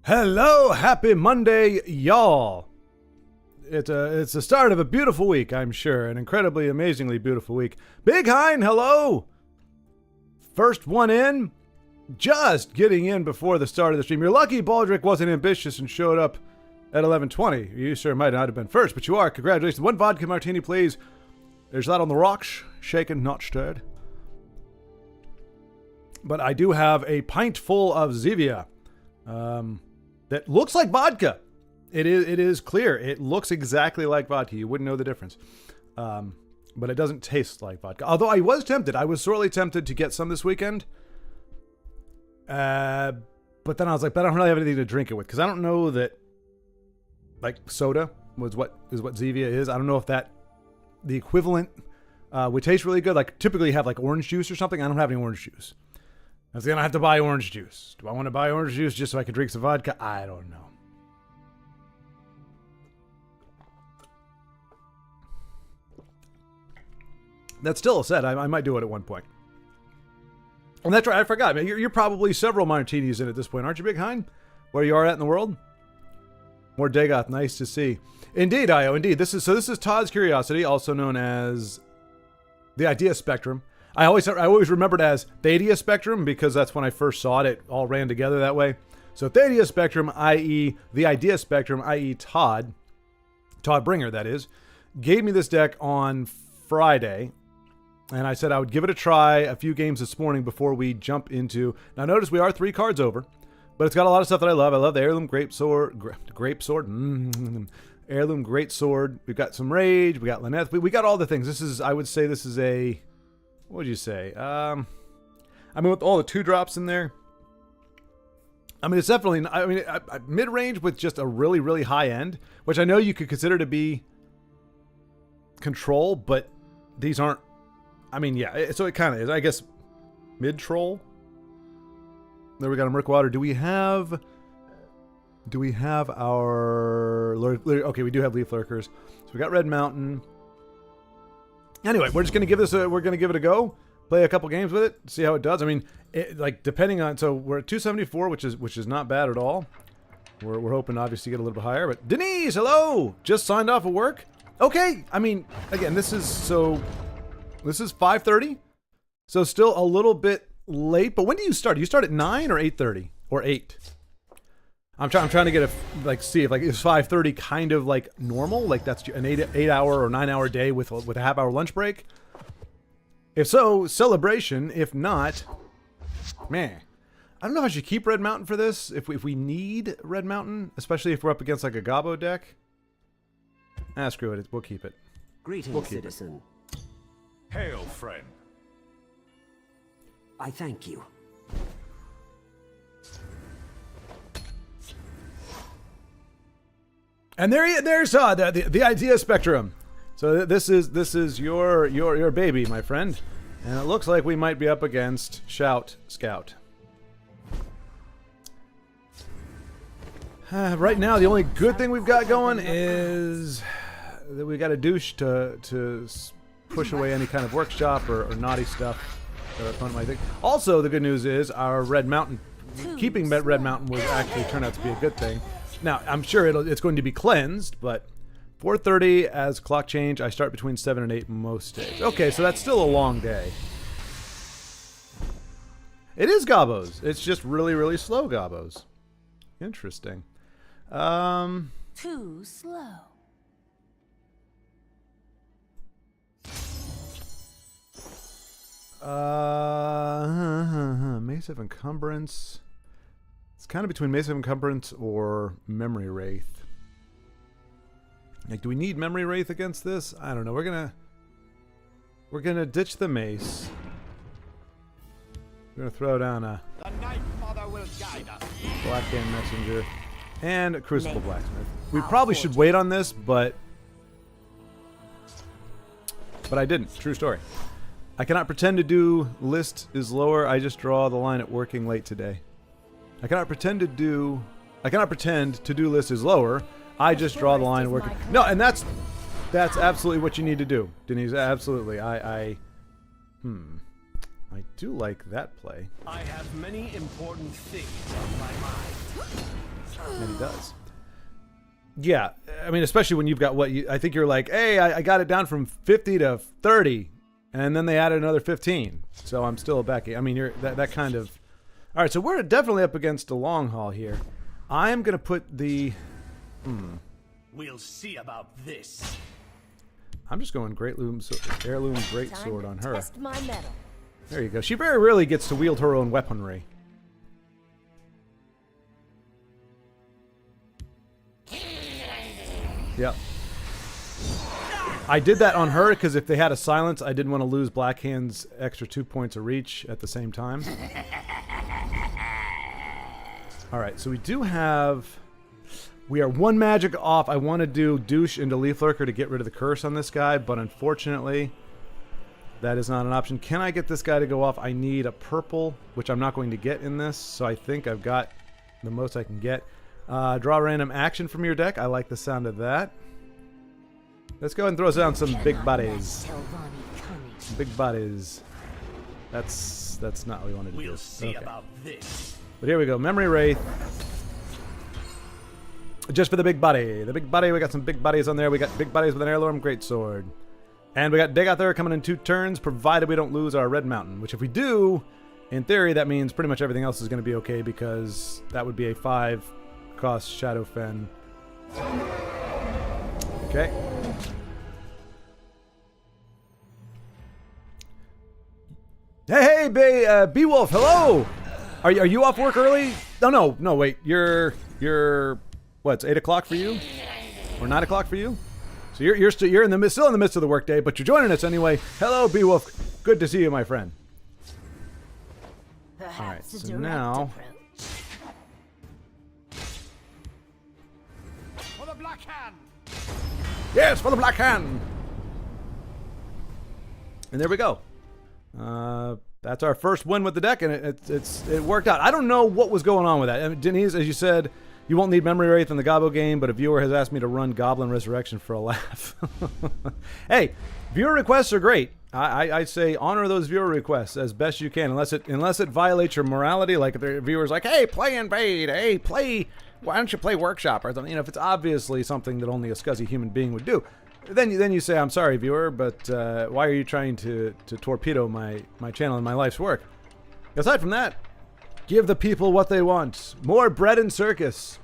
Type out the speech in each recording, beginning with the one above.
Hello, happy Monday, y'all. It's the start of a beautiful week, I'm sure. An incredibly, amazingly beautiful week. Big Hein, hello. First one in. Just getting in before the start of the stream. You're lucky Baldric wasn't ambitious and showed up at 11:20. You sure might not have been first, but you are. Congratulations. One vodka martini, please. There's that on the rocks. Shaken, not stirred. But I do have a pint full of Zevia. That looks like vodka. It is clear. It looks exactly like vodka. You wouldn't know the difference. But it doesn't taste like vodka. Although I was tempted. I was sorely tempted to get some this weekend. But then I was like, but I don't really have anything to drink it with. Because I don't know that, like, soda is what Zevia is. I don't know if that, the equivalent, would taste really good. Like, typically you have, like, orange juice or something. I don't have any orange juice. I was going to have to buy orange juice. Do I want to buy orange juice just so I can drink some vodka? I don't know. That's still a set. I might do it at one point. And that's right. I forgot. Man, you're probably several martinis in at this point, aren't you, Big Hein? Where you are at in the world? More Dagoth. Nice to see. Indeed, Io. Indeed. This is Todd's Curiosity, also known as the Idea Spectrum. I always remembered as Thadia Spectrum because that's when I first saw it. It all ran together that way. So Thadia Spectrum, i.e. the Idea Spectrum, i.e. Todd Bringer, that is, gave me this deck on Friday. And I said I would give it a try a few games this morning before we jump into... Now notice we are 3 cards over, but it's got a lot of stuff that I love. I love the Heirloom Grapesword. Heirloom Greatsword. We've got some Rage. We got Lyneth. We got all the things. This is, I would say this is a... What would you say? I mean, with all the 2-drops in there, I mean, it's definitely, mid-range with just a really, really high end, which I know you could consider to be control, but these aren't, I mean, yeah, so it kind of is, I guess, mid-troll. There we got a Murkwater. Do we have our, okay, we do have Leaf Lurkers. So we got Red Mountain. Anyway, we're just gonna give it a go. Play a couple games with it, see how it does. I mean, like depending on, so we're at 274, which is not bad at all. We're hoping to obviously get a little bit higher. But Denise, hello, just signed off of work. Okay, I mean, again, this is 5:30, so still a little bit late. But when do you start? Do you start at 9 or 8:30 or 8? I'm trying to get see if is 5:30 kind of like normal, like that's an 8-hour or 9-hour day with a half-hour lunch break. If so, celebration. If not, man, I don't know if I should keep Red Mountain for this. If we need Red Mountain, especially if we're up against like a Gabo deck. Screw it. We'll keep it. Greetings, citizen. Hail, friend. I thank you. And there's the Idea Spectrum. So this is your baby, my friend, and it looks like we might be up against Shout Scout. Right now, the only good thing we've got going is that we got a douche to push away any kind of workshop or naughty stuff that our opponent might think. Also, the good news is our Red Mountain, keeping Red Mountain will actually turn out to be a good thing. Now, I'm sure it's going to be cleansed, but 4:30 as clock change. I start between 7 and 8 most days. Okay, so that's still a long day. It is Gabos. It's just really, really slow Gabos. Interesting. Too slow. Mace of Encumbrance. It's kind of between Mace of Encumbrance or Memory Wraith. Like, do we need Memory Wraith against this? I don't know. We're gonna ditch the Mace. We're gonna throw down a Blackhand Messenger and a Crucible Blacksmith. We probably should wait on this, but I didn't. True story. I cannot pretend to do list is lower. I just draw the line at working late today. I cannot pretend to do list is lower. I just draw the line working. No, and that's absolutely what you need to do, Denise. Absolutely. I do like that play. I have many important things on my mind. And he does. Yeah, I mean, especially when you've got I think you're like, hey, I got it down from 50 to 30, and then they added another 15. So I'm still back. I mean, you're that kind of. All right, so we're definitely up against a long haul here. I'm gonna put the. We'll see about this. I'm just going heirloom greatsword on her. Test my metal. There you go. She very rarely gets to wield her own weaponry. Yep. I did that on her because if they had a silence, I didn't want to lose Blackhand's extra 2 points of reach at the same time. Alright, so we do have... We are one magic off. I want to do Douche into Leaf Lurker to get rid of the curse on this guy, but unfortunately, that is not an option. Can I get this guy to go off? I need a purple, which I'm not going to get in this, so I think I've got the most I can get. Draw random action from your deck. I like the sound of that. Let's go ahead and throw down some big bodies. Big bodies. That's not what we wanted to do. We'll see about this. But here we go. Memory Wraith. Just for the big body. The big body, we got some big bodies on there. We got big bodies with an Heirloom Greatsword. And we got Dagoth coming in 2 turns, provided we don't lose our Red Mountain. Which if we do, in theory, that means pretty much everything else is going to be okay, because that would be a 5-cost Shadowfen. Okay. Hey, Beowulf, hello! Are you off work early? No, wait. You're what? It's 8 o'clock for you, or 9 o'clock for you? So you're still in the midst of the workday, but you're joining us anyway. Hello, Beowulf. Good to see you, my friend. Perhaps All right, a so direct now. approach. For the Black Hand. Yes, for the Black Hand. And there we go. That's our first win with the deck, and it worked out. I don't know what was going on with that. I mean, Denise, as you said, you won't need Memory Wraith in the Gobbo game, but a viewer has asked me to run Goblin Resurrection for a laugh. Hey, viewer requests are great. I say honor those viewer requests as best you can, unless it violates your morality. Like if the viewer's like, hey, play Invade, hey, why don't you play Workshop or something? You know, if it's obviously something that only a scuzzy human being would do, then you say, I'm sorry, viewer, but why are you trying to torpedo my channel and my life's work? Aside from that, give the people what they want. More bread and circus.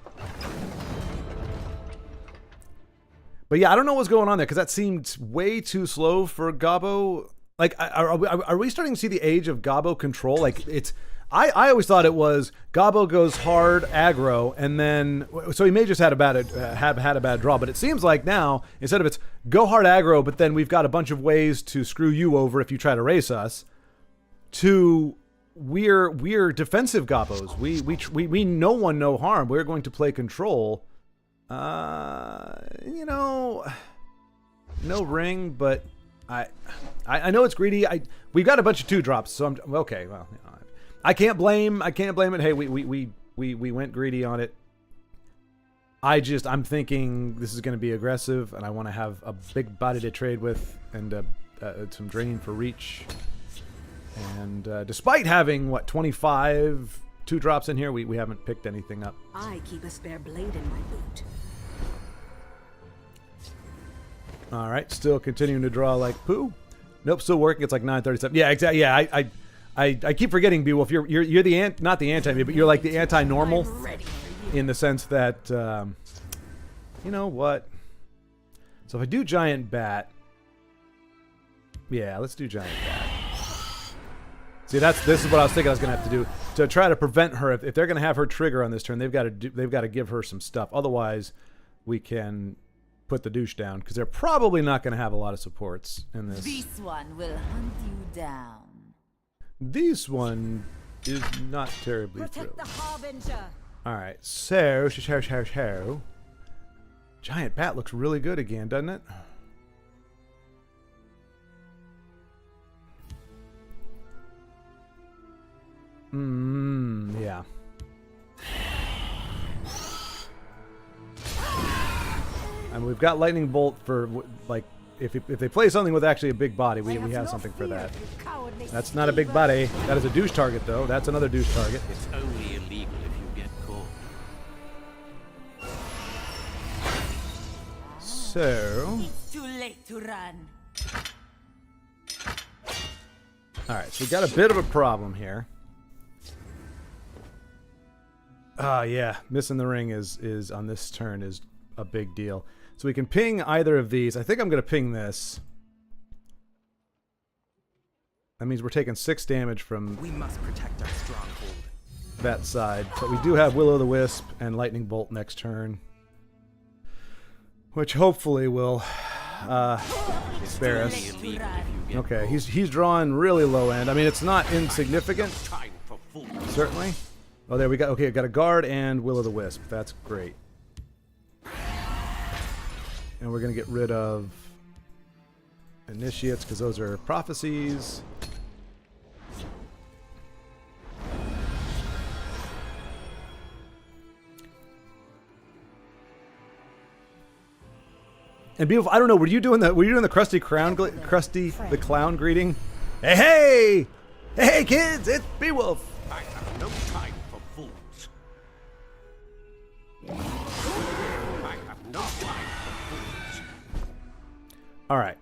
But yeah, I don't know what's going on there, because that seemed way too slow for Gobbo. Like, are we starting to see the age of Gobbo control? Like, I always thought it was Gobbo goes hard aggro, and then so he may just had a bad draw. But it seems like now, instead of it's go hard aggro, but then we've got a bunch of ways to screw you over if you try to race us, to we're defensive Gobbos. We no one no harm. We're going to play control. You know, no ring, but I know it's greedy. We've got a bunch of 2-drops, so I'm okay. Well, you know, I can't blame it. Hey, we went greedy on it. I'm thinking this is going to be aggressive, and I want to have a big body to trade with, and some drain for reach. And despite having 25 2-drops in here, we haven't picked anything up. I keep a spare blade in my boot. All right, still continuing to draw like poo. Nope, still working. It's like 9:37. Yeah, exactly. Yeah, I keep forgetting, Beowulf. You're the not the anti-me, but you're like the anti-normal, in the sense that you know what. So if I do Giant Bat, yeah, let's do Giant Bat. See, this is what I was thinking I was gonna have to do to try to prevent her. If they're gonna have her trigger on this turn, they've got to give her some stuff. Otherwise, we can put the douche down, because they're probably not going to have a lot of supports in this. This one will hunt you down. This one is not terribly Protect thrilled. the Harbinger. All right, so Giant Bat looks really good again, doesn't it? Yeah. And we've got Lightning Bolt for, like, if they play something with actually a big body, we have something for that. That's not a big body. That is a douche target, though. That's another douche target. It's only illegal if you get caught. So, It's too late to run. all right. So we got a bit of a problem here. Yeah, missing the ring is on this turn is a big deal. So we can ping either of these. I think I'm going to ping this. That means we're taking 6 damage from We must protect our stronghold. that side. But we do have Will-O-the-Wisp and Lightning Bolt next turn, which hopefully will spare us. To run. Okay, he's drawing really low end. I mean, it's not insignificant, Time for fools. certainly. Oh, there we go. Okay, got a guard and Will-O-the-Wisp. That's great. And we're gonna get rid of initiates because those are prophecies. And beautiful. I don't know. Were you doing the Krusty Krusty the Clown greeting? Hey, hey, hey, kids! It's Beowulf. I have no time for fools. I have no time for fools. All right.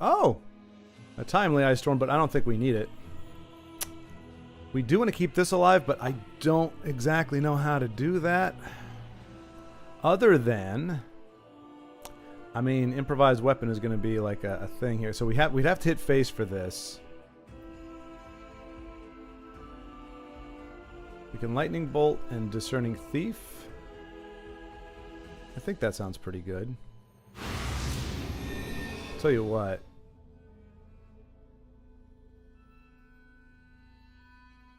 Oh, a timely ice storm, but I don't think we need it. We do want to keep this alive, but I don't exactly know how to do that. Other than, I mean, improvised weapon is going to be like a thing here. So we'd have to hit face for this. We can lightning bolt and discerning thief. I think that sounds pretty good. Tell you what.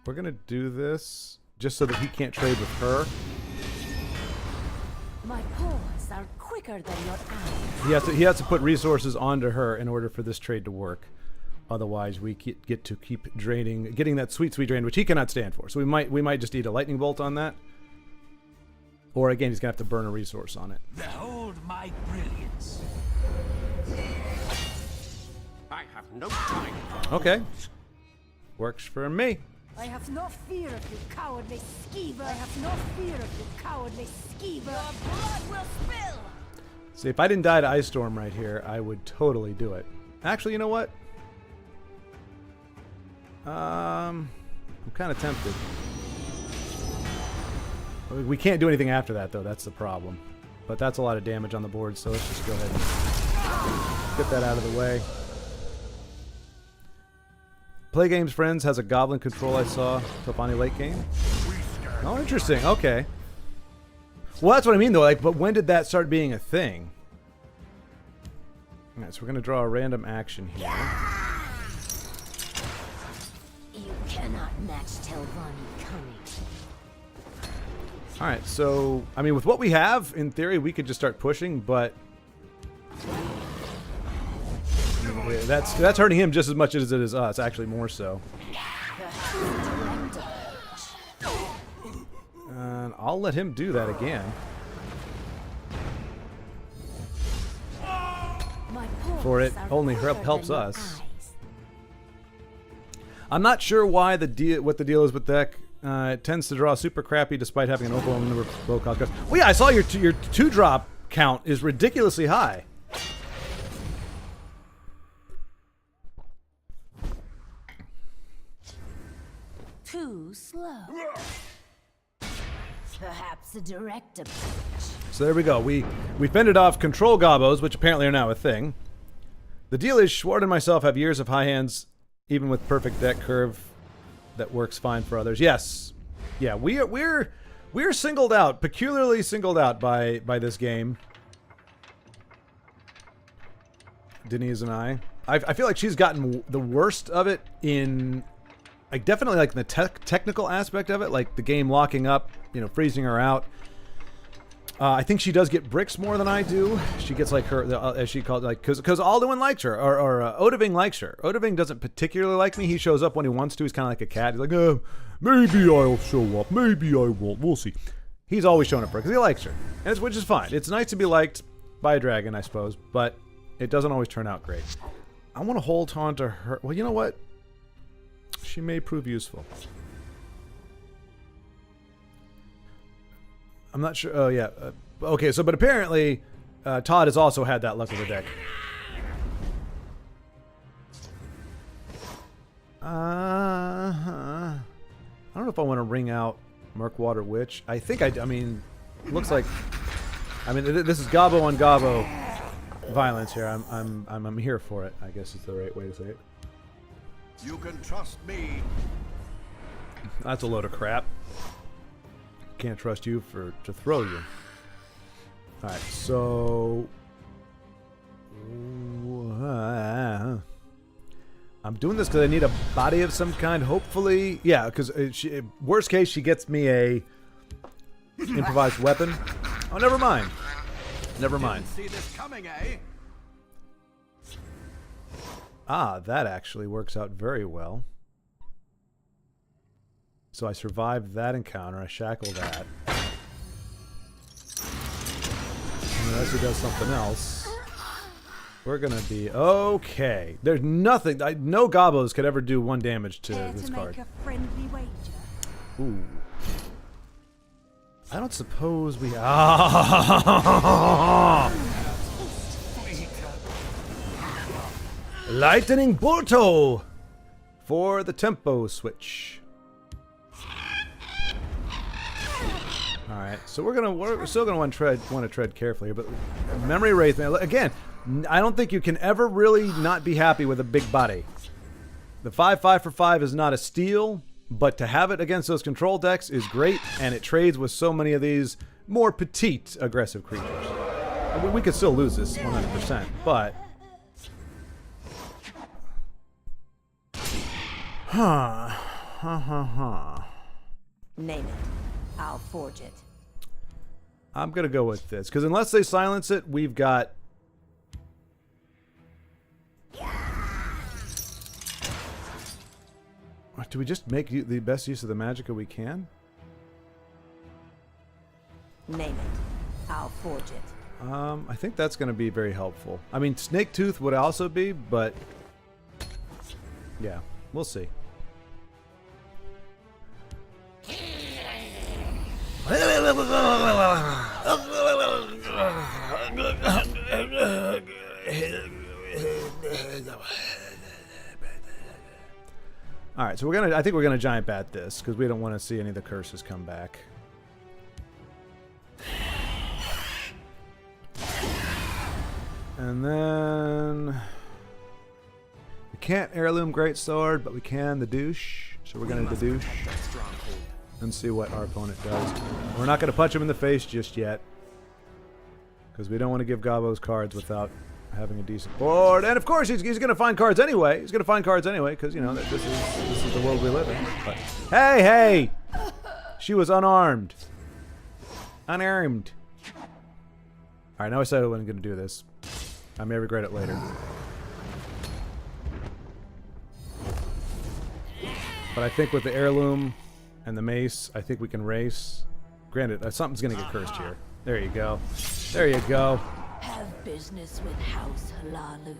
We're going to do this just so that he can't trade with her. My paws are quicker than your eyes. He has to put resources onto her in order for this trade to work. Otherwise, we get to keep getting that sweet drain, which he cannot stand for. So we might just eat a lightning bolt on that. Or again, he's gonna have to burn a resource on it. Behold my brilliance. I have no time for Okay, works for me. I have no fear of you, cowardly skeever. I have no fear of you, cowardly skeever. Blood will spill. See, if I didn't die to Ice Storm right here, I would totally do it. Actually, you know what? I'm kind of tempted. We can't do anything after that, though. That's the problem. But that's a lot of damage on the board, so let's just go ahead and get that out of the way. Play Games Friends has a goblin control I saw. Topani late game. Oh, interesting. Okay. Well, that's what I mean, though. Like, but when did that start being a thing? All right, so we're gonna draw a random action here. You cannot match Telvanni cunning. All right, so I mean, with what we have, in theory, we could just start pushing, but that's hurting him just as much as it is us. Actually, more so. And I'll let him do that again. My paws For it are only quicker helps than your us. eyes. I'm not sure why what the deal is with deck. It tends to draw super crappy despite having an overwhelming number of low cost cards. Well, yeah, I saw your 2-drop count is ridiculously high. Too slow. Perhaps a direct approach. So there we go. We fended off control gobos, which apparently are now a thing. The deal is Schwart and myself have years of high hands, even with perfect deck curve that works fine for others. Yes. Yeah, we're singled out, peculiarly singled out by this game. Denise and I feel like she's gotten the worst of it in, like, definitely like the technical aspect of it, like the game locking up, freezing her out. I think she does get bricks more than I do. She gets like her, as she called, like, because Alduin likes her, or Odahviing likes her. Odahviing doesn't particularly like me. He shows up when he wants to. He's kind of like a cat. He's like, maybe I'll show up. Maybe I won't. We'll see. He's always showing up for her because he likes her, which is fine. It's nice to be liked by a dragon, I suppose, but it doesn't always turn out great. I want to hold on to her. Well, you know what? She may prove useful. I'm not sure. Oh, yeah. Okay, so but apparently Todd has also had that luck with the deck. I don't know if I want to ring out Murkwater Witch. I think I mean, looks like. I mean, this is Gobbo on Gobbo violence here. I'm here for it. I guess is the right way to say it. You can trust me. That's a load of crap. Can't trust you to throw you. All right, so I'm doing this because I need a body of some kind. Hopefully, yeah. Because worst case, she gets me a improvised weapon. Oh, never mind. Never mind. See this coming, eh? Ah, that actually works out very well. So I survived that encounter. I shackle that. Unless he does something else, we're gonna be okay. There's nothing. No Gobbos could ever do 1 damage to Care this to card. make a friendly wager? Ooh. I don't suppose we. Lightning Bolto for the tempo switch. All right, so we're still gonna want to tread carefully, but Memory Wraith, man, again, I don't think you can ever really not be happy with a big body. The 5/5 for 5 is not a steal, but to have it against those control decks is great, and it trades with so many of these more petite aggressive creatures. We could still lose this 100%, but Name it. I'll forge it. I'm gonna go with this because unless they silence it, we've got. Do we just make the best use of the magicka we can? Name it. I'll forge it. I think that's going to be very helpful. I mean, Snake Tooth would also be, but yeah, we'll see. All right, so I think we're gonna giant bat this because we don't want to see any of the curses come back. And then we can't heirloom greatsword, but we can the douche. So we're gonna the douche and see what our opponent does. We're not gonna punch him in the face just yet because we don't want to give Gobbo's cards without having a decent board. And of course, he's gonna find cards anyway. He's gonna find cards anyway because you know that this is the world we live in. But hey, she was unarmed, unarmed. All right, now I said I wasn't gonna do this. I may regret it later. But I think with the heirloom and the mace, I think we can race. Granted, something's gonna get cursed here. There you go. There you go. Have business with House Halalu.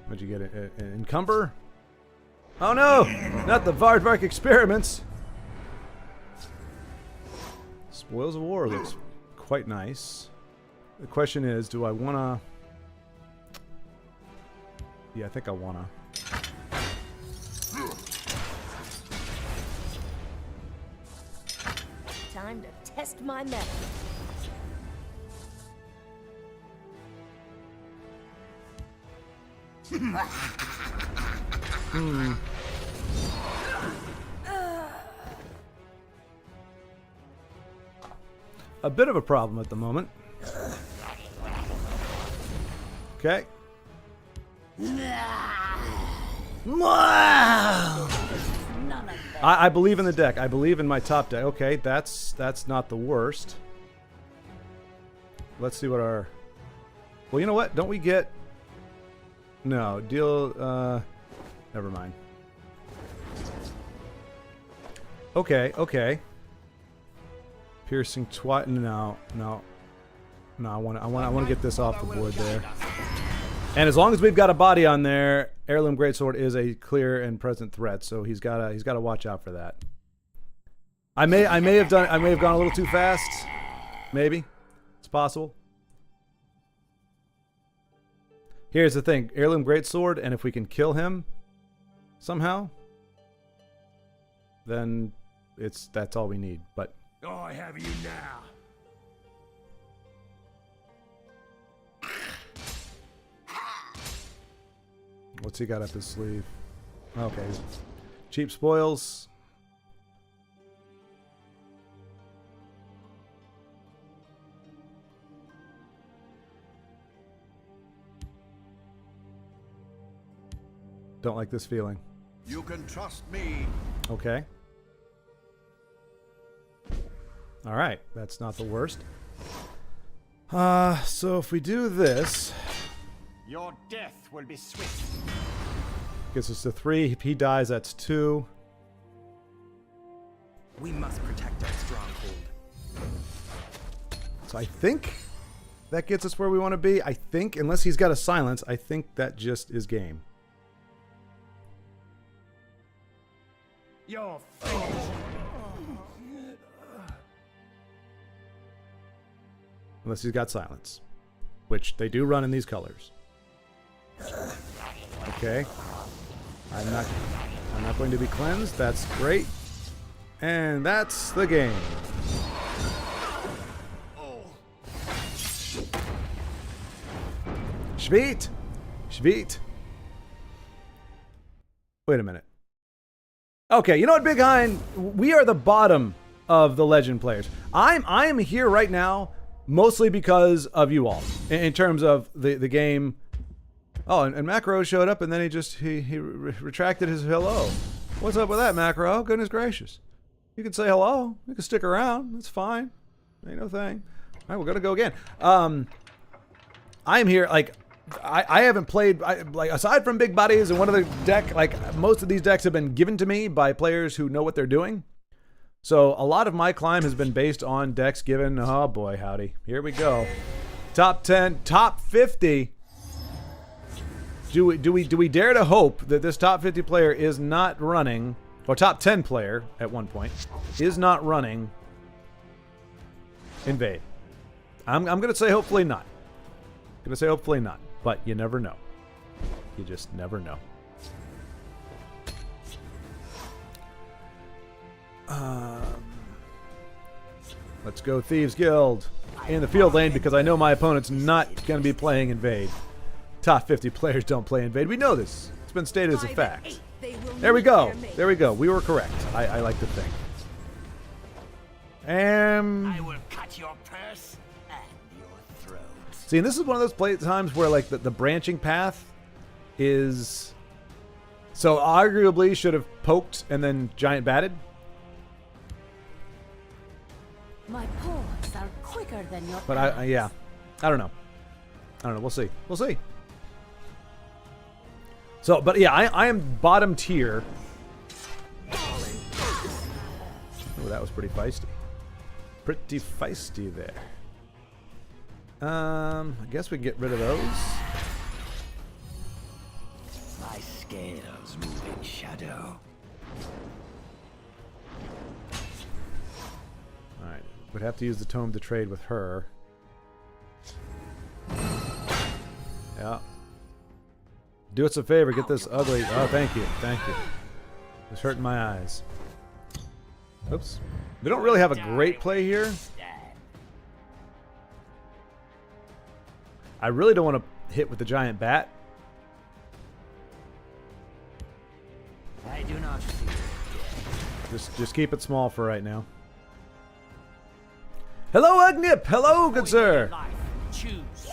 What'd you get? An encumber? Oh no! Not the Vardvark experiments! Spoils of War looks quite nice. The question is, do I wanna... Yeah, I think I wanna. Time to test my mettle. A bit of a problem at the moment. Okay. I believe in the deck. I believe in my top deck. Okay, that's not the worst. Let's see what our... Well, you know what? Don't we get... No, deal... Never mind. Okay. Piercing twice. No. I want to get this off the board there. And as long as we've got a body on there, Heirloom Greatsword is a clear and present threat, so he's got to watch out for that. I may have gone a little too fast. Maybe. It's possible. Here's the thing. Heirloom Greatsword, and if we can kill him somehow, then that's all we need. But I have you now. what's he got up his sleeve? Okay. Cheap spoils. Don't like this feeling. You can trust me. Okay. All right, that's not the worst. So if we do this, Your death will be swift. gets us to 3. If he dies, that's 2. We must protect our stronghold. So I think that gets us where we want to be. I think, unless he's got a silence, I think that just is game. Your fate. Unless he's got silence, which they do run in these colors. Okay. I'm not going to be cleansed. That's great. And that's the game. Shveet! Shveet! Wait a minute. Okay, you know what, Big Hind? We are the bottom of the Legend players. I am here right now mostly because of you all. In terms of the game. Oh, and Macro showed up and then he retracted his hello. What's up with that, Macro? Goodness gracious. You can say hello. You can stick around. That's fine. Ain't no thing. All right, we're gonna go again. I am here, like, I haven't played, like, aside from Big Buddies and one of the deck, like, most of these decks have been given to me by players who know what they're doing. So a lot of my climb has been based on decks given, oh boy, howdy. Here we go. Top 10, top 50. Do we dare to hope that this top 50 player is not running, or top 10 player at one point, is not running Invade? I'm going to say hopefully not. I'm going to say hopefully not, but you never know. You just never know. Let's go Thieves Guild in the field lane because I know my opponent's not going to be playing Invade. Top 50 players don't play Invade. We know this. It's been stated as a fact. There we go. There we go. We were correct. I like to think. I will cut your purse and your throat. See, and this is one of those play times where, like, the branching path is... So, arguably should have poked and then giant batted. My paws are quicker than your But yeah. I don't know. We'll see. We'll see. So, but yeah, I am bottom tier. Oh, that was pretty feisty. Pretty feisty there. I guess we can get rid of those. My scales move in shadow. Alright. Would have to use the tome to trade with her. Yeah. Do us a favor, get this ugly... Oh, thank you. Thank you. It's hurting my eyes. Oops. We don't really have a great play here. I really don't want to hit with the giant bat. I do not fear death. Just keep it small for right now. Hello, Ugnip! Hello, good sir! Life. Choose.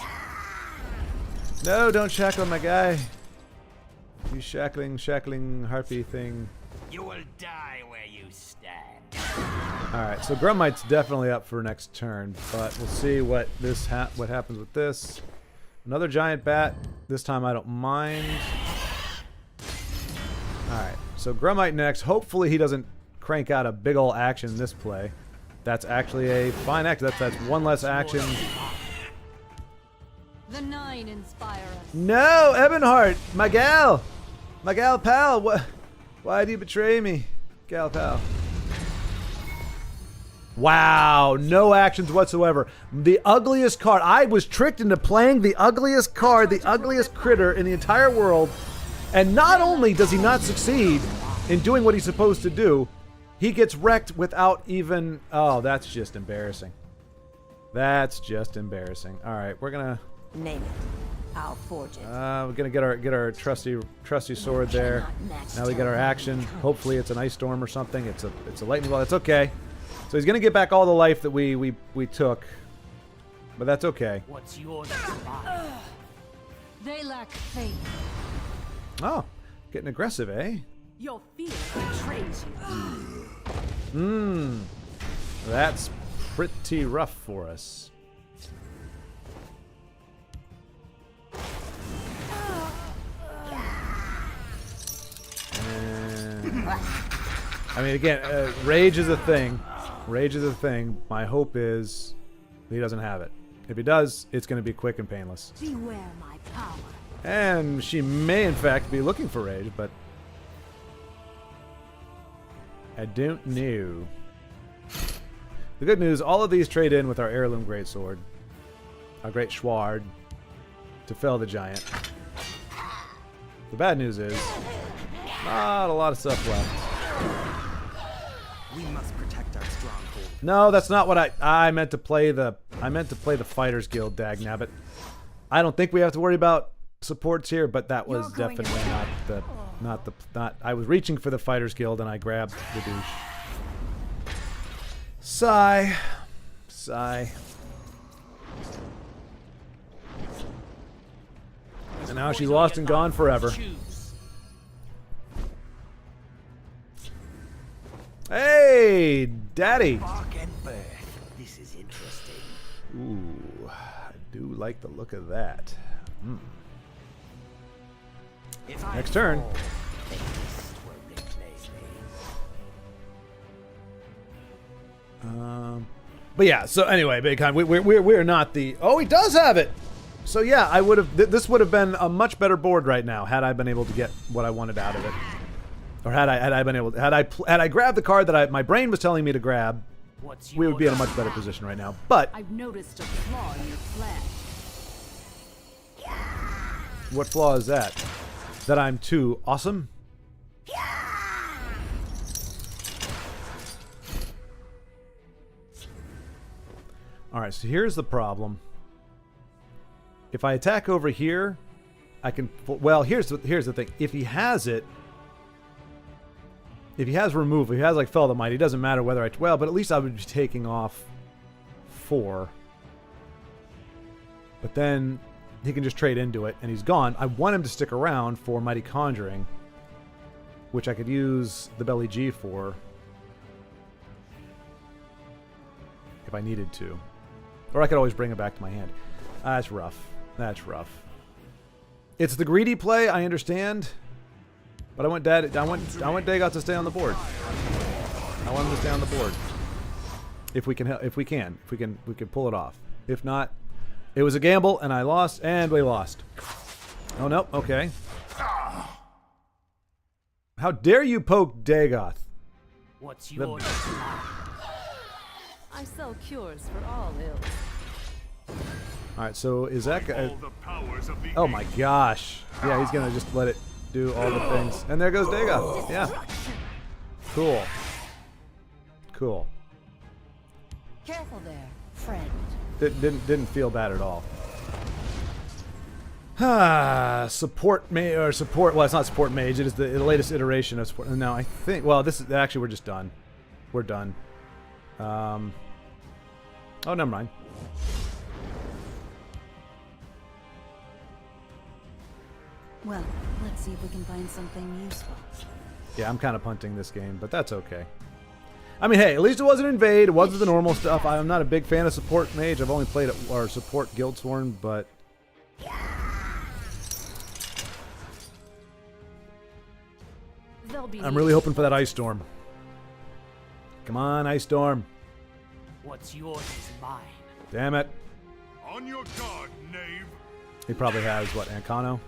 No, don't shackle my guy. You shackling harpy thing. You will die where you stand. Alright, so Grummite's definitely up for next turn, but we'll see what what happens with this. Another giant bat. This time I don't mind. Alright, so Grummite next. Hopefully he doesn't crank out a big ol' action in this play. That's actually a fine action. That's one less action. The nine inspire us. No, Ebonheart, my gal pal. Why do you betray me, gal pal? Wow, no actions whatsoever. The ugliest card. I was tricked into playing the ugliest card, the ugliest critter in the entire world. And not only does he not succeed in doing what he's supposed to do, he gets wrecked without even... Oh, that's just embarrassing. That's just embarrassing. All right, we're gonna... Name it. I'll forge it. We're gonna get our trusty sword there. Now we get our action. Hopefully it's an ice storm or something. It's a lightning ball. That's okay. So he's gonna get back all the life that we took, but that's okay. What's yours? They lack faith. Oh, getting aggressive, eh? Your fear betrays you. That's pretty rough for us. And, I mean, again, rage is a thing. Rage is a thing. My hope is he doesn't have it. If he does, it's going to be quick and painless. Beware my power. And she may, in fact, be looking for rage, but I don't know. The good news, all of these trade in with our heirloom greatsword, our great Schward, to fell the giant. The bad news is, not a lot of stuff left. We must protect our stronghold. No, that's not what I meant to play the Fighters Guild, dagnabbit. I don't think we have to worry about supports here, but that was You're going to definitely not I was reaching for the Fighters Guild and I grabbed the douche. Sigh. And now she's lost and gone forever. Choose. Hey, Daddy. Bark and birth. This is interesting. Ooh, I do like the look of that. If I Next turn. fall, the beast will replace me. But yeah, so anyway, Big Con, we're not the... Oh, he does have it! So yeah, I would have... This would have been a much better board right now had I been able to get what I wanted out of it. Or had I been able... Had I grabbed the card that my brain was telling me to grab, What's we would be in a yours? much better position right now. But I've noticed a flaw in your plan. what flaw is that? That I'm too awesome? Alright, so here's the problem. If I attack over here, I can... Well, here's the thing. If he has it... If he has removal, if he has like Fell the Mighty, it doesn't matter whether I... Well, but at least I would be taking off 4. But then he can just trade into it, and he's gone. I want him to stick around for Mighty Conjuring, which I could use the Belly G for if I needed to. Or I could always bring it back to my hand. That's rough. That's rough. It's the greedy play, I understand. But I want Dagoth to stay on the board. I want him to stay on the board. If we can pull it off. If not, it was a gamble and I lost and we lost. Oh no, okay. How dare you poke Dagoth? What's yours? I sell cures for all ills. Alright, so is that guy... Oh my gosh. Yeah, he's gonna just let it do all the things. And there goes Dagoth. Yeah. Cool. Cool. Careful there, friend. Didn't feel bad at all. Support mage or support. Well, it's not support mage. It is the latest iteration of support. No, I think. Well, this is actually we're just done. We're done. Oh, never mind. Well, let's see if we can find something useful. Yeah, I'm kind of punting this game, but that's okay. I mean, hey, at least it wasn't invade. It wasn't the normal stuff. I'm not a big fan of support mage. I've only played it or support Guildsworn, but They'll be I'm really hoping for that ice storm. Come on, ice storm. What's yours is mine. Damn it. On your guard, knave. He probably has what, Ancano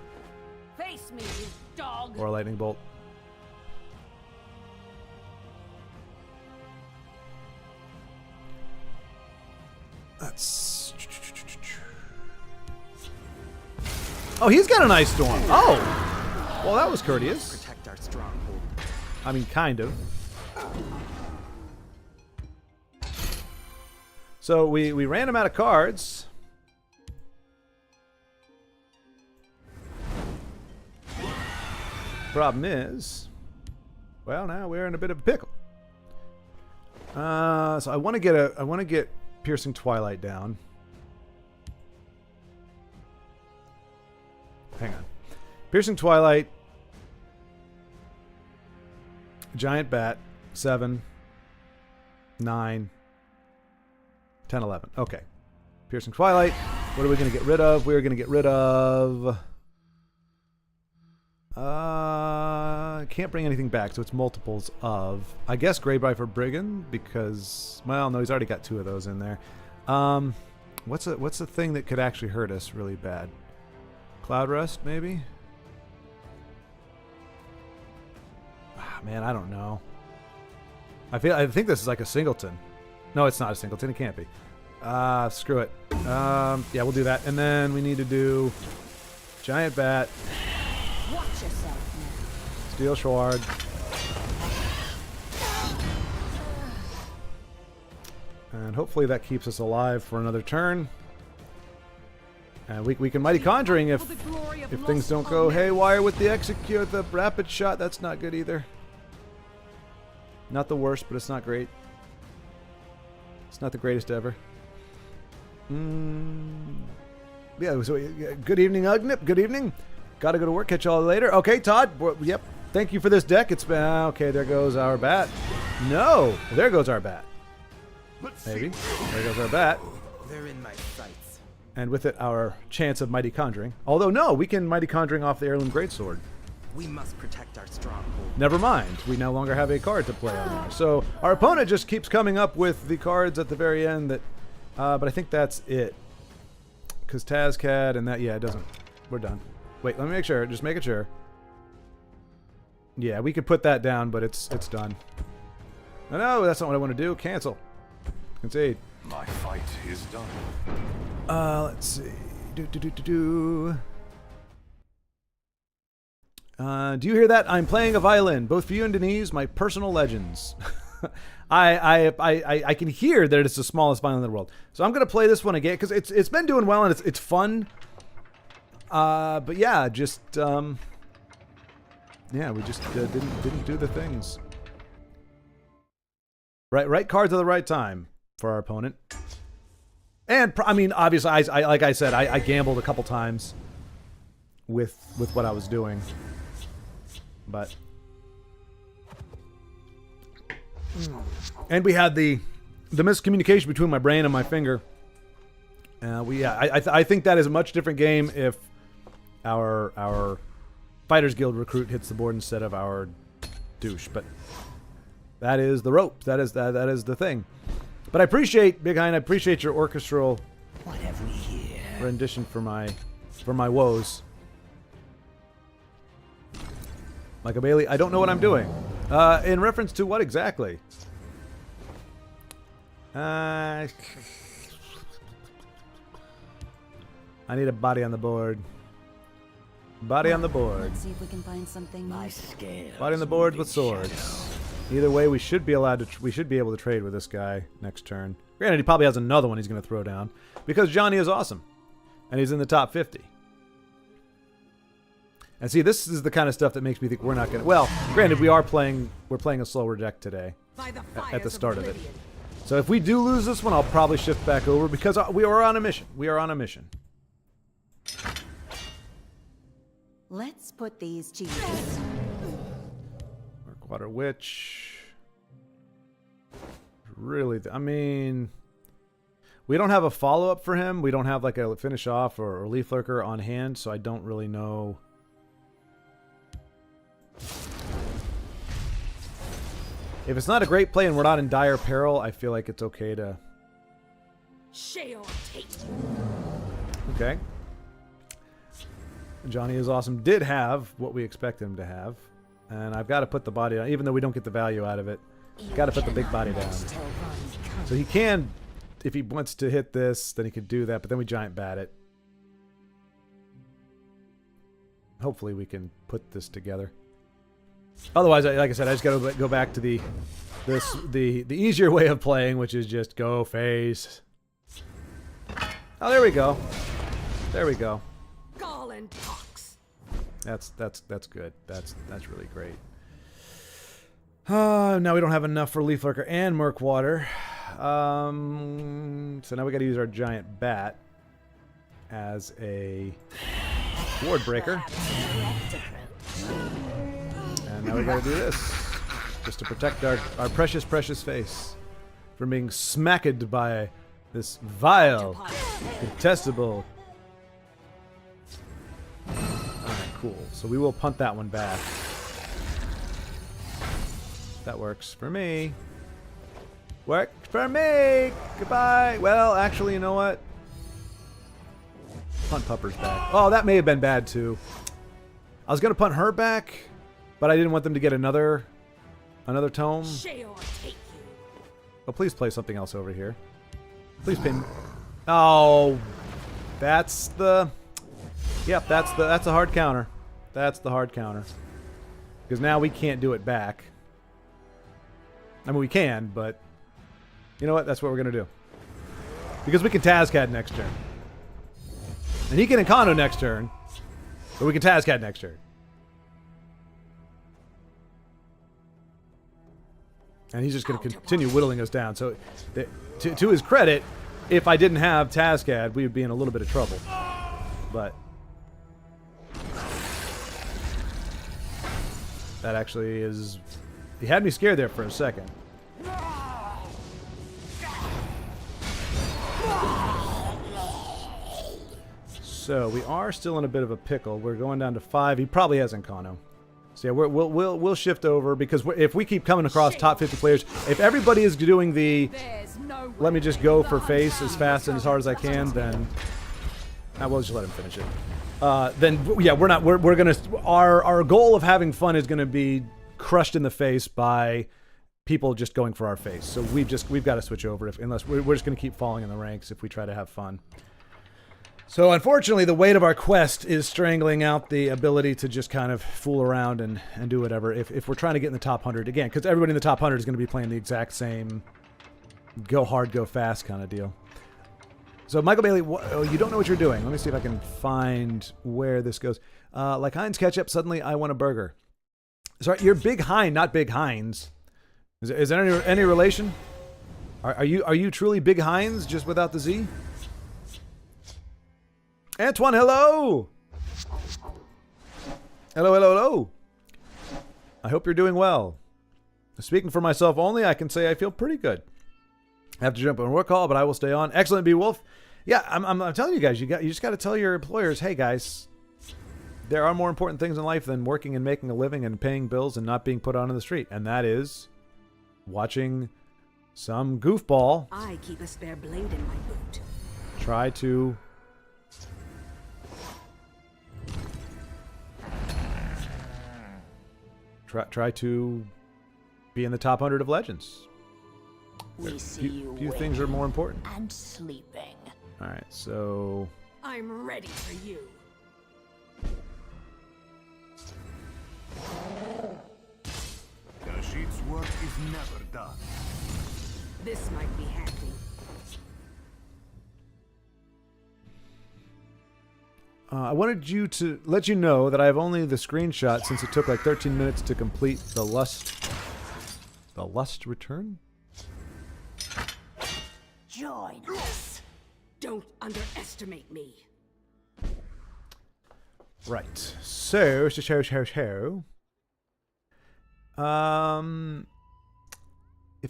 Face me, you dog. or a lightning bolt. That's... Oh, he's got an ice storm. Oh! Well, that was courteous. Protect our stronghold. I mean, kind of. So we ran him out of cards. Problem is, well, now we're in a bit of a pickle. So I want to get Piercing Twilight down. Hang on. Piercing Twilight, Giant Bat, 7, 9, 10, 11. Okay. Piercing Twilight. What are we going to get rid of? We're going to get rid of... can't bring anything back, so it's multiples of... I guess Grave-Rifle Brigand, because... Well, no, he's already got 2 of those in there. What's a thing that could actually hurt us really bad? Cloud Rust, maybe? Man, I don't know. I think this is like a singleton. No, it's not a singleton. It can't be. Screw it. Yeah, we'll do that. And then we need to do Giant Bat, Watch yourself now. Steel Shard, and hopefully that keeps us alive for another turn. And we can Mighty Conjuring if things don't go haywire with the execute, the rapid shot. That's not good either. Not the worst, but it's not great. It's not the greatest ever. Yeah, so, good evening, Ugnip. Good evening. Gotta go to work. Catch y'all later. Okay, Todd. Yep. Thank you for this deck. It's been... Okay, there goes our bat. No. There goes our bat. Maybe. There goes our bat. They're in my sights. And with it, our chance of Mighty Conjuring. Although, no, we can Mighty Conjuring off the Heirloom Greatsword. We must protect our stronghold. Never mind. We no longer have a card to play on there. So our opponent just keeps coming up with the cards at the very end that... but I think that's it. Because Tazcad and that... Yeah, it doesn't... We're done. Wait, let me make sure. Just making sure. Yeah, we could put that down, but it's done. No, that's not what I want to do. Cancel. Concede. My fight is done. Let's see. Do you hear that? I'm playing a violin. Both for you and Denise, my personal legends. I can hear that it's the smallest violin in the world. So I'm gonna play this one again because it's been doing well and it's fun. But yeah, just yeah, we just didn't do the things. Right cards at the right time for our opponent. And I mean, obviously, I like I said, I gambled a couple times with what I was doing, but and we had the miscommunication between my brain and my finger. I think that is a much different game if our Fighters Guild recruit hits the board instead of our douche, but that is the rope. That is the thing. But I appreciate, Big Hein, I appreciate your orchestral What have we here? rendition for my woes. Michael Bailey, I don't know what I'm doing. In reference to what exactly? I need a body on the board. Body on the board. Let's see if we can find something My nice. scales. Body on the board with moving swords. Either way, we should be able to trade with this guy next turn. Granted, he probably has another one he's going to throw down because Johnny is awesome, and he's in the top 50. And see, this is the kind of stuff that makes me think we're not going to. Well, granted, we're playing a slower deck today at the start of it. So if we do lose this one, I'll probably shift back over because we are on a mission. We are on a mission. Let's put these to use. Darkwater Witch. Really, I mean, we don't have a follow-up for him. We don't have like a finish off or Leaf Lurker on hand, so I don't really know. If it's not a great play and we're not in dire peril, I feel like it's okay to... Okay. Johnny is awesome. Did have what we expect him to have. And I've got to put the body down. Even though we don't get the value out of it, got to put the big body down. So he can if he wants to hit this, then he could do that, but then we giant bat it. Hopefully we can put this together. Otherwise, like I said, I just got to go back to the easier way of playing, which is just go face. Oh, there we go. There we go. Garland talks. That's good. That's really great. Now we don't have enough for Leaf Lurker and Murkwater. So now we got to use our giant bat as a ward breaker. And now we got to do this just to protect our precious, precious face from being smacked by this vile, contestable. Alright, cool. So we will punt that one back. That works for me. Worked for me! Goodbye! Well, actually, you know what? Punt Pupper's back. Oh, that may have been bad, too. I was going to punt her back, but I didn't want them to get another tome. Oh, please play something else over here. Please pay me. Oh, that's the... Yep, that's a hard counter. That's the hard counter. Because now we can't do it back. I mean, we can, but... You know what? That's what we're going to do. Because we can Tazcad next turn. And he can Econo next turn. But we can Tazcad next turn. And he's just going to continue whittling us down. So, to his credit, if I didn't have Tazcad, we would be in a little bit of trouble. But... that actually is... He had me scared there for a second. So we are still in a bit of a pickle. We're going down to 5. He probably has Econo. So yeah, we'll shift over because if we keep coming across top 50 players, if everybody is doing the let me just go for face as fast and as hard as I can, then I will just let him finish it. Then yeah, we're gonna our goal of having fun is gonna be crushed in the face by people just going for our face. So we've got to switch over unless we're just gonna keep falling in the ranks if we try to have fun. So unfortunately, the weight of our quest is strangling out the ability to just kind of fool around and do whatever if we're trying to get in the top 100 again, because everybody in the top 100 is going to be playing the exact same go hard, go fast kind of deal. So Michael Bailey, you don't know what you're doing. Let me see if I can find where this goes. Like Heinz Ketchup, suddenly I want a burger. Sorry, you're Big Hein, not Big Heinz. Is there any relation? Are you truly Big Heinz, just without the Z? Antoine, hello! Hello. I hope you're doing well. Speaking for myself only, I can say I feel pretty good. I have to jump on work call, but I will stay on. Excellent, B Wolf. Yeah, I'm telling you guys, you just got to tell your employers, hey guys, there are more important things in life than working and making a living and paying bills and not being put out on the street, and that is watching some goofball. I keep a spare blade in my boot. Try to try to be in the top 100 of Legends. We see you few things are more important. and sleeping. All right, so I'm ready for you. Rashid's work is never done. This might be handy. I wanted to let you know that I have only the screenshot since it took like 13 minutes to complete the Lust return? Join us. Don't underestimate me. Right. So, if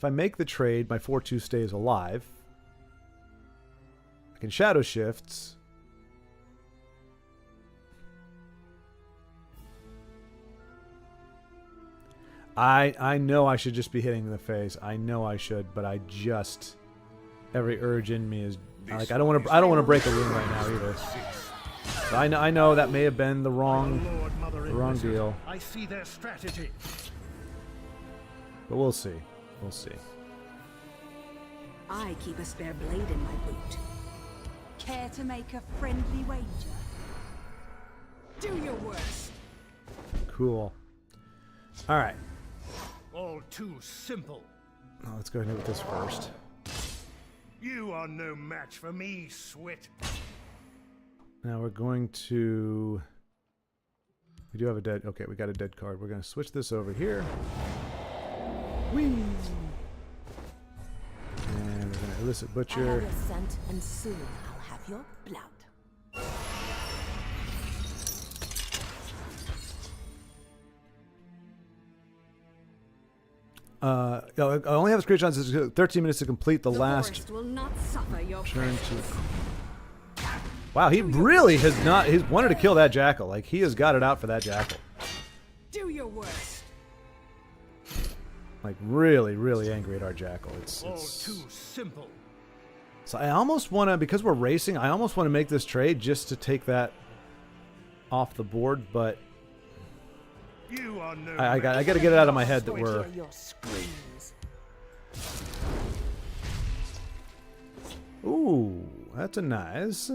I make the trade, my 4-2 stays alive. I can shadow shift. I know I should just be hitting the face. I know I should, but I just every urge in me is like I don't want to break a rune right now either. So I know that may have been the wrong deal. I see their strategy. But we'll see. We'll see. I keep a spare blade in my boot. Care to make a friendly wager? Do your worst. Cool. All right. All too simple. Oh, let's go ahead and hit with this first. You are no match for me, Swit. Now we're going to... We do have a dead... Okay, we got a dead card. We're going to switch this over here. Whee! And we're going to Illicit I Butcher. have your scent, and soon I'll have your blood. I only have screenshots. It's 13 minutes to complete the last forest will not suffer your turn presence. to... Wow, he really has not... He's wanted to kill that jackal. Like, he has got it out for that jackal. Do your worst. Like, really, really angry at our jackal. All too simple. So I almost want to... Because we're racing, I almost want to make this trade just to take that off the board, but... You are no I got match to for get it out of me, my head that Swit. we're... Your screams. Ooh, that's a nice.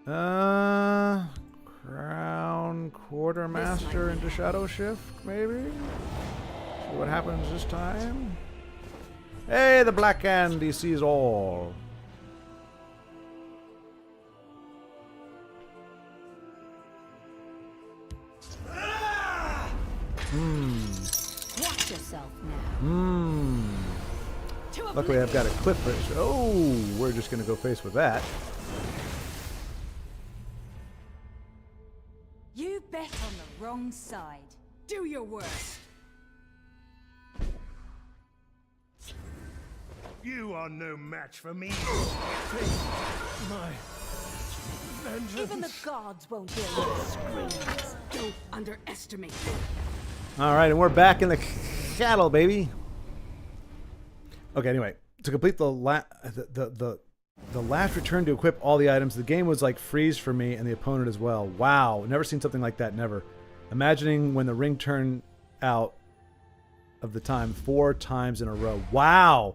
Crown Quartermaster into Shadow Shift, maybe? See what happens this time. Hey, the Black Hand, he sees all. Watch yourself now. Luckily, I've got a clip for it. Oh, we're just going to go face with that. You bet on the wrong side. Do your worst. You are no match for me. My vengeance. Even the gods won't hear your screams. Don't underestimate me. All right, and we're back in the cattle, baby. Okay, anyway, to complete the last return to equip all the items, the game was like freeze for me and the opponent as well. Wow, never seen something like that, never. Imagining when the ring turned out of the time 4 times in a row. Wow.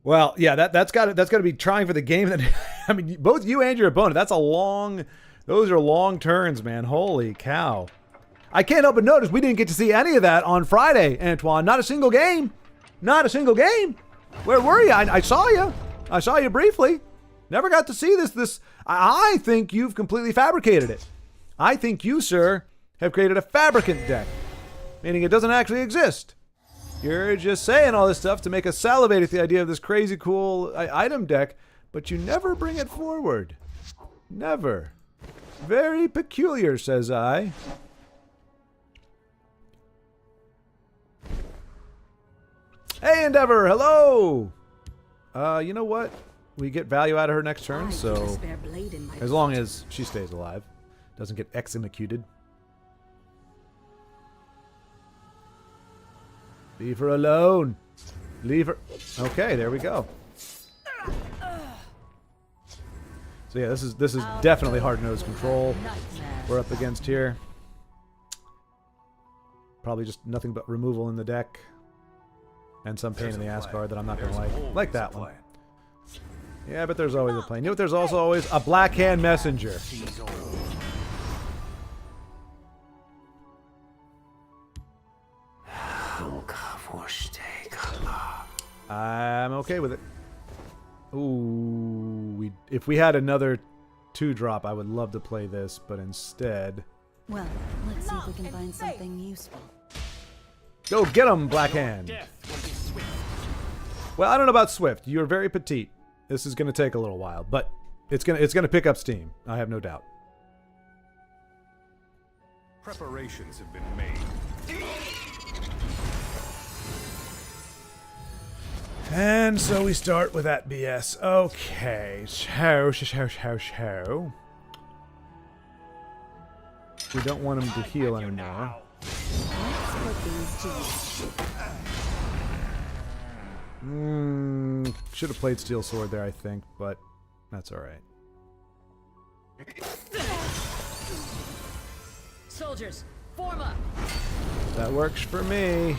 Well, yeah, that's got to be trying for the game. That I mean, both you and your opponent. That's a long. Those are long turns, man. Holy cow! I can't help but notice we didn't get to see any of that on Friday, Antoine. Not a single game. Not a single game. Where were you? I saw you. I saw you briefly. Never got to see this. I think you've completely fabricated it. I think you, sir, have created a fabricant deck, meaning it doesn't actually exist. You're just saying all this stuff to make us salivate at the idea of this crazy cool item deck, but you never bring it forward. Never. Very peculiar, says I. Hey, Endeavor, hello! You know what? We get value out of her next turn, I keep a so spare blade in my as long as she stays alive, doesn't get executed. Leave her alone. Leave her. Okay, there we go. So yeah, this is definitely hard-nosed control we're up against here. Probably just nothing but removal in the deck. And some pain in the ass card that I'm not going to like. Like that one. Yeah, but there's always a plan. You know what? There's also always a Black Hand Messenger. I'm okay with it. Ooh, if we had another 2-drop, I would love to play this, but instead... Well, let's see if we can find something useful. Go get him, Black Hand! Well, I don't know about Swift. You're very petite. This is going to take a little while, but it's gonna pick up steam. I have no doubt. Preparations have been made. And so we start with that BS. Okay. We don't want him to heal anymore. Let's put these to use. Should have played Steel Sword there, I think, but that's alright. Soldiers, form up. That works for me.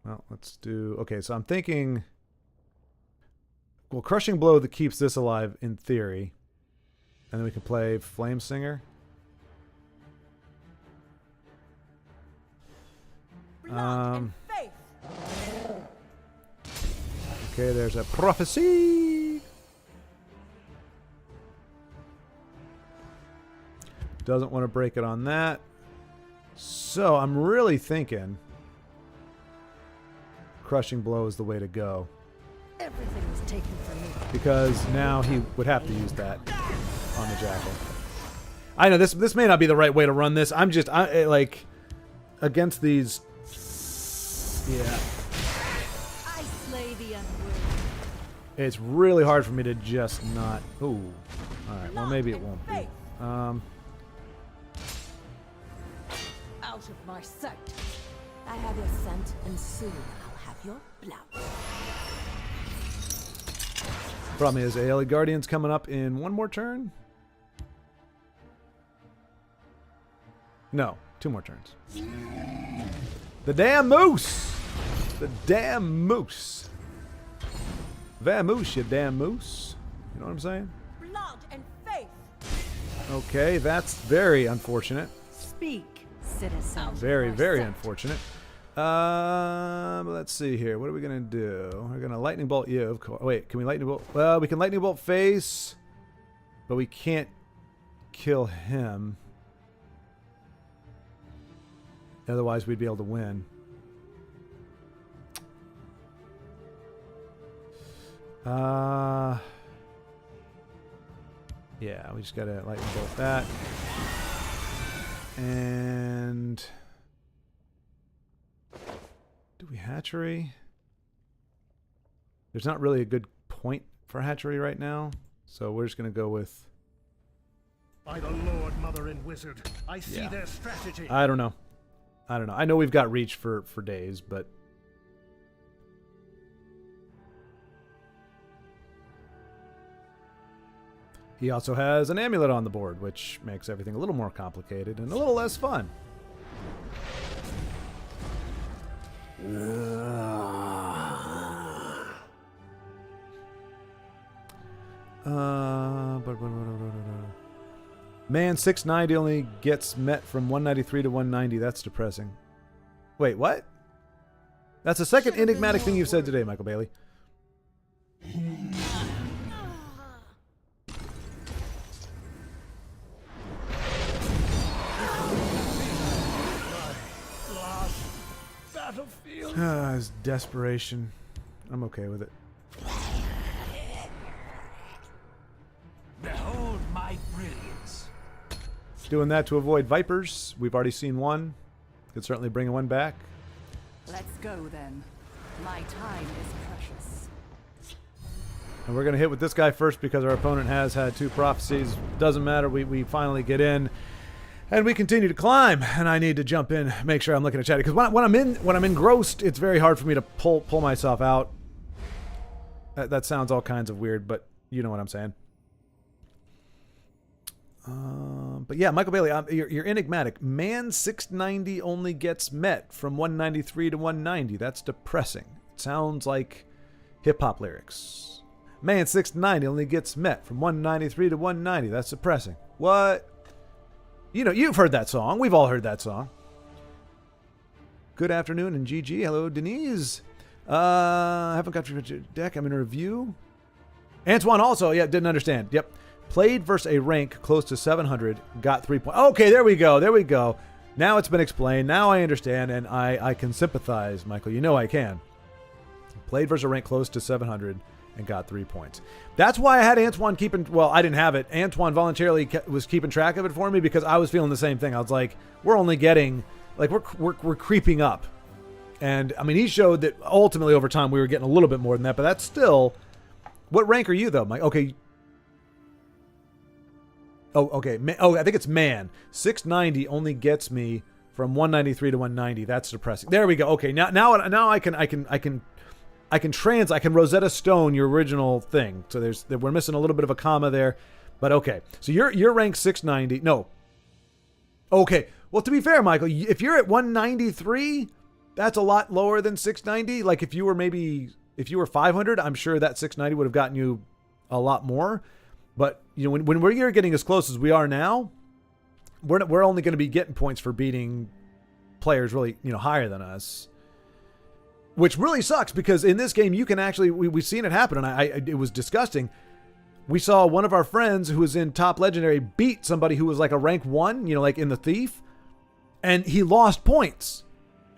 Well, let's do... Okay, so I'm thinking... Well, Crushing Blow that keeps this alive in theory. And then we can play Flame Singer. Okay, there's a prophecy. Doesn't want to break it on that. So I'm really thinking Crushing Blow is the way to go. Everything was taken from me. Because now he would have to use that on the Jackal. I know this may not be the right way to run this. I'm just like against these. Yeah. I slay the unworthy. It's really hard for me to just not. Ooh. All right. Well, maybe it won't be. Out of my sight. I have your scent, and soon I'll have your blood. Problem is, Aeolic Guardian's coming up in one more turn. No, 2 more turns. The damn moose! The damn moose! Vamoose, you damn moose. You know what I'm saying? Blood and faith. Okay, that's very unfortunate. Speak, citizen. Very, very unfortunate. Let's see here. What are we gonna do? We're gonna lightning bolt you. Of course. Wait, can we lightning bolt? Well, we can lightning bolt face, but we can't kill him. Otherwise, we'd be able to win. Yeah, we just gotta lightning bolt that. And do we hatchery? There's not really a good point for hatchery right now, so we're just gonna go with. By the Lord, Mother, and Wizard, I see Yeah. their strategy. I don't know. I know we've got reach for days, but he also has an amulet on the board, which makes everything a little more complicated and a little less fun. Man, 690 only gets met from 193 to 190. That's depressing. Wait, what? That's the second enigmatic thing you've said today, Michael Bailey. Battlefield. His desperation. I'm okay with it. Behold my brilliance. Doing that to avoid Vipers. We've already seen one. Could certainly bring one back. Let's go then. My time is precious. And we're going to hit with this guy first because our opponent has had 2 prophecies. Doesn't matter. We finally get in. And we continue to climb. And I need to jump in, make sure I'm looking at chat. Because when I'm engrossed, it's very hard for me to pull myself out. That sounds all kinds of weird, but you know what I'm saying. But yeah, Michael Bailey, you're enigmatic. Man 690 only gets met from 193 to 190. That's depressing. It sounds like hip-hop lyrics. Man 690 only gets met from 193 to 190. That's depressing. What? You know, you've heard that song. We've all heard that song. Good afternoon, and GG. Hello, Denise. Haven't got your deck. I'm in a review. Antoine also, yeah, didn't understand. Yep. Played versus a rank close to 700, got 3 points. Okay, there we go. There we go. Now it's been explained. Now I understand, and I can sympathize, Michael. You know I can. Played versus a rank close to 700 and got 3 points. That's why I had Antoine keeping... Well, I didn't have it. Antoine voluntarily was keeping track of it for me because I was feeling the same thing. I was like, we're only getting... Like, we're creeping up. And, I mean, he showed that ultimately over time we were getting a little bit more than that, but that's still... What rank are you, though, Mike? Okay... Oh, okay. I think it's man. 690 only gets me from 193 to 190. That's depressing. There we go. Okay, now I can Rosetta Stone your original thing. So we're missing a little bit of a comma there, but okay. So you're ranked 690. No. Okay. Well, to be fair, Michael, if you're at 193, that's a lot lower than 690. Like if you were 500, I'm sure that 690 would have gotten you a lot more. But you know, when we're getting as close as we are now, we're only going to be getting points for beating players really, you know, higher than us. Which really sucks because in this game you can actually we've seen it happen, and it was disgusting. We saw one of our friends who was in top legendary beat somebody who was like a rank 1, you know, like in the Thief, and he lost points.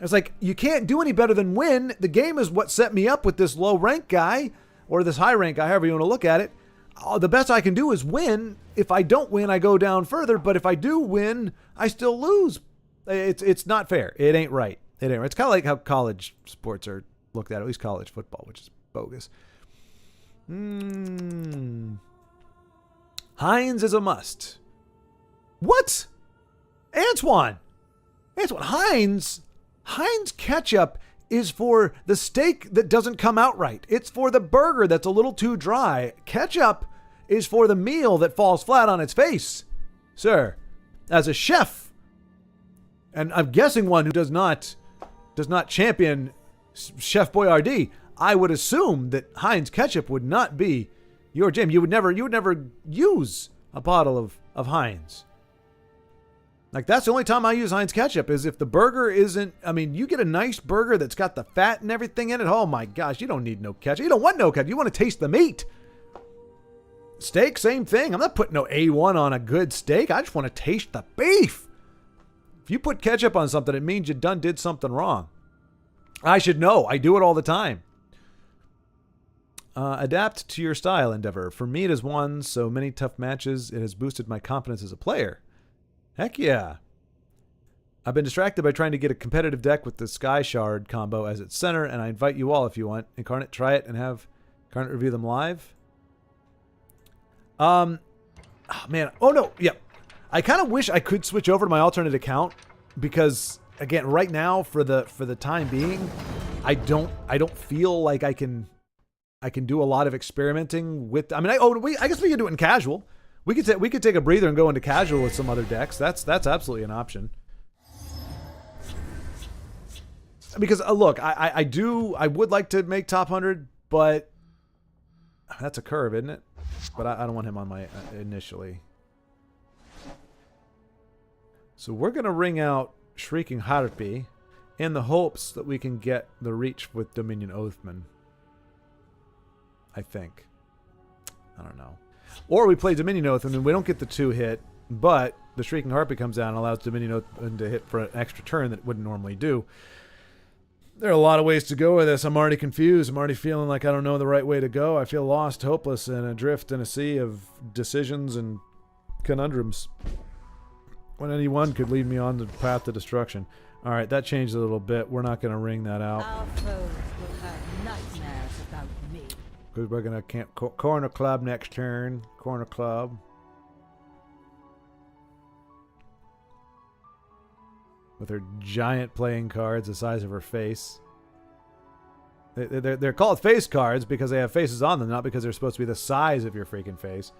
It's like, you can't do any better than win. The game is what set me up with this low rank guy, or this high rank guy, however you want to look at it. The best I can do is win. If I don't win, I go down further, but if I do win, I still lose. It's not fair. It ain't right. It ain't right. It's kind of like how college sports are looked at least college football, which is bogus. Heinz is a must. What? Antoine, Heinz ketchup is for the steak that doesn't come out right. It's for the burger that's a little too dry. Ketchup is for the meal that falls flat on its face. Sir, as a chef, and I'm guessing one who does not champion Chef Boyardee, I would assume that Heinz ketchup would not be your jam. You would never use a bottle of Heinz. Like, that's the only time I use Heinz ketchup is if the burger isn't, I mean, you get a nice burger that's got the fat and everything in it. Oh my gosh, you don't need no ketchup. You don't want no ketchup. You want to taste the meat. Steak, same thing. I'm not putting no A1 on a good steak. I just want to taste the beef. If you put ketchup on something, it means you did something wrong. I should know. I do it all the time. Adapt to your style, Endeavor. For me, it has won so many tough matches. It has boosted my confidence as a player. Heck yeah. I've been distracted by trying to get a competitive deck with the Sky Shard combo as its center, and I invite you all, if you want, Incarnate, try it and have Incarnate review them live. Oh, man. Oh, no. Yeah. I kind of wish I could switch over to my alternate account because, again, right now, for the time being, I don't feel like I can do a lot of experimenting with. I mean, I guess we could do it in casual. We could take a breather and go into casual with some other decks. That's absolutely an option. Because look, I would like to make top 100, but that's a curve, isn't it? But I don't want him on my initially. So we're gonna ring out Shrieking Harpy in the hopes that we can get the reach with Dominion Oathman. I think. I don't know. Or we play Dominion Oathman and we don't get the 2-hit, but the Shrieking Harpy comes down and allows Dominion Oathman to hit for an extra turn that it wouldn't normally do. There are a lot of ways to go with this. I'm already confused. I'm already feeling like I don't know the right way to go. I feel lost, hopeless, and adrift in a sea of decisions and conundrums. When any one could lead me on the path to destruction. All right, that changed a little bit. We're not going to ring that out. Our foes will have nightmares about me. Because we're going to camp Corner Club next turn. Corner Club. With her giant playing cards the size of her face. They're called face cards because they have faces on them, not because they're supposed to be the size of your freaking face.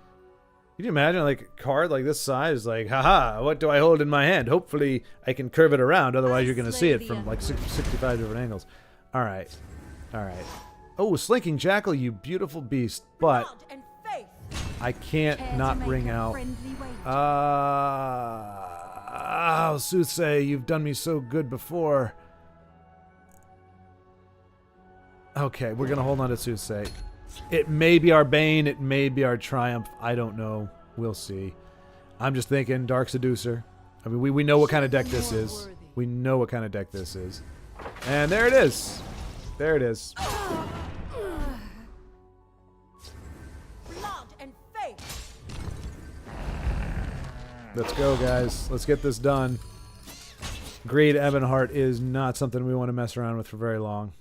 Can you imagine, like, a card like this size? Like, haha, what do I hold in my hand? Hopefully I can curve it around, otherwise you're going to see it from like 65 different angles. All right. All right. Oh, Slinking Jackal, you beautiful beast. But Blood and faith. I can't not ring out. Oh, Soothsay, you've done me so good before. Okay, we're going to hold on to Soothsay. It may be our bane, it may be our triumph. I don't know. We'll see. I'm just thinking Dark Seducer. I mean, we know what kind of deck this is. We know what kind of deck this is. And there it is. There it is. Blood and faith. Let's go, guys. Let's get this done. Greed Ebonheart is not something we want to mess around with for very long.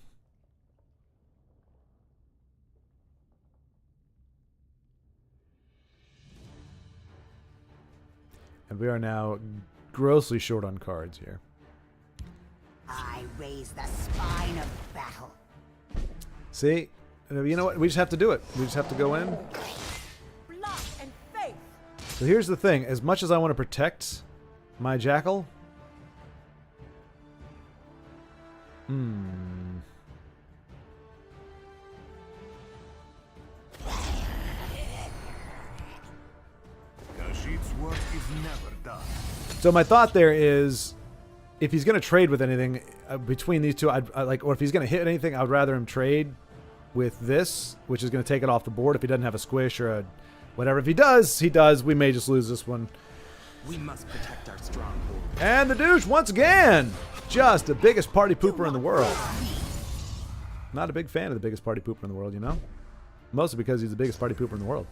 And we are now grossly short on cards here. I raise the spine of battle. See? You know what? We just have to do it. We just have to go in. Blood and faith. So here's the thing. As much as I want to protect my Jackal, Kashid's work is never done. So my thought there is, if he's going to trade with anything between these two, I'd like, or if he's going to hit anything, I would rather him trade with this, which is going to take it off the board if he doesn't have a squish or a whatever. If he does, he does. We may just lose this one. We must protect our stronghold. And the douche, once again, just the biggest party pooper in the world. Not a big fan of the biggest party pooper in the world, you know? Mostly because he's the biggest party pooper in the world.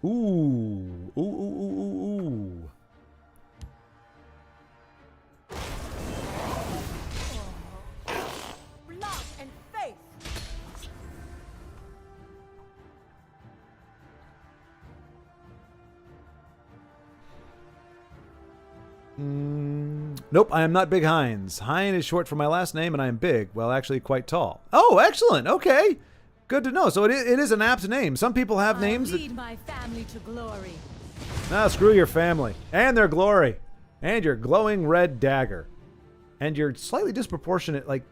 Ooh. Ooh, ooh, ooh, ooh, ooh. Love and faith. Nope, I am not Big Hines. Hein is short for my last name, and I am big. Well, actually, quite tall. Oh, excellent. Okay. Good to know. So it is an apt name. Some people have names that... Lead my family to glory. Nah, screw your family. And their glory. And your glowing red dagger. And your slightly disproportionate, like,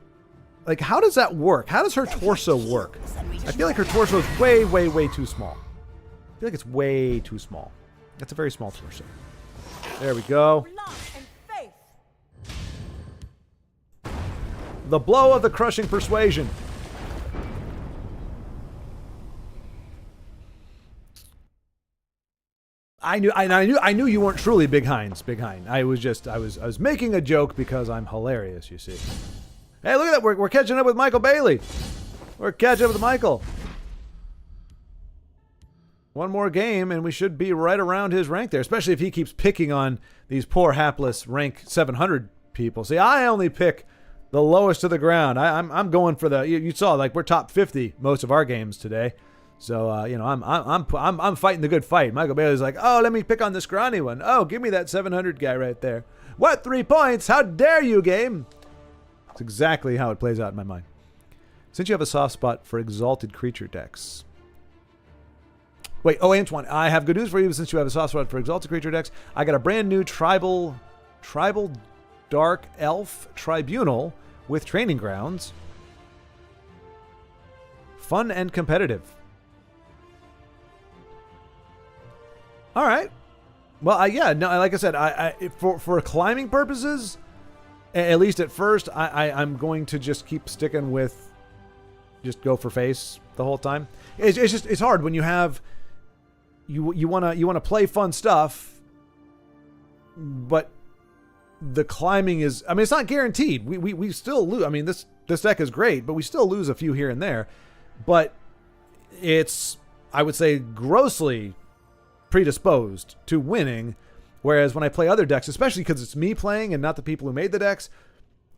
how does that work? How does her torso work? I feel like her torso is way, way, way too small. I feel like it's way too small. That's a very small torso. There we go. Love and faith. The blow of the crushing persuasion. I knew you weren't truly Big Hines, Big Hein. I was making a joke because I'm hilarious, you see. Hey, look at that. We're catching up with Michael Bailey. We're catching up with Michael. One more game, and we should be right around his rank there, especially if he keeps picking on these poor, hapless rank 700 people. See, I only pick the lowest to the ground. I'm going for the. You saw, like, we're top 50 most of our games today. So you know, I'm fighting the good fight. Michael Bailey's like, oh, let me pick on the scrawny one. Oh, give me that 700 guy right there. What, 3 points? How dare you, game? It's exactly how it plays out in my mind. Since you have a soft spot for exalted creature decks. Wait, oh, Antoine, I have good news for you. Since you have a soft spot for exalted creature decks, I got a brand new tribal dark elf tribunal with training grounds. Fun and competitive. All right. Well, yeah, no, like I said, for climbing purposes, at least at first, I'm going to just keep sticking with just go for face the whole time. It's hard when you have you want to play fun stuff, but the climbing is, I mean, it's not guaranteed. We still lose. I mean, this deck is great, but we still lose a few here and there. But it's, I would say, grossly predisposed to winning. Whereas when I play other decks, especially because it's me playing and not the people who made the decks,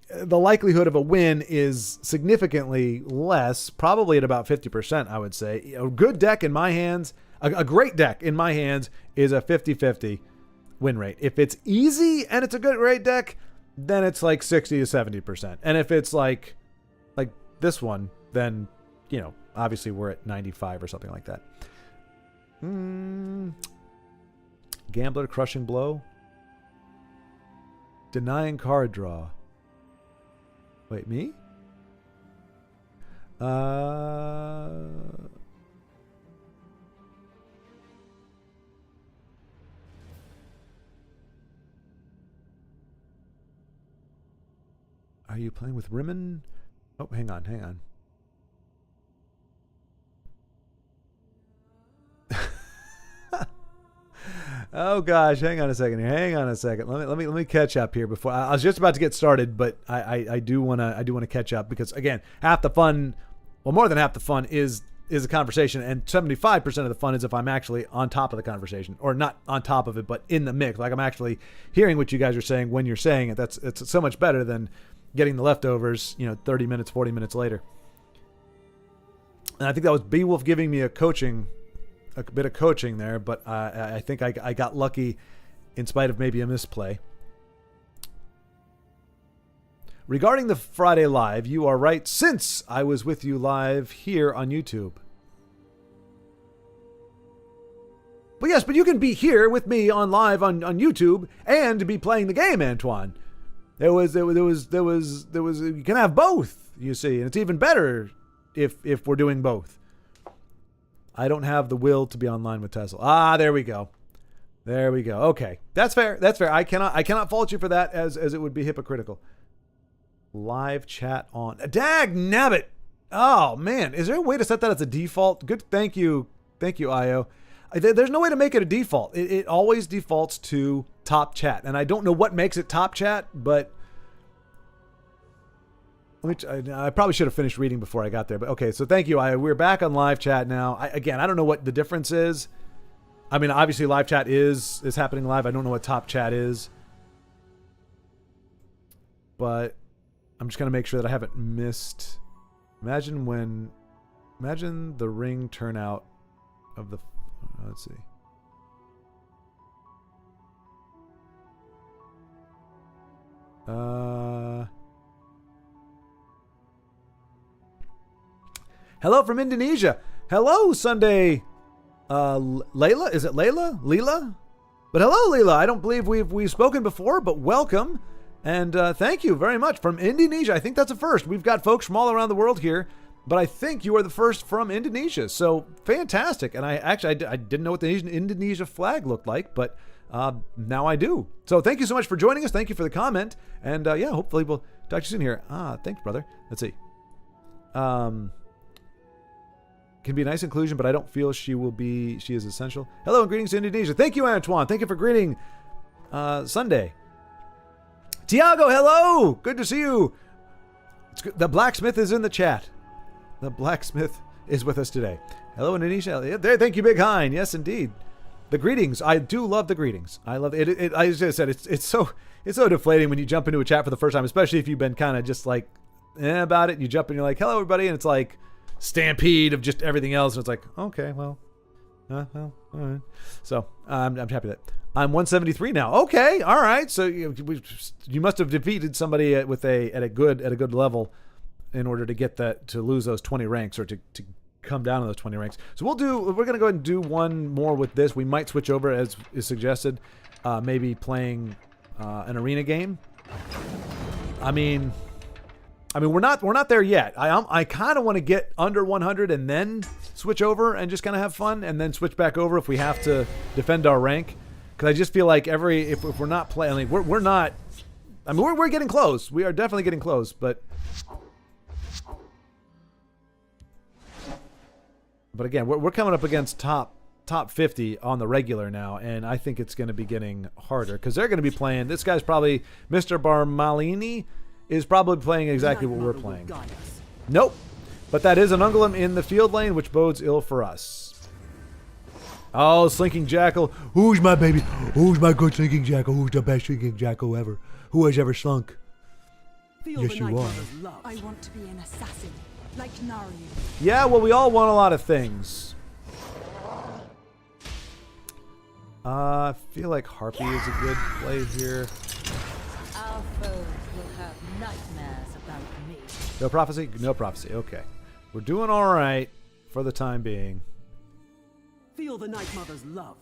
the likelihood of a win is significantly less, probably at about 50%, I would say. A good deck in my hands, a great deck in my hands is a 50-50 win rate. If it's easy and it's a great deck, then it's like 60 to 70%. And if it's like this one, then, you know, obviously we're at 95 or something like that. Gambler, crushing blow. Denying card draw. Wait, me? Are you playing with Rimmon? Oh, hang on. Oh gosh, hang on a second here. Let me catch up here before I was just about to get started, but I do want to catch up because, again, half the fun, well, more than half the fun is a conversation, and 75% of the fun is if I'm actually on top of the conversation, or not on top of it, but in the mix. Like, I'm actually hearing what you guys are saying when you're saying it. It's so much better than getting the leftovers, 30 minutes, 40 minutes later. And I think that was Beowulf giving me a bit of coaching there, but I think I got lucky in spite of maybe a misplay. Regarding the Friday Live, you are right, since I was with you live here on YouTube. But yes, but you can be here with me on live on YouTube and be playing the game, Antoine. You can have both, you see, and it's even better if we're doing both. I don't have the will to be online with Tesla. Ah, there we go. There we go. Okay, that's fair. That's fair. I cannot fault you for that, as it would be hypocritical. Live chat on. Dag nabbit. Oh man, is there a way to set that as a default? Good. Thank you, Io. There's no way to make it a default. It always defaults to top chat, and I don't know what makes it top chat, but I probably should have finished reading before I got there. But okay, so thank you, Io. We're back on live chat now. I don't know what the difference is. I mean, obviously live chat is happening live. I don't know what top chat is, but I'm just gonna make sure that I haven't missed. Imagine the ring turnout of the. Let's see. Hello from Indonesia. Hello, Sunday. Layla? Is it Layla? Leela? But hello, Leela. I don't believe we've spoken before, but welcome. And thank you very much from Indonesia. I think that's a first. We've got folks from all around the world here, but I think you are the first from Indonesia. So fantastic. And I didn't know what the Indonesia flag looked like, but now I do. So thank you so much for joining us. Thank you for the comment. And yeah, hopefully we'll talk to you soon here. Thanks, brother. Let's see. Can be a nice inclusion, but I don't feel she is essential. Hello and greetings to Indonesia. Thank you, Antoine. Thank you for greeting Sunday. Tiago, hello. Good to see you. The blacksmith is in the chat. The blacksmith is with us today. Hello, Indonesia. Thank you, Big Hein. Yes, indeed. The greetings. I do love the greetings. I love it. I just said it's so deflating when you jump into a chat for the first time, especially if you've been kind of just like about it. And you jump in, you're like, hello, everybody, and it's like stampede of just everything else. And it's like, okay, well, all right. So I'm happy that I'm 173 now. Okay, all right. So you must have defeated somebody at a good level in order to get to lose those 20 ranks or to come down on those 20 ranks. So we're going to go ahead and do one more with this. We might switch over, as is suggested, maybe playing an arena game. I mean, we're not there yet. I kind of want to get under 100 and then switch over and just kind of have fun, and then switch back over if we have to defend our rank. Because I just feel like if we're not playing, like we're not. I mean, we're getting close. We are definitely getting close, but again, we're coming up against top 50 on the regular now, and I think it's going to be getting harder because they're going to be playing. This guy's probably Mr. Barmalini is probably playing exactly what we're playing. Nope. But that is an Ungulum in the field lane, which bodes ill for us. Oh, Slinking Jackal. Who's my baby? Who's my good Slinking Jackal? Who's the best Slinking Jackal ever? Who has ever slunk? Yes, you are. I want to be an assassin, like Naryu. Yeah, well, we all want a lot of things. I feel like Harpy is a good play here. Our foes will have nightmares about me. No prophecy? No prophecy. Okay. We're doing all right for the time being. Feel the Night Mother's love.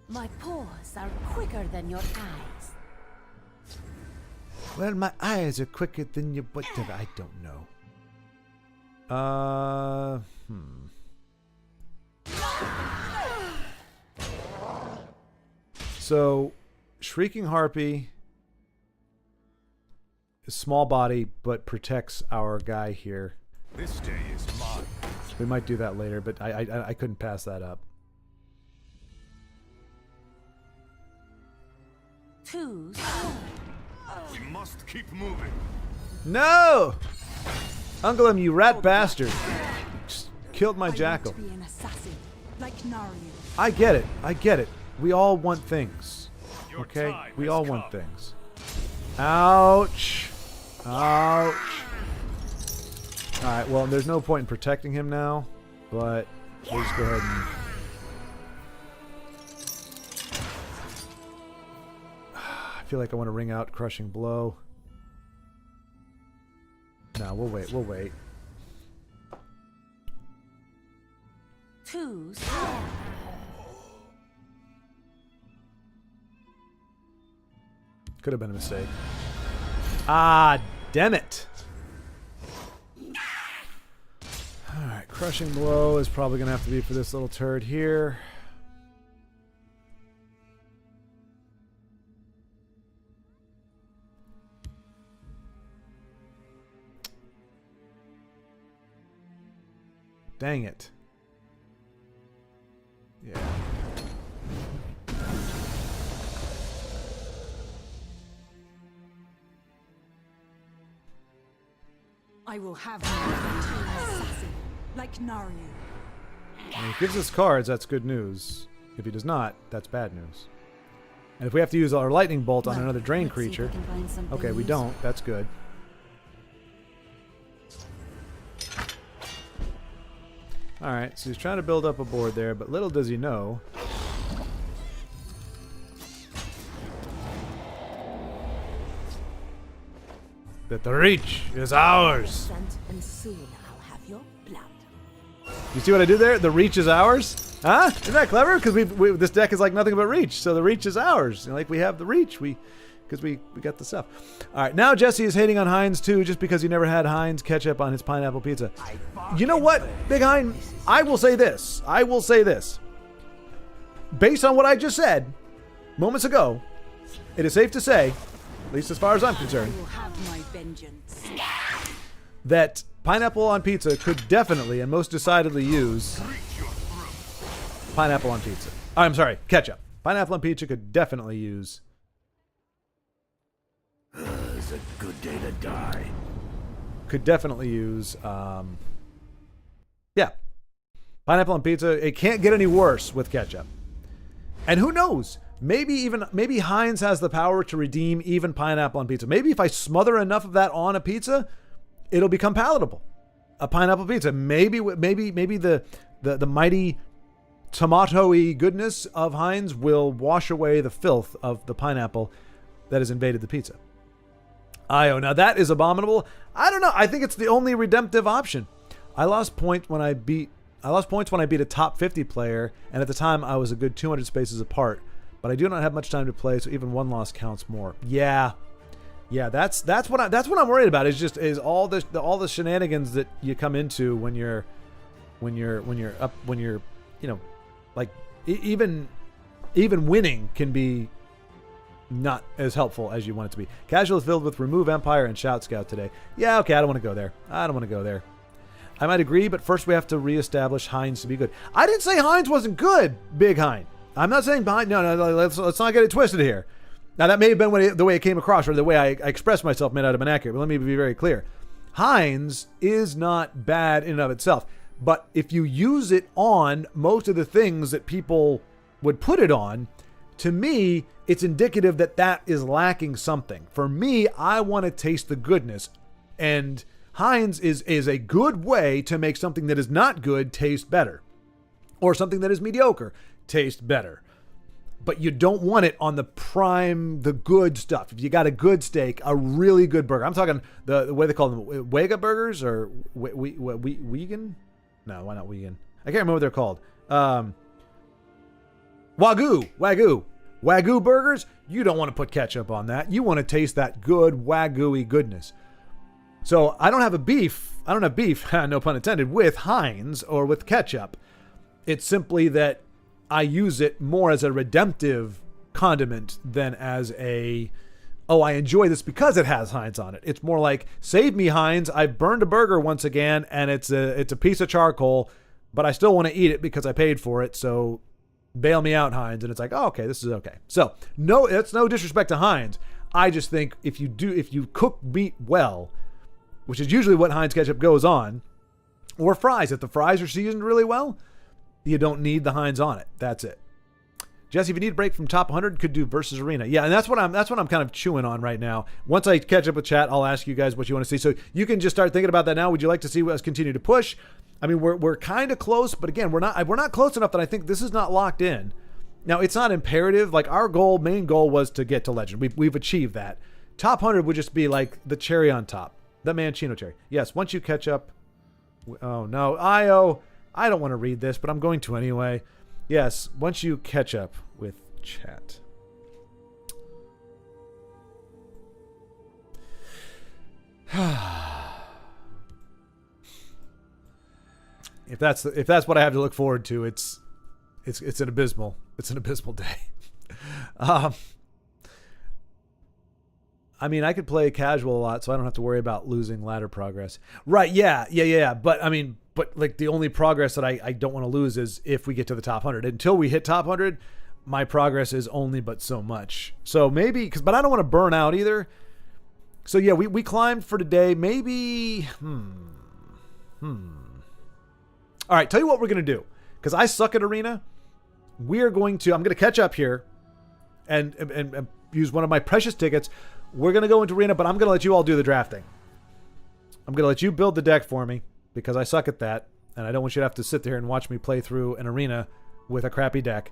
My paws are quicker than your eyes. Well, my eyes are quicker than your whatever. I don't know. So, Shrieking Harpy is small body, but protects our guy here. This day is mine. We might do that later, but I couldn't pass that up. Too We must keep moving. No! Ungulum, you rat bastard. Just killed my jackal. I want to be an assassin, like Naryu. I get it. I get it. We all want things. Your Okay? time We has all come. want things. Ouch. Ouch. Alright, well, there's no point in protecting him now, but we'll just go ahead and... I feel like I want to ring out Crushing Blow. No, we'll wait. We'll wait. Too slow. Could have been a mistake. Ah, damn it. Alright, crushing blow is probably going to have to be for this little turd here. Dang it. Yeah. I will have my revenge on an assassin, like Naryu. When he gives us cards, that's good news. If he does not, that's bad news. And if we have to use our lightning bolt on Well, another drain let's see if creature... I can find something Okay, we useful. don't. That's good. Alright, so he's trying to build up a board there, but little does he know... that the reach is ours! Scent, and soon I'll have your blood. You see what I did there? The reach is ours? Huh? Isn't that clever? Because this deck is like nothing but reach, so the reach is ours. Like we have the reach, because we got the stuff. All right, now Jesse is hating on Heinz too, just because he never had Heinz ketchup on his pineapple pizza. You know what, Big Hein? I will say this. Based on what I just said moments ago, it is safe to say, at least as far as I'm concerned, I will have my vengeance. that pineapple on pizza could definitely and most decidedly use pineapple on pizza. I'm sorry, ketchup. Pineapple on pizza could definitely use. It's a good day to die. Could definitely use. Yeah, pineapple on pizza. It can't get any worse with ketchup. And who knows? Maybe Heinz has the power to redeem even pineapple on pizza. Maybe if I smother enough of that on a pizza, it'll become palatable. A pineapple pizza. Maybe the mighty tomato-y goodness of Heinz will wash away the filth of the pineapple that has invaded the pizza. Now that is abominable. I don't know. I think it's the only redemptive option. I lost points when I beat a top 50 player, and at the time I was a good 200 spaces apart. But I do not have much time to play, so even one loss counts more. Yeah, that's what I'm worried about. Is all the shenanigans that you come into when you're like even winning can be not as helpful as you want it to be. Casual is filled with Remove Empire and Shout Scout today. Yeah, okay, I don't want to go there. I might agree, but first we have to reestablish Heinz to be good. I didn't say Heinz wasn't good, Big Hein. I'm not saying behind. No, let's not get it twisted here. Now that may have been the way it came across, or the way I expressed myself may not have been accurate. But let me be very clear. Heinz is not bad in and of itself, but if you use it on most of the things that people would put it on, to me, it's indicative that is lacking something. For me, I want to taste the goodness, and Heinz is a good way to make something that is not good taste better, or something that is mediocre taste better. But you don't want it on the good stuff. If you got a good steak, a really good burger. I'm talking the way they call them, Wega burgers or vegan? No, why not vegan? I can't remember what they're called. Wagyu burgers. You don't want to put ketchup on that. You want to taste that good Wagyu-y goodness. So I don't have beef, no pun intended, with Heinz or with ketchup. It's simply that I use it more as a redemptive condiment than as I enjoy this because it has Heinz on it. It's more like, save me, Heinz. I've burned a burger once again, and it's a piece of charcoal, but I still want to eat it because I paid for it, so bail me out, Heinz. And it's like, oh, okay, this is okay. So, no, that's no disrespect to Heinz. I just think if you cook meat well, which is usually what Heinz ketchup goes on, or fries, if the fries are seasoned really well, you don't need the Heinz on it. That's it. Jesse, if you need a break from top 100, could do versus arena. Yeah, and that's what I'm kind of chewing on right now. Once I catch up with chat, I'll ask you guys what you want to see. So you can just start thinking about that now. Would you like to see us continue to push? I mean, we're kind of close, but again, we're not close enough that I think this is not locked in. Now, it's not imperative. Like our main goal was to get to legend. We've achieved that. Top 100 would just be like the cherry on top, the Mancino cherry. Yes, once you catch up. Oh no, I don't want to read this, but I'm going to anyway. Yes, once you catch up with chat. If that's what I have to look forward to, it's an abysmal day. I mean, I could play casual a lot, so I don't have to worry about losing ladder progress. Right? Yeah. But I mean, like the only progress that I don't want to lose is if we get to the top 100. Until we hit top 100, my progress is only but so much. So maybe, but I don't want to burn out either. So yeah, we climbed for today. Maybe. All right, tell you what we're gonna do, because I suck at arena. I'm gonna catch up here, and use one of my precious tickets. We're gonna go into arena, but I'm gonna let you all do the drafting. I'm gonna let you build the deck for me because I suck at that, and I don't want you to have to sit there and watch me play through an arena with a crappy deck.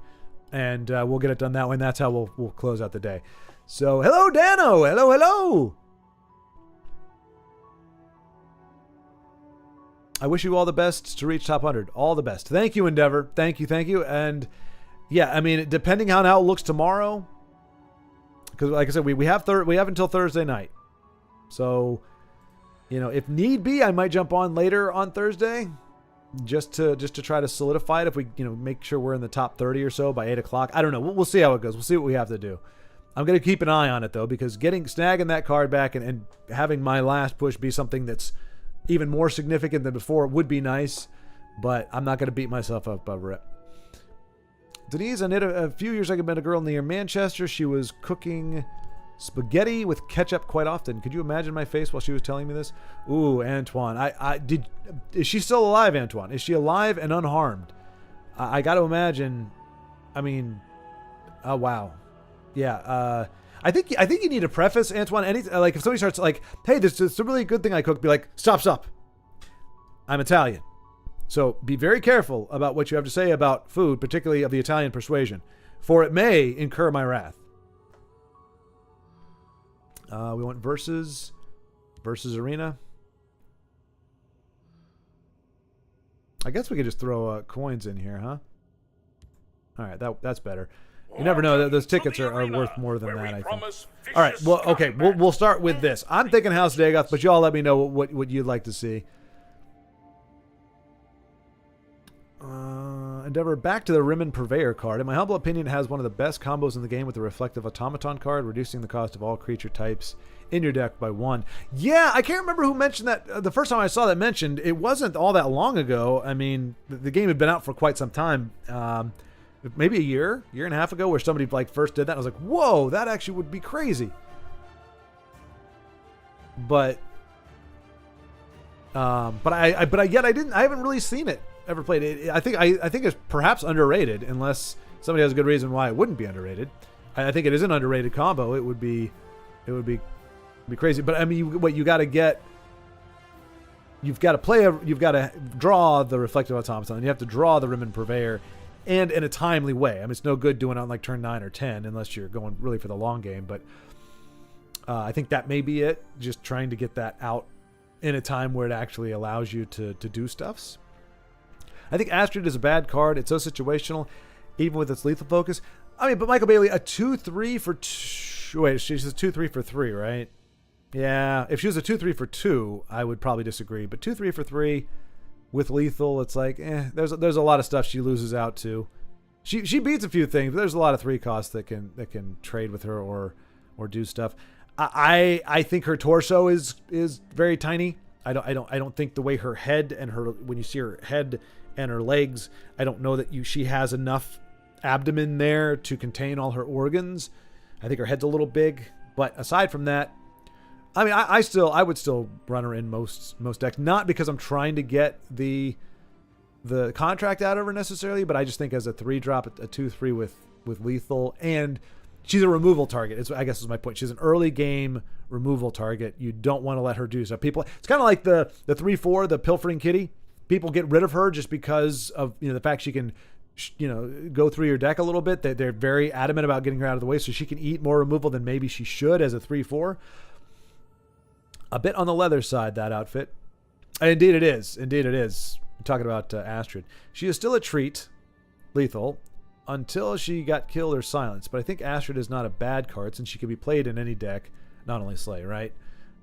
And we'll get it done that way, and that's how we'll close out the day. So, hello, Dano. Hello. I wish you all the best to reach top 100. All the best. Thank you, Endeavor. Thank you. And yeah, I mean, depending on how it looks tomorrow, because like I said, we have until Thursday night. So, if need be, I might jump on later on Thursday, just to try to solidify it. If we make sure we're in the top 30 or so by 8 o'clock. I don't know. We'll see how it goes. We'll see what we have to do. I'm gonna keep an eye on it though, because snagging that card back and having my last push be something that's even more significant than before would be nice, but I'm not going to beat myself up over it. Denise, I knit a few years ago, I met a girl near Manchester. She was cooking spaghetti with ketchup quite often. Could you imagine my face while she was telling me this? Ooh, Antoine. Is she still alive, Antoine? Is she alive and unharmed? I got to imagine. I mean, oh, wow. Yeah, I think you need a preface, Antoine. Like if somebody starts like, "Hey, this is a really good thing I cooked," be like, "Stop! I'm Italian, so be very careful about what you have to say about food, particularly of the Italian persuasion, for it may incur my wrath." We want versus arena. I guess we could just throw coins in here, huh? All right, that's better. You never know. Those tickets are worth more than that, I think. All right. Well, okay. We'll start with this. I'm thinking House Dagoth, but you all let me know what you'd like to see. Endeavor, back to the Rimmen Purveyor card. In my humble opinion, it has one of the best combos in the game with the Reflective Automaton card, reducing the cost of all creature types in your deck by 1. Yeah, I can't remember who mentioned that. The first time I saw that mentioned, it wasn't all that long ago. I mean, the game had been out for quite some time. Maybe a year and a half ago, where somebody like first did that. I was like, whoa, that actually would be crazy. But I haven't really seen it ever played. I think it's perhaps underrated, unless somebody has a good reason why it wouldn't be underrated. I think it is an underrated combo. It would be crazy. But I mean, you got to get. You've got to draw the Reflective Automaton. You have to draw the Rimmen Purveyor. And in a timely way. I mean, it's no good doing it on like turn 9 or 10 unless you're going really for the long game. But I think that may be it. Just trying to get that out in a time where it actually allows you to do stuffs. I think Astrid is a bad card. It's so situational, even with its lethal focus. I mean, but Michael Bailey, a 2/3 for 2. Wait, she's a 2/3 for 3, right? Yeah, if she was a 2/3 for 2, I would probably disagree. But 2/3 for 3. With lethal, it's like, there's a lot of stuff she loses out to. She beats a few things, but there's a lot of 3 costs that can trade with her or do stuff. I think her torso is very tiny. I don't think the way her head and when you see her head and her legs, I don't know that she has enough abdomen there to contain all her organs. I think her head's a little big, but aside from that, I mean, I would still run her in most decks, not because I'm trying to get the contract out of her necessarily, but I just think as a 3-drop, a 2/3 with lethal, and she's a removal target. I guess is my point. She's an early game removal target. You don't want to let her do stuff. It's kind of like the 3/4, the Pilfering Kitty. People get rid of her just because of the fact she can go through your deck a little bit. They're very adamant about getting her out of the way so she can eat more removal than maybe she should as a 3/4. A bit on the leather side, that outfit. Indeed it is. I'm talking about Astrid. She is still a treat, lethal, until she got killed or silenced. But I think Astrid is not a bad card since she can be played in any deck, not only Slay, right?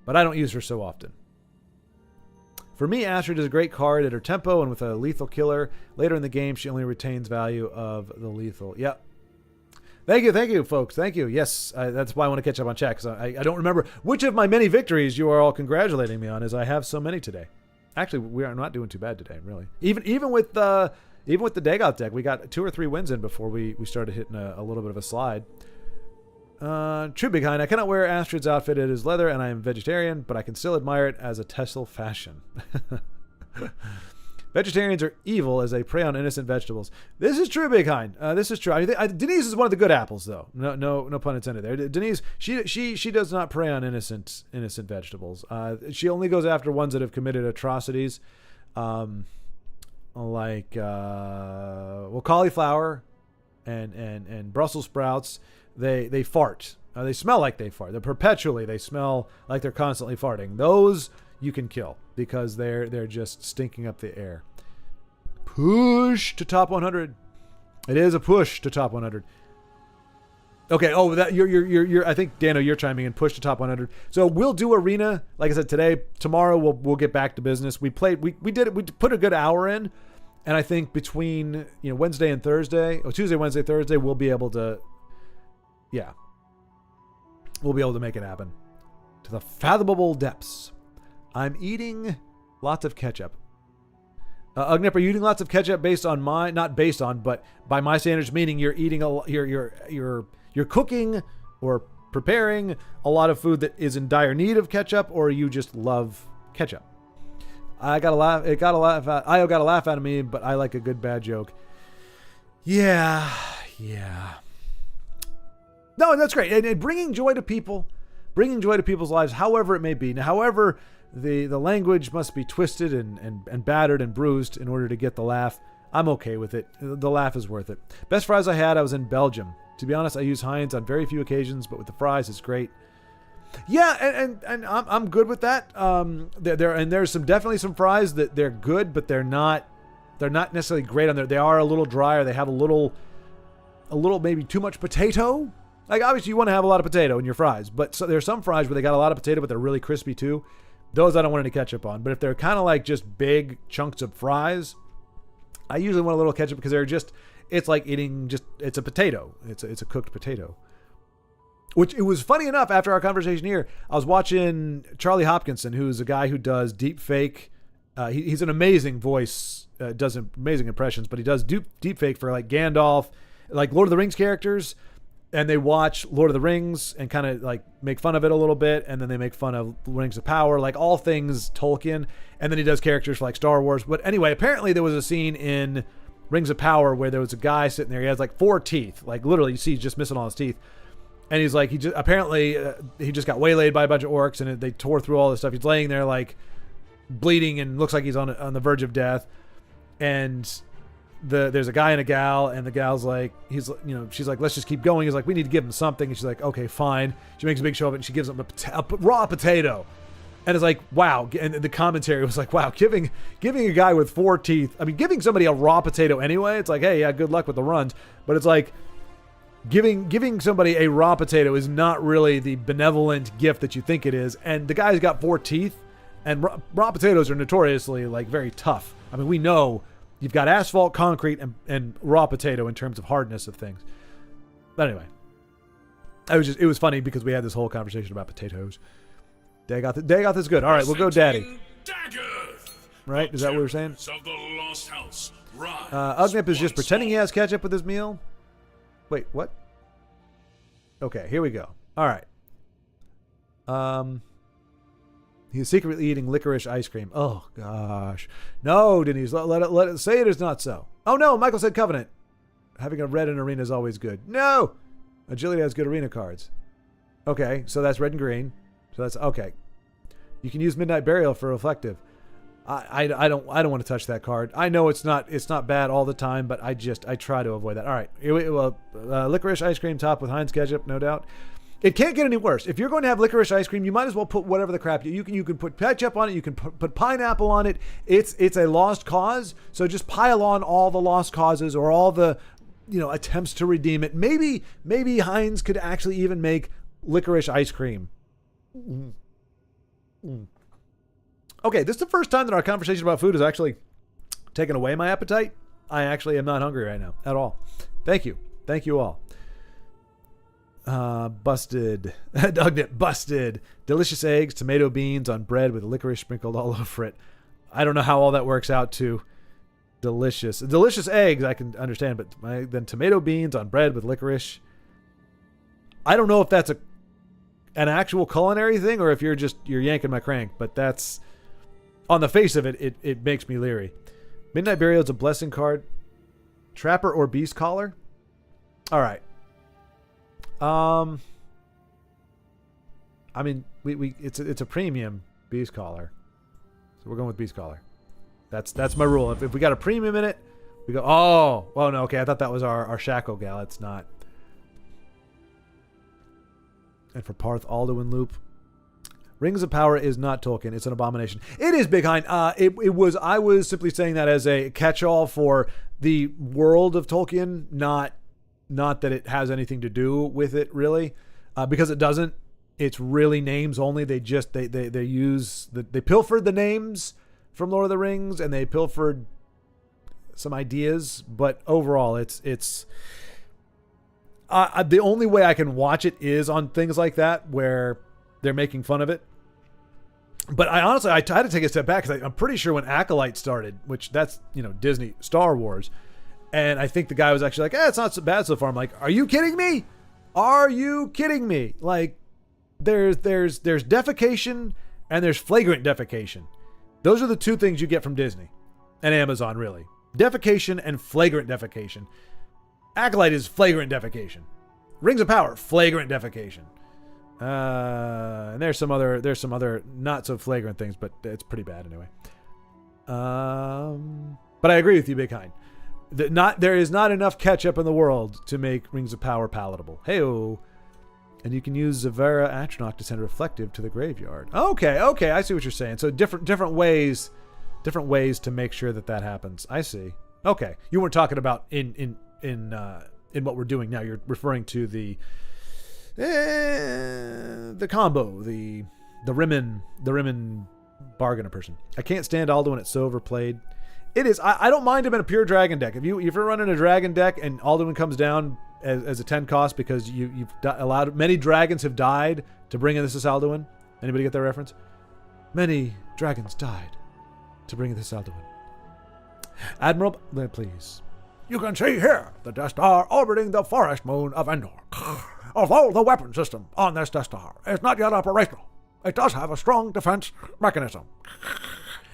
but I don't use her so often. For me, Astrid is a great card at her tempo and with a lethal killer. Later in the game, she only retains value of the lethal. Yep. Thank you, folks. Thank you. Yes, that's why I want to catch up on chat, because I don't remember which of my many victories you are all congratulating me on, as I have so many today. Actually, we are not doing too bad today, really. Even with the Dagoth deck, we got 2 or 3 wins in before we started hitting a little bit of a slide. True Big Hind, I cannot wear Astrid's outfit. It is leather, and I am vegetarian, but I can still admire it as a Tessel fashion. Vegetarians are evil as they prey on innocent vegetables. This is true, Big Hind. This is true. Denise is one of the good apples, though. No pun intended there. Denise, she does not prey on innocent vegetables. She only goes after ones that have committed atrocities, like cauliflower and Brussels sprouts. They fart. They smell like they fart. They smell like they're constantly farting. Those you can kill because they're just stinking up the air. Push to top 100. It is a push to top 100. Okay. Oh, that you're. I think Dano, you're chiming in. Push to top 100. So we'll do arena. Like I said today. Tomorrow we'll get back to business. We played. We did it. We put a good hour in, and I think between Wednesday and Thursday, or Tuesday, Wednesday, Thursday, we'll be able to. Yeah. We'll be able to make it happen. To the fathomable depths. I'm eating lots of ketchup. Ugnip, are you eating lots of ketchup based on not based on, but by my standards, meaning you're eating you're cooking or preparing a lot of food that is in dire need of ketchup, or you just love ketchup? Io got a laugh out of me, but I like a good bad joke. Yeah. No, that's great. And bringing joy to people's lives, however it may be. Now, however, the language must be twisted and battered and bruised in order to get the laugh. I'm okay with it. The laugh is worth it. Best fries I had, I was in Belgium. To be honest, I use Heinz on very few occasions, but with the fries, it's great. Yeah, and I'm good with that. There's definitely some fries that they're good, but they're not necessarily great on there. They are a little drier. They have a little maybe too much potato. Like, obviously, you want to have a lot of potato in your fries, but there's some fries where they got a lot of potato, but they're really crispy too. Those I don't want any ketchup on. But if they're kind of like just big chunks of fries, I usually want a little ketchup because it's like eating it's a potato. It's a cooked potato. Which, it was funny enough, after our conversation here, I was watching Charlie Hopkinson, who's a guy who does deep fake. He's an amazing voice, does amazing impressions, but he does deep fake for like Gandalf, like Lord of the Rings characters. And they watch Lord of the Rings and kind of like make fun of it a little bit. And then they make fun of Rings of Power, like all things Tolkien. And then he does characters for like Star Wars. But anyway, apparently there was a scene in Rings of Power where there was a guy sitting there. He has like 4 teeth. Like literally you see he's just missing all his teeth. And he's like, he just got waylaid by a bunch of orcs and they tore through all this stuff. He's laying there like bleeding and looks like he's on the verge of death. And there's a guy and a gal, and the gal's like, she's like, let's just keep going. He's like, we need to give him something. And she's like, okay, fine. She makes a big show of it, and she gives him a raw potato. And it's like, wow. And the commentary was like, wow, giving a guy with 4 teeth, I mean, giving somebody a raw potato anyway, it's like, hey, yeah, good luck with the runs. But it's like, giving somebody a raw potato is not really the benevolent gift that you think it is. And the guy's got 4 teeth, and raw potatoes are notoriously like very tough. I mean, we know you've got asphalt, concrete, and raw potato in terms of hardness of things. But anyway, it was funny because we had this whole conversation about potatoes. Dagoth is good. All right, we'll go Daddy. Right? Is that what we're saying? Ugnip is just pretending he has ketchup with his meal. Wait, what? Okay, here we go. All right. He's secretly eating licorice ice cream. Oh, gosh. No, Denise, let it say it is not so. Oh, no, Michael said Covenant. Having a red in arena is always good. No! Agility has good arena cards. Okay, so that's red and green. So that's, okay. You can use Midnight Burial for reflective. I don't want to touch that card. I know it's not bad all the time, but I try to avoid that. All right. Licorice ice cream topped with Heinz ketchup, no doubt. It can't get any worse. If you're going to have licorice ice cream, you might as well put whatever the crap you can put ketchup on it. You can put pineapple on it. It's a lost cause. So just pile on all the lost causes or all the attempts to redeem it. Maybe Heinz could actually even make licorice ice cream. Okay, this is the first time that our conversation about food has actually taken away my appetite. I actually am not hungry right now at all. Thank you. Thank you all. Busted. Dugnit, busted. Delicious eggs, tomato beans on bread with licorice sprinkled all over it. I don't know how all that works out to delicious. Delicious eggs, I can understand, but then tomato beans on bread with licorice. I don't know if that's an actual culinary thing or if you're yanking my crank, but that's, on the face of it, it makes me leery. Midnight Burial is a blessing card. Trapper or Beast Collar? All right. I mean, it's a premium Beast Collar, so we're going with Beast Collar. That's my rule. If we got a premium in it, we go. Oh, well, no, okay. I thought that was our Shackle gal. It's not. And for Parth Alduin Loop, Rings of Power is not Tolkien. It's an abomination. It is Big Hind. It was. I was simply saying that as a catch-all for the world of Tolkien, not that it has anything to do with it really, because it doesn't. It's really names only. They pilfered the names from Lord of the Rings and they pilfered some ideas, but overall, it's. The only way I can watch it is on things like that where they're making fun of it. But I honestly had to take a step back because I'm pretty sure when Acolyte started, which that's, Disney, Star Wars, and I think the guy was actually like, it's not so bad so far. I'm like, are you kidding me? Are you kidding me? Like, there's defecation and there's flagrant defecation. Those are the two things you get from Disney and Amazon, really. Defecation and flagrant defecation. Acolyte is flagrant defecation. Rings of Power, flagrant defecation. And there's some other not so flagrant things, but it's pretty bad anyway. But I agree with you, Big Hind. There is not enough ketchup in the world to make Rings of Power palatable. Hey-o. And you can use Zavera Atronach to send Reflective to the graveyard. Okay, I see what you're saying. So different ways to make sure that happens. I see. Okay, you weren't talking about in what we're doing now. You're referring to the combo, the Rimmen bargainer person. I can't stand Alduin. It's so overplayed. It is. I don't mind him in a pure dragon deck. If you're running a dragon deck and Alduin comes down as a 10 cost because you've allowed many dragons have died to bring in this Alduin. Anybody get that reference? Many dragons died to bring in this Alduin. Admiral, please. You can see here the Death Star orbiting the forest moon of Endor. Although the weapon system on this Death Star is not yet operational, it does have a strong defense mechanism.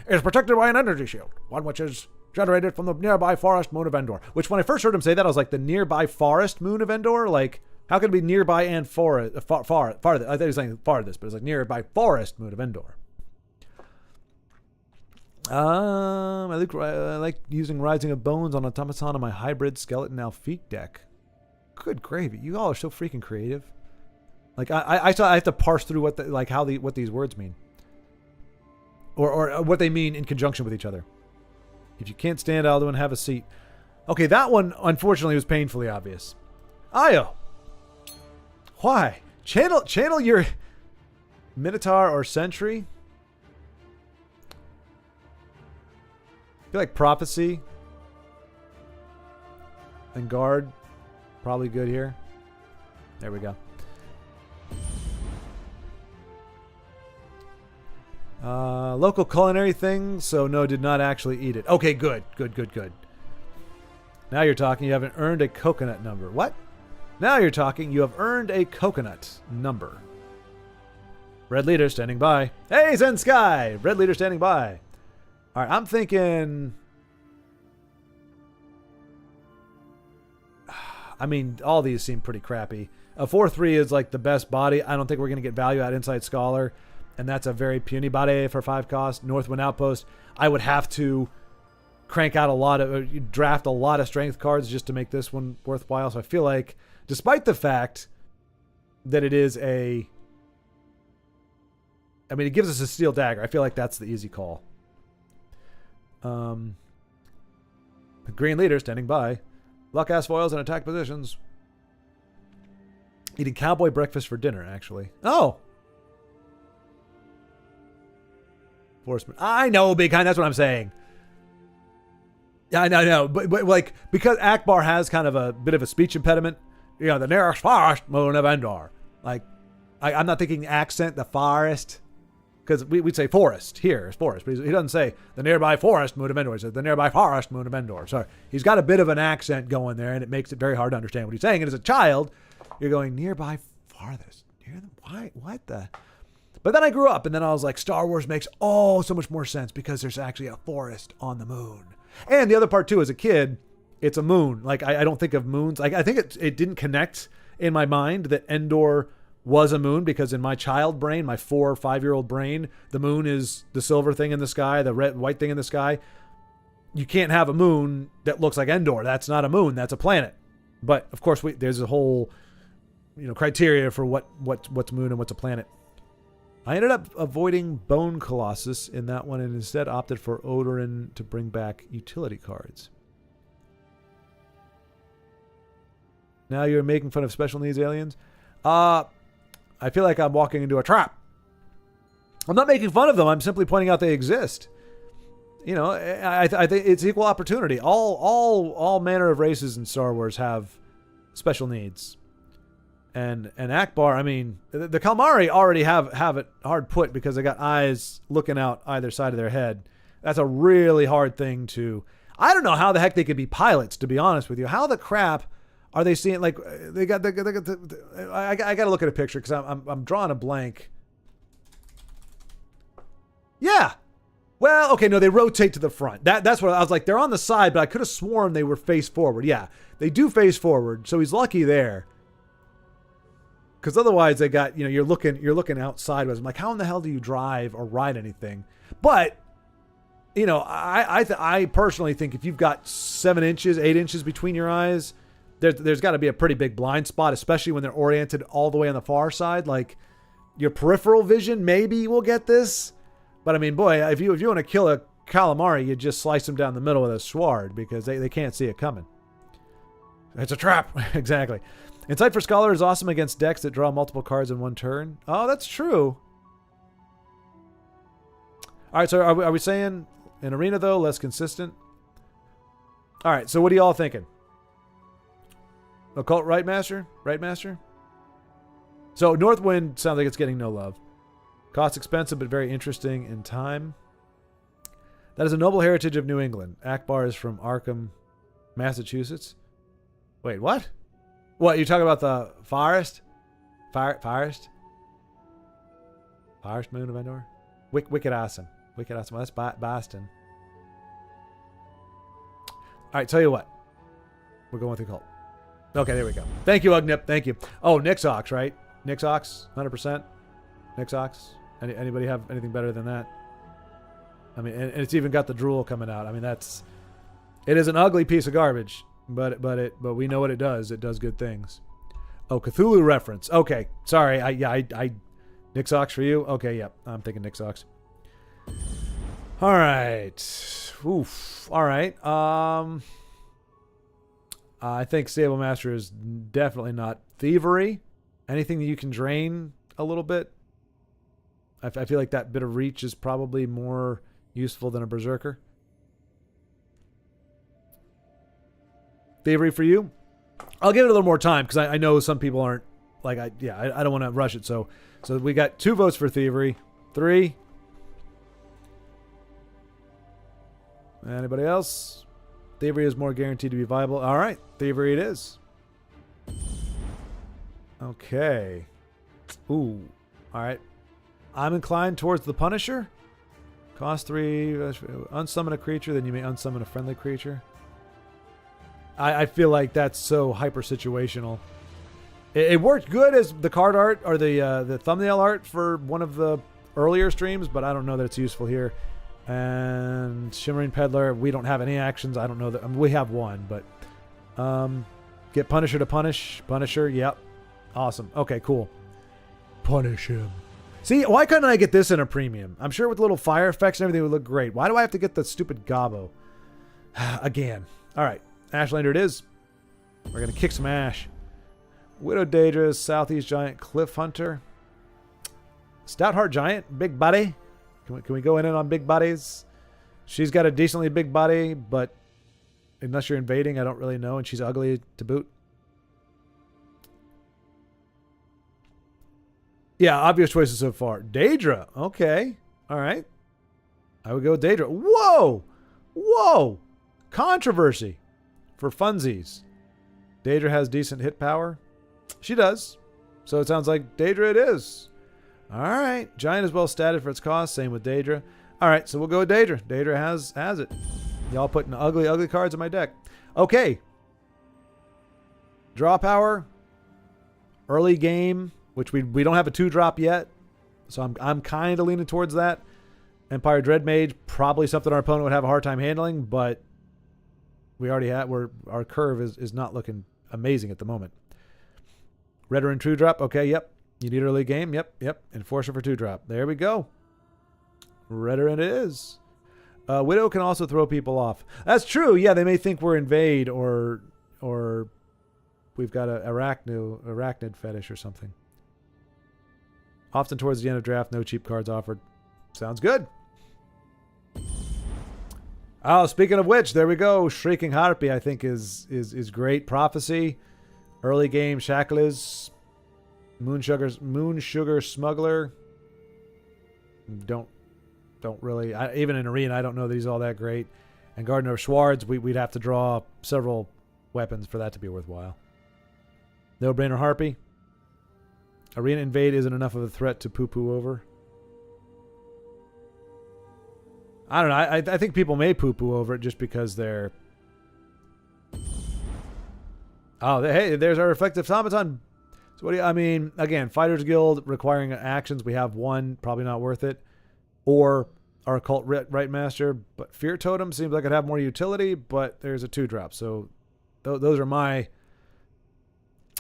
It is protected by an energy shield, one which is generated from the nearby forest moon of Endor. Which, when I first heard him say that, I was like, the nearby forest moon of Endor? Like, how can it be nearby and far? I thought he was saying farthest, but it's like nearby forest moon of Endor. I like using Rising of Bones on Automaton on my hybrid skeleton Alfiq deck. Good gravy. You all are so freaking creative. Like, I have to parse through what these words mean. Or what they mean in conjunction with each other. If you can't stand Alduin, have a seat. Okay, that one, unfortunately, was painfully obvious. Io! Why? Channel your Minotaur or Sentry? I feel like Prophecy and Guard. Probably good here. There we go. Local culinary thing, so no, did not actually eat it. Okay, good. Now you're talking. You haven't earned a coconut number. What? Now you're talking. You have earned a coconut number. Red Leader standing by. Hey, Zen Sky! Red Leader standing by. All right, I'm thinking... I mean, all these seem pretty crappy. A 4-3 is like the best body. I don't think we're going to get value out Inside Scholar. And that's a very puny body for 5 cost. Northwind Outpost. I would have to crank out draft a lot of strength cards just to make this one worthwhile. So I feel like, despite the fact that it is it gives us a steel dagger. I feel like that's the easy call. Green Leader standing by. Luck ass foils and attack positions. Eating cowboy breakfast for dinner, actually. Oh! Forest Moon. I know, Big Hind. That's what I'm saying. Yeah, I know. But like, because Akbar has kind of a bit of a speech impediment, you know, the nearest forest moon of Endor. Like, I'm not thinking accent, the forest. Because we'd say forest here, it's forest. But he doesn't say the nearby forest moon of Endor. He says the nearby forest moon of Endor. So he's got a bit of an accent going there, and it makes it very hard to understand what he's saying. And as a child, you're going, nearby farthest. Why? What the? But then I grew up, and then I was like, Star Wars makes so much more sense because there's actually a forest on the moon. And the other part, too, as a kid, it's a moon. Like, I don't think of moons. Like, I think it didn't connect in my mind that Endor was a moon, because in my child brain, my 4 or 5-year-old brain, the moon is the silver thing in the sky, the white thing in the sky. You can't have a moon that looks like Endor. That's not a moon. That's a planet. But, of course, there's a whole criteria for what's moon and what's a planet. I ended up avoiding Bone Colossus in that one and instead opted for Odorin to bring back utility cards. Now you're making fun of special needs aliens? I feel like I'm walking into a trap. I'm not making fun of them. I'm simply pointing out they exist. You know, I think it's equal opportunity. All manner of races in Star Wars have special needs. And Akbar, I mean, the Kalmari already have it hard put because they got eyes looking out either side of their head. That's a really hard thing to... I don't know how the heck they could be pilots, to be honest with you. How the crap are they seeing? Like, I got to look at a picture because I'm drawing a blank. Yeah. Well, okay, no, they rotate to the front. That's what I was like. They're on the side, but I could have sworn they were face forward. Yeah, they do face forward, so he's lucky there. Because otherwise, they got, you're looking out sideways. I'm like, how in the hell do you drive or ride anything? But, I personally think if you've got 7 inches, 8 inches between your eyes, there's got to be a pretty big blind spot, especially when they're oriented all the way on the far side. Like, your peripheral vision maybe will get this. But I mean, boy, if you want to kill a calamari, you just slice them down the middle with a sword because they can't see it coming. It's a trap. Exactly. Insight for Scholar is awesome against decks that draw multiple cards in one turn. Oh, that's true. All right, so are we saying in Arena, though, less consistent? All right, so what are y'all thinking? Occult Right Master? Right Master? So Northwind sounds like it's getting no love. Cost expensive, but very interesting in time. That is a noble heritage of New England. Akbar is from Arkham, Massachusetts. Wait, what? What, you talking about the forest? Forest? Forest Moon of Endor? Wicked awesome. Wicked awesome. Well, that's Boston. All right, tell you what. We're going with the cult. Okay, there we go. Thank you, Ugnip. Thank you. Oh, Nixox, right? Nixox, 100%. Nixox. Anybody have anything better than that? I mean, and it's even got the drool coming out. I mean, it is an ugly piece of garbage. But we know what it does. It does good things. Oh, Cthulhu reference. Okay, sorry. I Nixox for you. Okay, yep. I'm thinking Nixox. All right. Oof. All right. I think Sable Master is definitely not thievery. Anything that you can drain a little bit. I feel like that bit of reach is probably more useful than a berserker. Thievery for you? I'll give it a little more time because I know some people aren't like I don't want to rush it. So we got 2 votes for thievery. 3. Anybody else? Thievery is more guaranteed to be viable. All right, thievery it is. Okay. Ooh. All right. I'm inclined towards the Punisher. Cost 3. Unsummon a creature, then you may unsummon a friendly creature. I feel like that's so hyper situational. It worked good as the card art or the thumbnail art for one of the earlier streams, but I don't know that it's useful here. And Shimmering Peddler, we don't have any actions. I don't know that. I mean, we have one, but get Punisher to punish. Punisher, yep. Awesome. Okay, cool. Punish him. See, why couldn't I get this in a premium? I'm sure with little fire effects and everything would look great. Why do I have to get the stupid Gobbo? Again. All right. Ashlander it is. We're going to kick some ash. Widow Daedra, Southeast Giant, Cliff Hunter. Stoutheart Giant, big buddy. Can we go in on big bodies? She's got a decently big body, but unless you're invading, I don't really know. And she's ugly to boot. Yeah, obvious choices so far. Daedra. Okay. All right. I would go with Daedra. Whoa! Whoa! Controversy for funsies. Daedra has decent hit power. She does. So it sounds like Daedra it is. All right. Giant is well statted for its cost. Same with Daedra. All right, so we'll go with Daedra. Daedra has it. Y'all putting ugly cards in my deck. Okay. Draw power. Early game, which we don't have a 2-drop yet. So I'm kind of leaning towards that. Empire Dreadmage, probably something our opponent would have a hard time handling, but we already have our curve is not looking amazing at the moment. Redoran 2-drop. Okay, yep. You need early game. Yep. Enforcer for 2-drop. There we go. Redoran it is. Widow can also throw people off. That's true. Yeah, they may think we're invade or we've got a arachnid fetish or something. Often towards the end of draft, no cheap cards offered. Sounds good. Oh, speaking of which, there we go. Shrieking Harpy, I think, is great. Prophecy. Early game, Shackles. Moon Sugar Smuggler. Don't really, even in Arena, I don't know that he's all that great. And Gardener of Schwartz, we'd have to draw several weapons for that to be worthwhile. No brainer Harpy. Arena Invade isn't enough of a threat to poo-poo over. I don't know. I think people may poo-poo over it just because they're... Oh, hey, there's our Reflective Automaton. So what do you... I mean, again, Fighters Guild requiring actions. We have one. Probably not worth it. Or our Occult Rite Master. But Fear Totem seems like it'd have more utility, but there's a 2-drop. So those are my...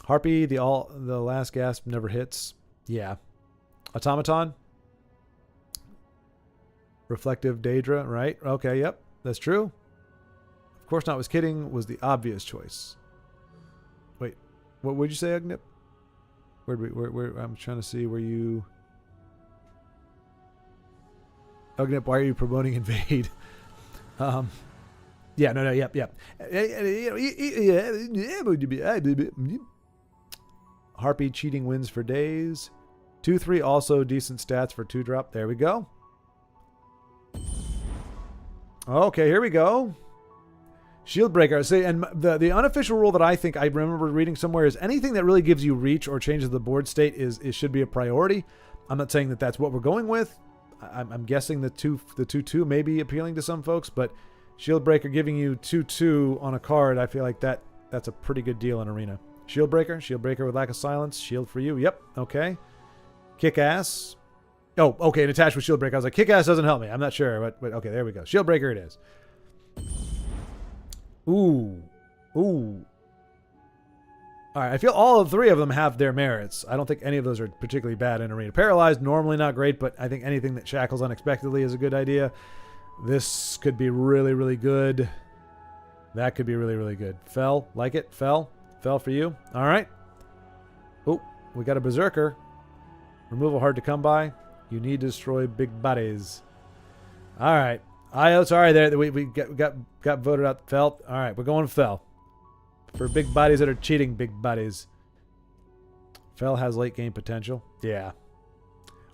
Harpy, the last gasp never hits. Yeah. Automaton. Reflective Daedra, right? Okay, yep. That's true. Of course not was kidding was the obvious choice. Wait. What would you say, Ugnip? Where I'm trying to see where you... Ugnip, why are you promoting Invade? Yeah, no, yep. Harpy cheating wins for days. 2-3 also decent stats for 2-drop. There we go. Okay, here we go. Shieldbreaker. See, and the unofficial rule that I think I remember reading somewhere is anything that really gives you reach or changes the board state is should be a priority. I'm not saying that that's what we're going with. I'm guessing the 2/2 may be appealing to some folks, but Shieldbreaker giving you 2/2 on a card, I feel like that's a pretty good deal in Arena. Shieldbreaker with Lack of Silence, shield for you. Yep, okay. Kick-Ass. Oh, okay, and attached with Shieldbreaker. I was like, Kick-Ass doesn't help me. I'm not sure, but okay, there we go. Shieldbreaker it is. Ooh. All right, I feel all three of them have their merits. I don't think any of those are particularly bad in Arena. Paralyzed, normally not great, but I think anything that shackles unexpectedly is a good idea. This could be really, really good. That could be really, really good. Fell, like it? Fell for you. All right. Oh, we got a Berserker. Removal hard to come by. You need to destroy big bodies. All right. Sorry, there we got voted out. Fell. All right, we're going Fell. For big bodies that are cheating big bodies. Fell has late game potential. Yeah.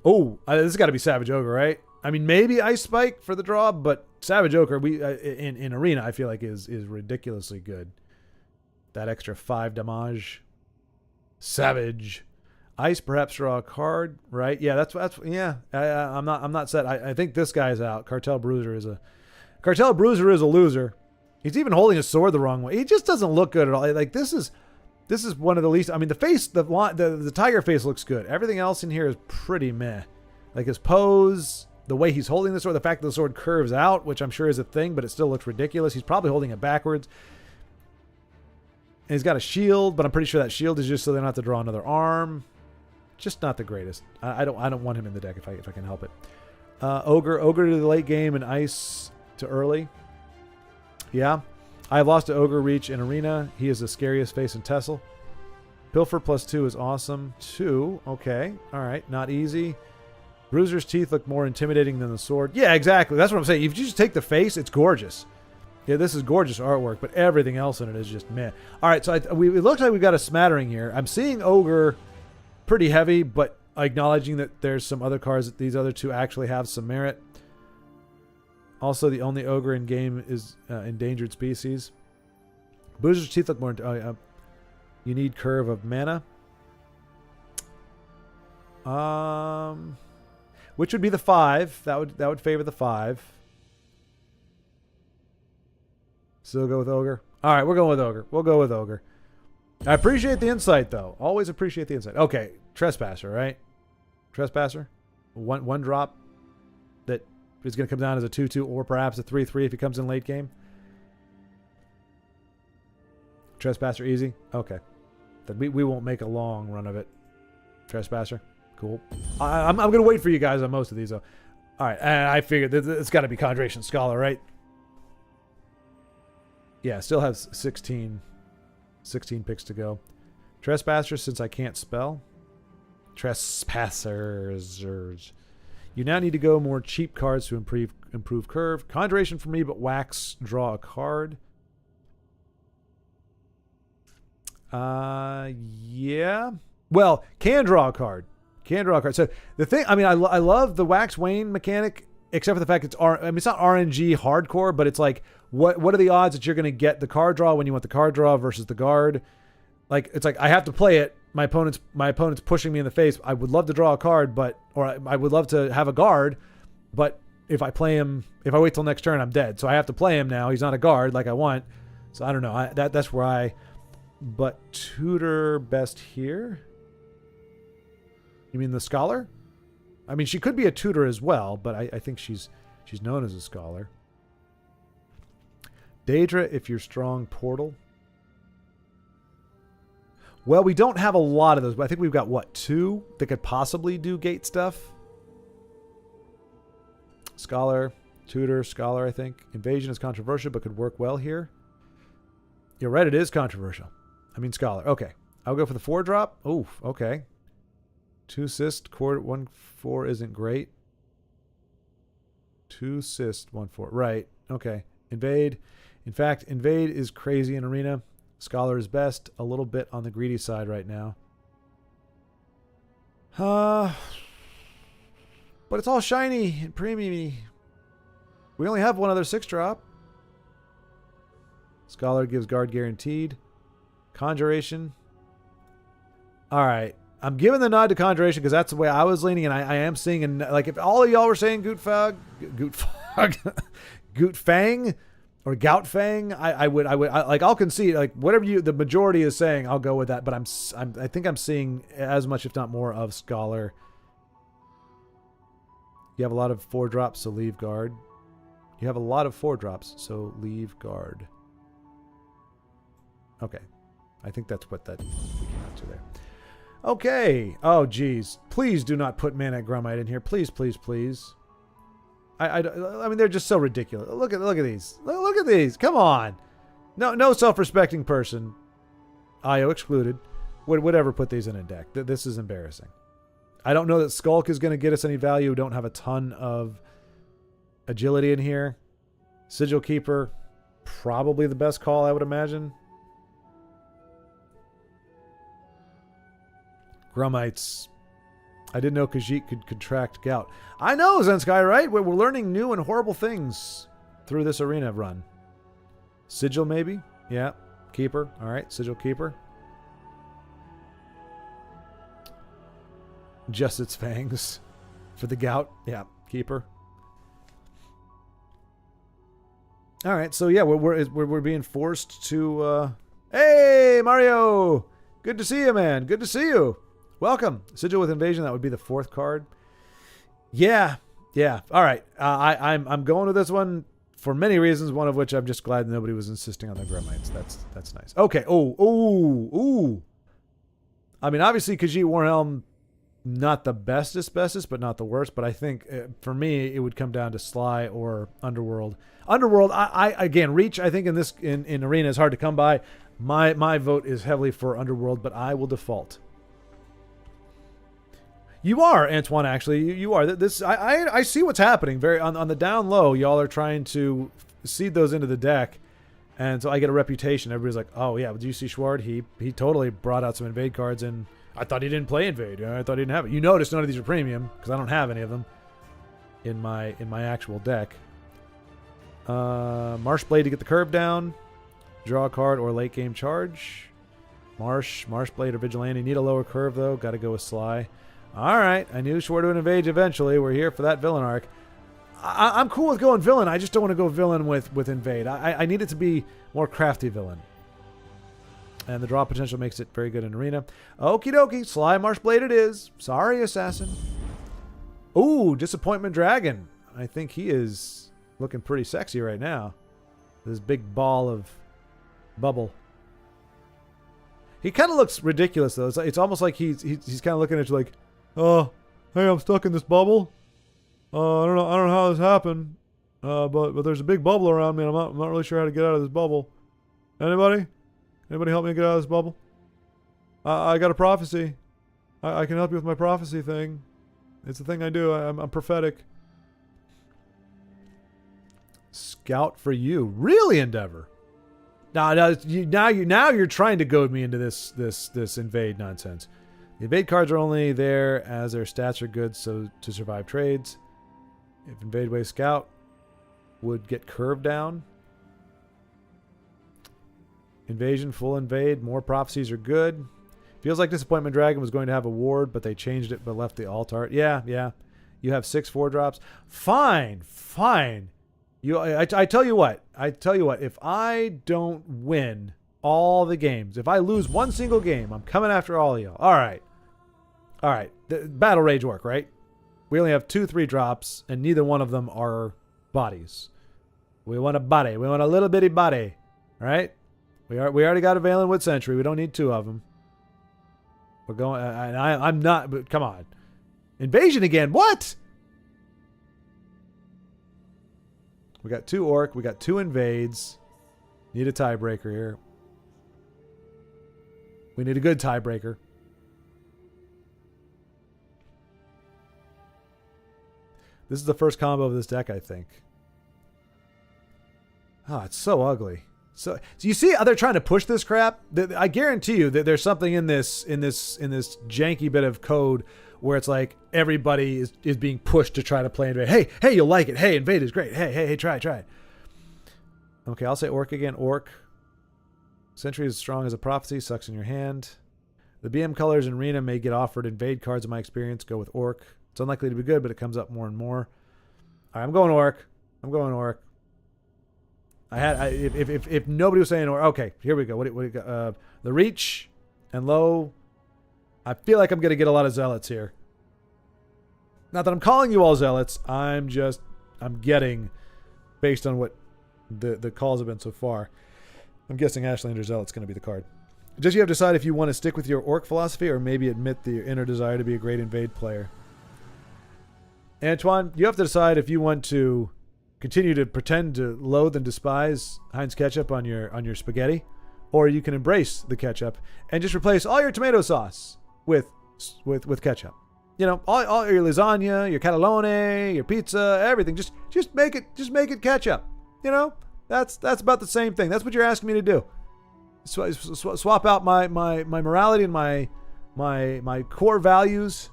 Oh, this has got to be Savage Ogre, right? I mean, maybe Ice Spike for the draw, but Savage Ogre in Arena I feel like is ridiculously good. That extra 5 damage. Savage. Ice, perhaps draw a card, right? Yeah, that's yeah. I'm not set. I think this guy's out. Cartel Bruiser is a loser. He's even holding his sword the wrong way. He just doesn't look good at all. Like this is one of the least. I mean, the face, the tiger face looks good. Everything else in here is pretty meh. Like his pose, the way he's holding the sword, the fact that the sword curves out, which I'm sure is a thing, but it still looks ridiculous. He's probably holding it backwards. And he's got a shield, but I'm pretty sure that shield is just so they don't have to draw another arm. Just not the greatest. I don't want him in the deck if I can help it. Ogre to the late game and Ice to early. Yeah. I've lost to Ogre Reach in Arena. He is the scariest face in Tessel. Pilfer +2 is awesome. 2. Okay. All right. Not easy. Bruiser's teeth look more intimidating than the sword. Yeah, exactly. That's what I'm saying. If you just take the face, it's gorgeous. Yeah, this is gorgeous artwork, but everything else in it is just meh. All right, so it looks like we've got a smattering here. I'm seeing Ogre pretty heavy, but acknowledging that there's some other cards that these other two actually have some merit. Also, the only Ogre in game is endangered species. Bruiser's teeth look more... you need curve of mana. Which would be the 5. That would favor the 5. Still go with Ogre? All right, we're going with Ogre. We'll go with Ogre. I appreciate the insight, though. Always appreciate the insight. Okay, Trespasser, right? Trespasser? One drop that is going to come down as a 2/2 or perhaps a 3/3 if he comes in late game. Trespasser easy? Okay. Then we won't make a long run of it. Trespasser? Cool. I'm going to wait for you guys on most of these, though. All right, and I figured it's got to be Conjuration Scholar, right? Yeah, still has 16 picks to go. Trespasser, since I can't spell. Trespassers. You now need to go more cheap cards to improve curve. Conjuration for me, but Wax, draw a card. Yeah. Well, can draw a card. So the thing, I mean, I love the Wax Wayne mechanic, except for the fact it's not RNG hardcore, but it's like, what are the odds that you're going to get the card draw when you want the card draw versus the guard? Like, it's like I have to play it. My opponent's pushing me in the face. I would love to draw a card, or I would love to have a guard, but if I wait till next turn, I'm dead. So I have to play him now. He's not a guard like I want. So I don't know. That's where but tutor best here. You mean the scholar? I mean, she could be a tutor as well, but I think she's known as a scholar. Daedra, if you're strong, portal. Well, we don't have a lot of those, but I think we've got, 2 that could possibly do gate stuff? Scholar, tutor, scholar, I think. Invasion is controversial, but could work well here. You're right, it is controversial. I mean, scholar. Okay. I'll go for the 4-drop. Oof, okay. 2 cyst, core 1/4 isn't great. 2 cyst, 1/4. Right. Okay. Invade. In fact, invade is crazy in arena. Scholar is best. A little bit on the greedy side right now. But it's all shiny and premium-y. We only have one other 6-drop. Scholar gives guard guaranteed. Conjuration. All right. I'm giving the nod to Conjuration because that's the way I was leaning, and I am seeing, and like if all of y'all were saying Goot Fang, or Goutfang, I would like, I'll concede, like whatever the majority is saying, I'll go with that. But I think I'm seeing as much, if not more, of Scholar. You have a lot of 4-drops, so leave guard. You have a lot of 4-drops, so leave guard. Okay, I think that's what that we came out to there. Okay. Oh, geez. Please do not put Mana Grummite in here. Please, please, please. I mean, they're just so ridiculous. Look at these. Look at these. Come on. No self-respecting person, IO excluded, would ever put these in a deck. This is embarrassing. I don't know that Skulk is going to get us any value. We don't have a ton of agility in here. Sigil Keeper, probably the best call, I would imagine. Grummites. I didn't know Khajiit could contract gout. I know, Zensky, right? We're learning new and horrible things through this arena run. Sigil, maybe? Yeah. Keeper. All right. Sigil Keeper. Just its fangs for the gout. Yeah. Keeper. All right. So, yeah, we're being forced to... Hey, Mario! Good to see you, man. Good to see you. Welcome. Sigil with Invasion. That would be the 4th card. Yeah. All right. I'm going with this one for many reasons. One of which I'm just glad nobody was insisting on the Grummites. That's nice. Okay. Oh. I mean, obviously, Khajiit Warhelm, not the bestest, but not the worst. But I think for me, it would come down to Sly or Underworld. Underworld. I again, Reach. I think in Arena is hard to come by. My vote is heavily for Underworld, but I will default. You are, Antoine, actually. You are. I see what's happening. Very on the down low, y'all are trying to seed those into the deck. And so I get a reputation. Everybody's like, oh, yeah, do you see Schward? He totally brought out some invade cards, and I thought he didn't play invade. I thought he didn't have it. You notice none of these are premium, because I don't have any of them in my actual deck. Marshblade to get the curve down. Draw a card or late game charge. Marshblade or Vigilante. Need a lower curve, though. Got to go with Sly. All right. I knew Schward would invade eventually. We're here for that villain arc. I'm cool with going villain. I just don't want to go villain with invade. I need it to be more crafty villain. And the draw potential makes it very good in arena. Okie dokie. Sly Marshblade it is. Sorry, Assassin. Ooh, Disappointment Dragon. I think he is looking pretty sexy right now. This big ball of bubble. He kind of looks ridiculous, though. It's almost like he's kind of looking at you like, oh, hey, I'm stuck in this bubble. I don't know how this happened, but there's a big bubble around me, and I'm not really sure how to get out of this bubble. Anybody help me get out of this bubble? I got a prophecy. I can help you with my prophecy thing. It's the thing I do. I'm prophetic. Scout for you, really, Endeavor. Now you're trying to goad me into this invade nonsense. The invade cards are only there as their stats are good, so to survive trades. If Invade Wave Scout would get curved down. Invasion, full invade, more prophecies are good. Feels like Disappointment Dragon was going to have a ward, but they changed it but left the alt art. Yeah. You have 6 4-drops. Fine. I tell you what. If I don't win all the games, if I lose one single game, I'm coming after all of y'all. All right. The Battle Rage Orc, right? We only have 2 3-drops, and neither one of them are bodies. We want a body. We want a little bitty body. All right? We already got a Valenwood Sentry. We don't need 2 of them. We're going... I'm not... But come on. Invasion again. What? We got 2 Orc. We got 2 Invades. Need a tiebreaker here. We need a good tiebreaker. This is the first combo of this deck, I think. Oh, it's so ugly. So you see how they're trying to push this crap? I guarantee you that there's something in this janky bit of code where it's like everybody is being pushed to try to play invade. Hey, you'll like it. Hey, invade is great. Hey, try it. Okay, I'll say Orc again. Orc. Sentry is strong as a prophecy. Sucks in your hand. The BM colors in Arena may get offered invade cards in my experience. Go with Orc. It's unlikely to be good, but it comes up more and more. All right, I'm going Orc. If nobody was saying Orc, okay, here we go. What do you got? The Reach and Low. I feel like I'm going to get a lot of Zealots here. Not that I'm calling you all Zealots. I'm getting, based on what the calls have been so far, I'm guessing Ashlander Zealot's going to be the card. Just you have to decide if you want to stick with your Orc philosophy or maybe admit the inner desire to be a great invade player. Antoine, you have to decide if you want to continue to pretend to loathe and despise Heinz ketchup on your spaghetti, or you can embrace the ketchup and just replace all your tomato sauce with ketchup. You know, all your lasagna, your catalone, your pizza, everything. Just make it ketchup. You know, that's about the same thing. That's what you're asking me to do. Swap out my morality and my core values.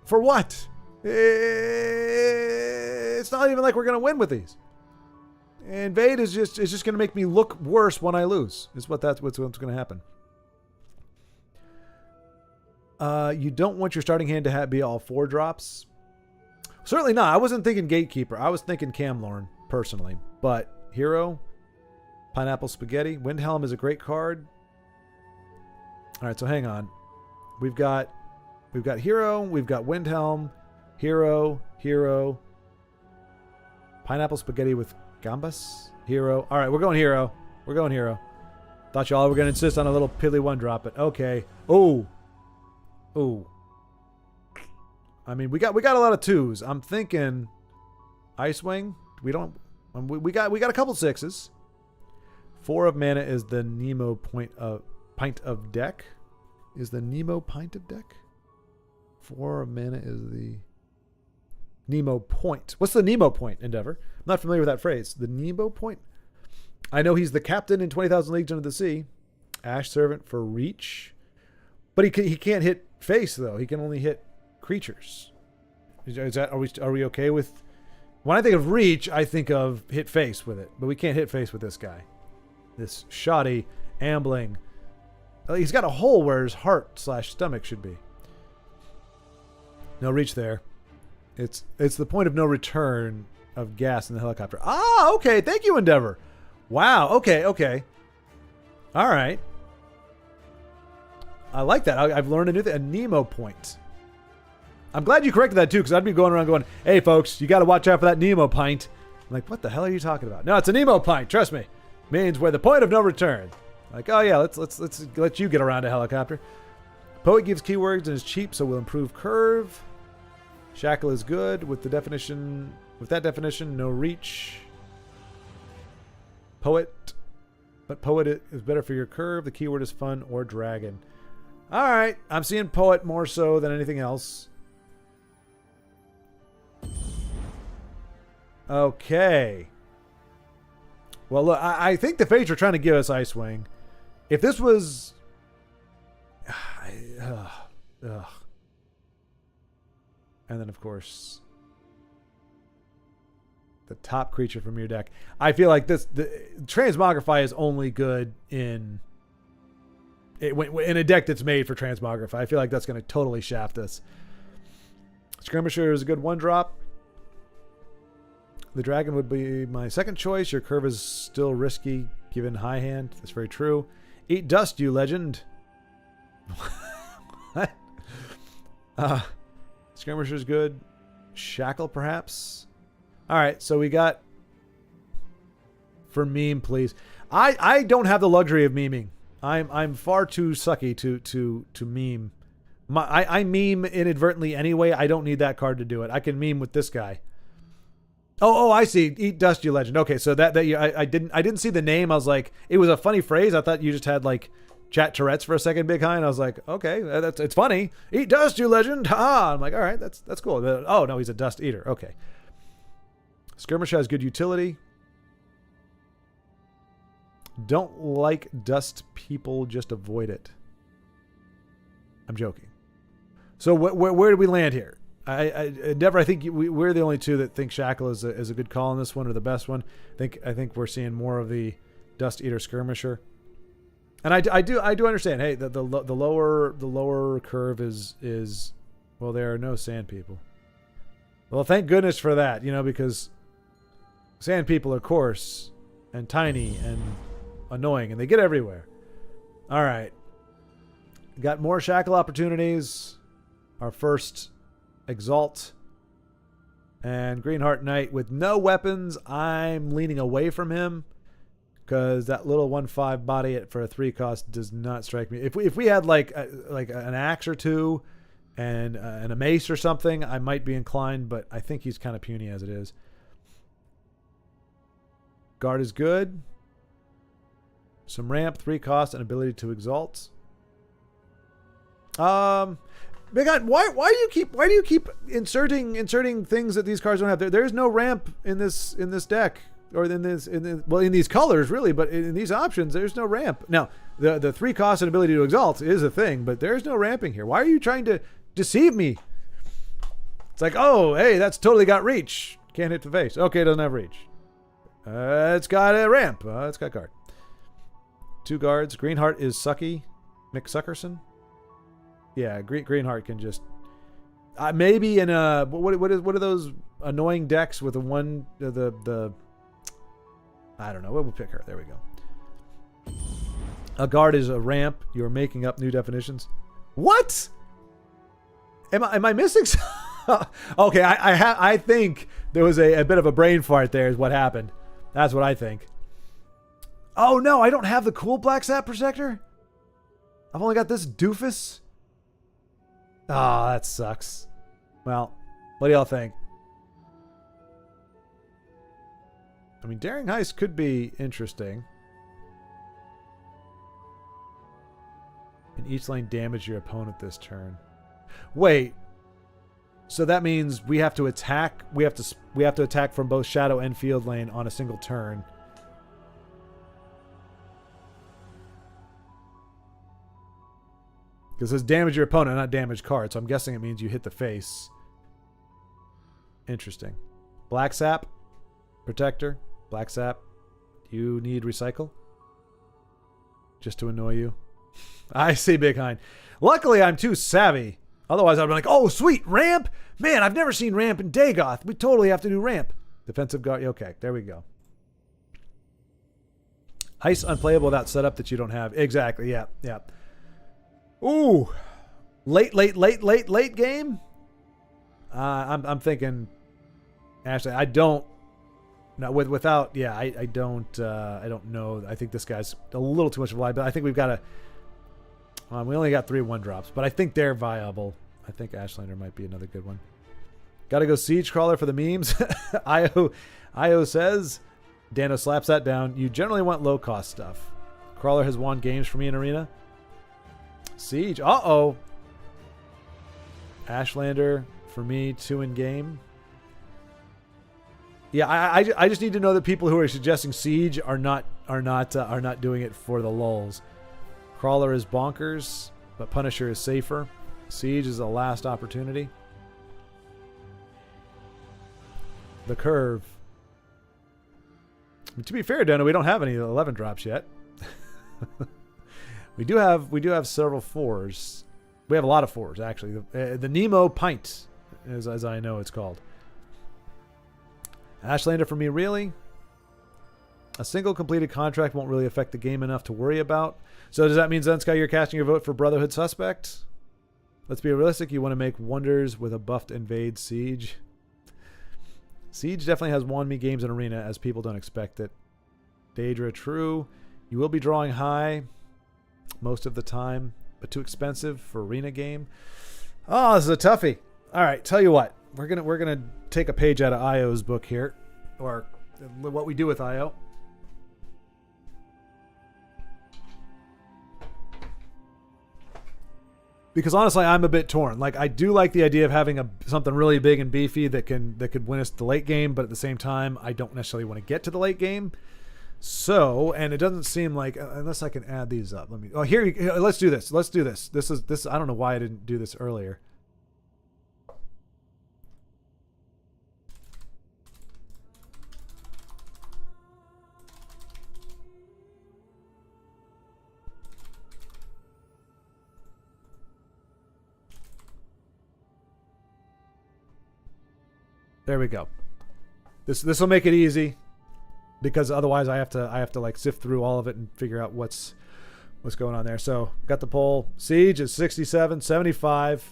For what? It's not even like we're gonna win with these. Invade is just gonna make me look worse when I lose. Is what's gonna happen. You don't want your starting hand to be all 4-drops. Certainly not. I wasn't thinking Gatekeeper. I was thinking Camlorn personally. But Hero, Pineapple Spaghetti, Windhelm is a great card. All right, so hang on. We've got Hero, we've got Windhelm, Hero, Pineapple Spaghetti with Gambas, Hero. All right, we're going Hero. Thought y'all were going to insist on a little piddly 1-drop, but okay. Oh. I mean, we got a lot of 2s. I'm thinking Icewing. We got a couple 6s. 4 of mana is the Nemo pint of deck. Is the Nemo pint of deck? 4 mana is the Nemo Point. What's the Nemo Point, Endeavor? I'm not familiar with that phrase. The Nemo Point? I know he's the captain in 20,000 Leagues Under the Sea. Ash Servant for reach. But he can't hit face, though. He can only hit creatures. Is that, are we okay with... When I think of reach, I think of hit face with it. But we can't hit face with this guy. This shoddy, ambling... He's got a hole where his heart/stomach should be. No reach there. It's the point of no return of gas in the helicopter. Ah, okay. Thank you, Endeavor. Wow. Okay. All right. I like that. I've learned a new thing. A Nemo Point. I'm glad you corrected that too, because I'd be going around going, "Hey, folks, you got to watch out for that Nemo Pint." I'm like, what the hell are you talking about? No, it's a Nemo Pint. Trust me. Means where the point of no return. Like, oh yeah, let's let you get around a helicopter. Poet gives keywords and is cheap, so will improve curve. Shackle is good with the definition. With that definition, no reach. Poet, but poet is better for your curve. The keyword is fun or dragon. All right, I'm seeing poet more so than anything else. Okay. Well, look, I think the Fates are trying to give us Icewing. If this was... And then, of course, the top creature from your deck. I feel like the Transmogrify is only good in a deck that's made for Transmogrify. I feel like that's going to totally shaft us. Skirmisher is a good 1-drop. The dragon would be my second choice. Your curve is still risky given high hand. That's very true. Eat dust, you legend. What? Skirmisher's good. Shackle, perhaps. All right, so we got... For meme, please. I don't have the luxury of memeing. I'm far too sucky to meme. I meme inadvertently anyway. I don't need that card to do it. I can meme with this guy. Oh, I see. Eat dust, you legend. Okay, so I didn't see the name. I was like, it was a funny phrase. I thought you just had like chat Tourette's for a second, Big High, and I was like, okay, it's funny. Eat dust, you legend. Ha! I'm like, all right, that's cool. But, oh no, he's a dust eater. Okay. Skirmish has good utility. Don't like dust people, just avoid it. I'm joking. So where do we land here? Endeavor, I think we're the only two that think Shackle is a good call on this one, or the best one. I think we're seeing more of the Dust Eater Skirmisher, and I do understand. Hey, the lower curve is well, there are no sand people. Well, thank goodness for that, because sand people are coarse and tiny and annoying, and they get everywhere. All right, got more Shackle opportunities. Our first. Exalt and Greenheart Knight with no weapons. I'm leaning away from him because that little 1/5 body for a 3 cost does not strike me. If we had like an axe or two and a mace or something, I might be inclined, but I think he's kind of puny as it is. Guard is good. Some ramp, 3 cost, and ability to exalt. Big God, why do you keep inserting things that these cards don't have? There's no ramp in this deck, or in these colors really, but in these options there's no ramp. Now the 3 cost and ability to exalt is a thing, but there's no ramping here. Why are you trying to deceive me? It's like, oh hey, that's totally got reach. Can't hit the face. Okay, it doesn't have reach. It's got a ramp. It's got guard. 2 guards. Greenheart is sucky. Mick Suckerson. Yeah, Greenheart can just maybe in a what are those annoying decks with the I don't know. We'll pick her. There we go. A guard is a ramp. You're making up new definitions. What? Am I missing? Okay, I think there was a bit of a brain fart there. Is what happened. That's what I think. Oh no, I don't have the cool Black Sap Protector. I've only got this doofus. Oh, that sucks. Well, what do y'all think? I mean, Daring Heist could be interesting. And each lane damage your opponent this turn. Wait, So that means we have to attack. We have to attack from both shadow and field lane on a single turn. Because it says damage your opponent, not damage card. So I'm guessing it means you hit the face. Interesting. Black Sap. Protector. Black Sap. You need recycle? Just to annoy you? I see, Big Hind. Luckily, I'm too savvy. Otherwise, I'd be like, oh, sweet, ramp? Man, I've never seen ramp in Dagoth. We totally have to do ramp. Defensive guard. Okay, there we go. Ice unplayable without setup that you don't have. Exactly, yeah, yeah. Ooh. Late game? I'm thinking, actually, I don't. No, without, yeah, I don't know. I think this guy's a little too much of a liability. I think we've got to. We only got 3 1-drops, but I think they're viable. I think Ashlander might be another good one. Got to go Siege Crawler for the memes. Io says, Dano slaps that down. You generally want low-cost stuff. Crawler has won games for me in Arena. Siege. Uh-oh. Ashlander for me, 2 in game. Yeah, I just need to know that people who are suggesting Siege are not doing it for the lulz. Crawler is bonkers, but Punisher is safer. Siege is the last opportunity. The curve. I mean, to be fair, Dana, we don't have any 11 drops yet. we do have several 4s. We have a lot of 4s actually. The Nemo Pint, as I know it's called. Ashlander for me, really? A single completed contract won't really affect the game enough to worry about. So does that mean, Zensky, you're casting your vote for Brotherhood Suspect? Let's be realistic. You want to make wonders with a buffed Invade Siege. Siege definitely has won me games in Arena as people don't expect it. Daedra, true. You will be drawing high most of the time, but too expensive for Arena game. Oh, this is a toughie. All right, tell you what. We're gonna take a page out of Io's book here, or what we do with Io. Because honestly, I'm a bit torn. Like, I do like the idea of having something really big and beefy that could win us the late game, but at the same time, I don't necessarily want to get to the late game. So, and it doesn't seem like, unless I can add these up. Here, let's do this. Let's do this. This. I don't know why I didn't do this earlier. There we go. This will make it easy, because otherwise I have to like sift through all of it and figure out what's going on there. So got the poll. Siege is 67, 75,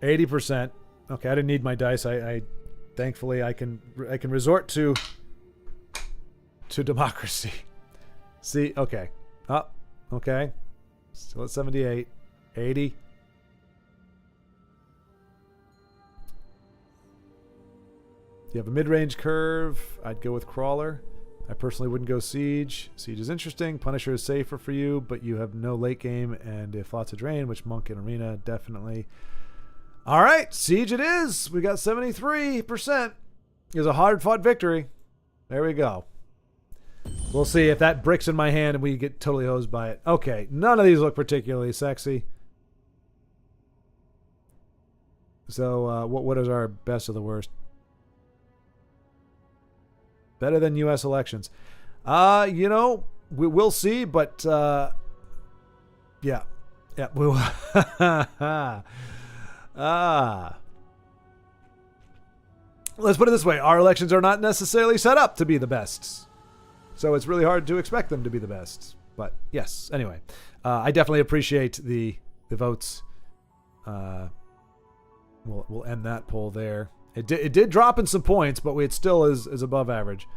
80%. Okay, I didn't need my dice. I thankfully I can resort to democracy. See, okay. Oh, okay. Still at 78, 80. You have a mid-range curve. I'd go with Crawler. I personally wouldn't go Siege. Siege is interesting. Punisher is safer for you, but you have no late game and if lots of drain, which Monk in Arena definitely. All right, Siege it is. We got 73%. It was a hard-fought victory. There we go. We'll see if that bricks in my hand and we get totally hosed by it. Okay, none of these look particularly sexy. So what is our best of the worst? Better than U.S. elections. We'll see, but yeah. We'll let's put it this way. Our elections are not necessarily set up to be the best. So it's really hard to expect them to be the best. But yes, anyway. I definitely appreciate the votes. We'll end that poll there. It did drop in some points, but it still is above average.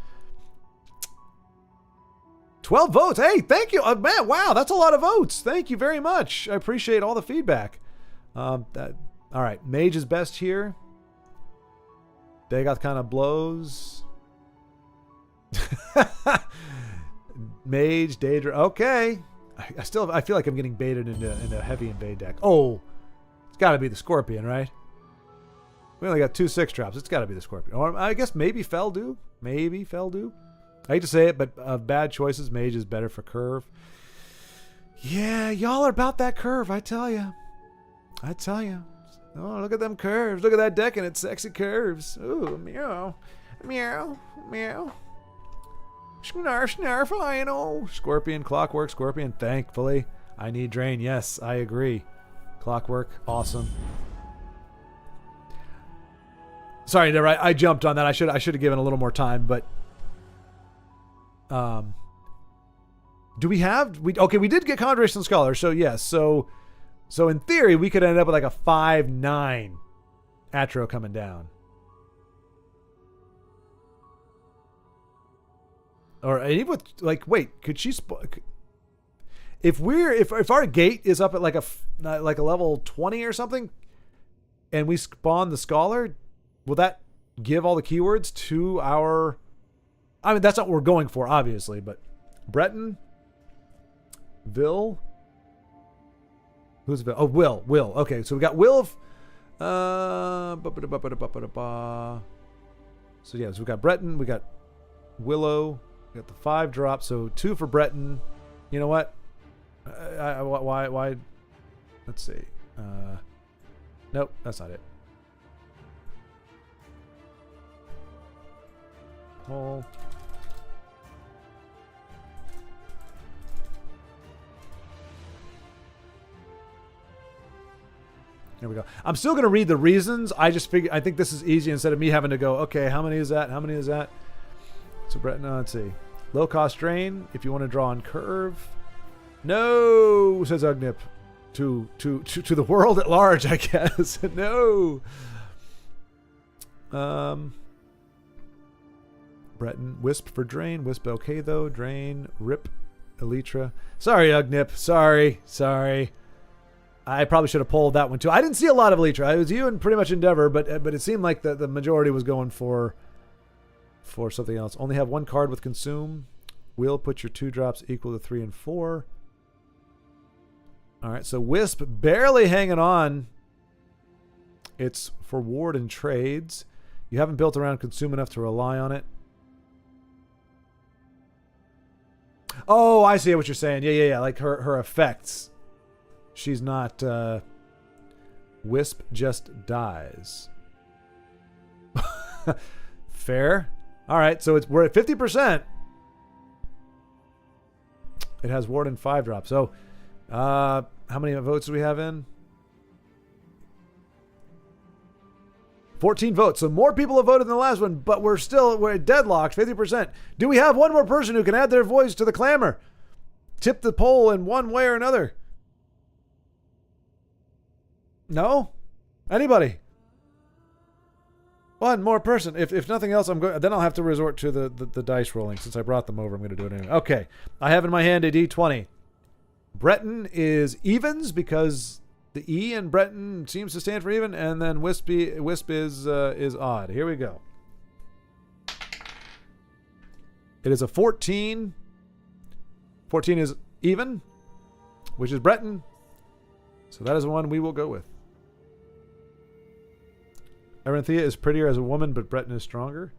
12 votes. Hey, thank you. Man, wow, that's a lot of votes. Thank you very much. I appreciate all the feedback. All right, Mage is best here. Dagoth kind of blows. Mage, Daedra. Okay. I feel like I'm getting baited into a heavy invade deck. Oh, Got to be the Scorpion, right? We only got 2 6-drops. It's got to be the Scorpion. Or I guess maybe Feldu. Maybe Feldu. I hate to say it, but of bad choices, Mage is better for curve. Yeah, y'all are about that curve, I tell you. I tell you. Oh, look at them curves. Look at that deck and its sexy curves. Ooh, meow. Meow. Meow. Snarf, snarf, Lionel. Scorpion, Clockwork, Scorpion, thankfully. I need Drain. Yes, I agree. Clockwork, awesome. Sorry, I jumped on that. I should have given a little more time, but do we have we did get Conjuration Scholar, so yes, so in theory we could end up with like a 5/9 Atro coming down. Or even with like, wait, could she if our gate is up at like a level 20 or something, and we spawn the Scholar, will that give all the keywords to our... I mean, that's not what we're going for, obviously, but... Breton? Vil? Who's Vil? Oh, Will. Will. Okay, so we got Will. So yeah, so we got Breton, we got Willow, we got the 5-drop, so 2 for Breton. You know what? Why? Let's see. Nope, that's not it. Hole. There we go. I'm still going to read the reasons. I think this is easy instead of me having to go, okay, how many is that? How many is that? So, Brett, no, let's see. Low cost drain if you want to draw on curve. No, says Ugnip. To the world at large, I guess. No. Breton, Wisp for drain. Wisp okay though. Drain, rip, Elytra. Sorry, Ugnip. Sorry. I probably should have pulled that one too. I didn't see a lot of Elytra. It was you and pretty much Endeavor, but it seemed like the majority was going for something else. Only have 1 card with Consume. Will put your 2-drops equal to 3 and 4. All right, so Wisp barely hanging on. It's for Ward and trades. You haven't built around Consume enough to rely on it. Oh, I see what you're saying. Yeah. Like her effects. She's not... Wisp just dies. Fair. All right, so we're at 50%. It has Ward and 5-drop. So, how many votes do we have in? 14 votes. So more people have voted than the last one, but we're deadlocked, 50%. Do we have one more person who can add their voice to the clamor? Tip the poll in one way or another. No? Anybody? One more person. If nothing else, then I'll have to resort to the dice rolling. Since I brought them over, I'm going to do it anyway. Okay. I have in my hand a D20. Breton is evens because the E in Breton seems to stand for even, and then Wisp is odd. Here we go. It is a 14. 14 is even, which is Breton. So that is the one we will go with. Aranthea is prettier as a woman, but Breton is stronger.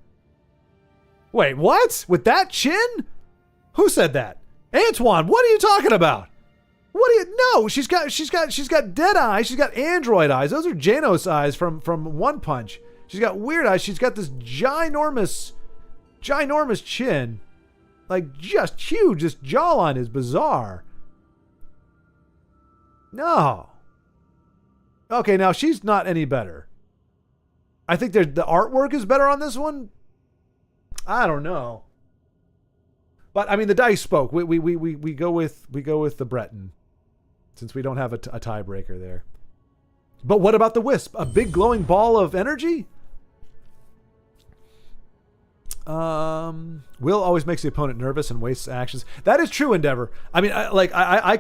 Wait, what? With that chin? Who said that? Antoine, what are you talking about? No, she's got dead eyes. She's got android eyes. Those are Janos eyes from One Punch. She's got weird eyes. She's got this ginormous chin. Like, just huge. This jawline is bizarre. No. Okay, now she's not any better. I think the artwork is better on this one. I don't know. But I mean, the dice spoke. We go with the Breton, since we don't have a tiebreaker there. But what about the Wisp? A big glowing ball of energy? Will always makes the opponent nervous and wastes actions. That is true, Endeavor. I mean, I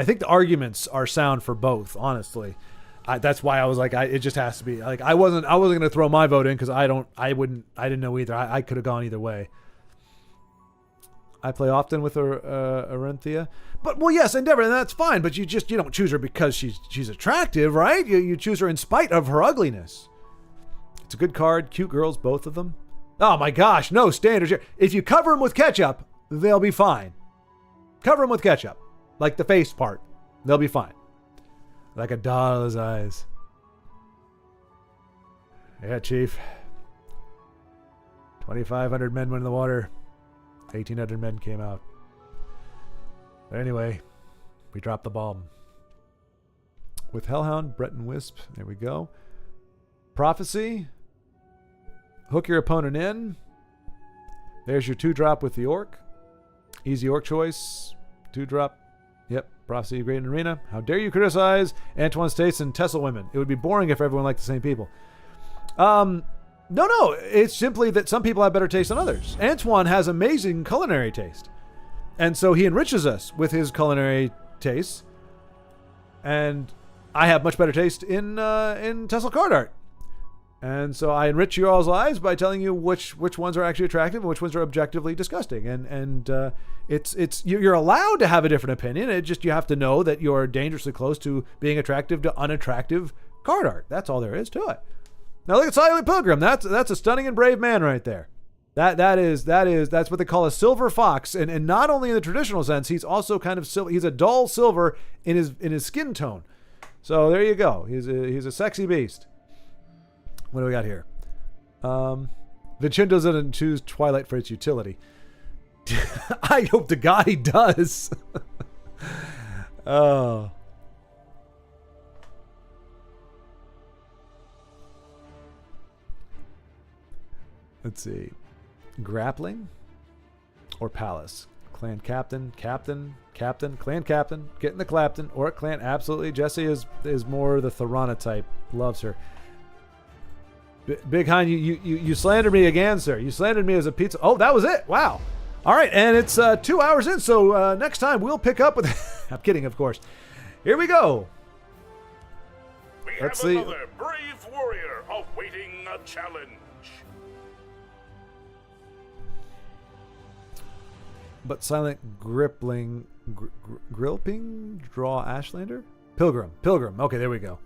think the arguments are sound for both. Honestly, that's why I was like, it just has to be like I wasn't going to throw my vote in because I didn't know either. I could have gone either way. I play often with Arenthia. But, well, yes, Endeavor, and that's fine, but you don't choose her because she's attractive, right? You choose her in spite of her ugliness. It's a good card. Cute girls, both of them. Oh, my gosh, no standards here. If you cover them with ketchup, they'll be fine. Cover them with ketchup. Like the face part. They'll be fine. Like a doll's eyes. Yeah, Chief. 2,500 men went in the water. 1,800 men came out. But anyway, we dropped the bomb. With Hellhound, Brett and Wisp. There we go. Prophecy. Hook your opponent in. There's your 2-drop with the Orc. Easy Orc choice. 2-drop. Yep. Prophecy, great in arena. How dare you criticize Antoine's taste in Tessel women? It would be boring if everyone liked the same people. No. It's simply that some people have better taste than others. Antoine has amazing culinary taste. And so he enriches us with his culinary tastes. And I have much better taste in Tessel card art. And so I enrich you all's lives by telling you which ones are actually attractive and which ones are objectively disgusting. And it's you're allowed to have a different opinion. It just, you have to know that you're dangerously close to being attractive to unattractive card art. That's all there is to it. Now look at Silent Pilgrim. That's a stunning and brave man right there. That's what they call a silver fox. And not only in the traditional sense, he's also kind of silver. He's a dull silver in his skin tone. So there you go. He's a sexy beast. What do we got here? Vincenzo doesn't choose Twilight for its utility. I hope to God he does. Oh. Let's see. Grappling or Palace? Clan Captain, Clan Captain, getting the Clapton, or Clan, absolutely. Jesse is more the Thorana type. Loves her. Big Hein, you slandered me again, sir. You slandered me as a pizza. Oh, that was it. Wow. All right, and it's 2 hours in, so next time we'll pick up with... I'm kidding, of course. Here we go. Let's see. Another brave warrior awaiting a challenge. But Silent Gripling... Grilping? Draw Ashlander? Pilgrim. Okay, there we go.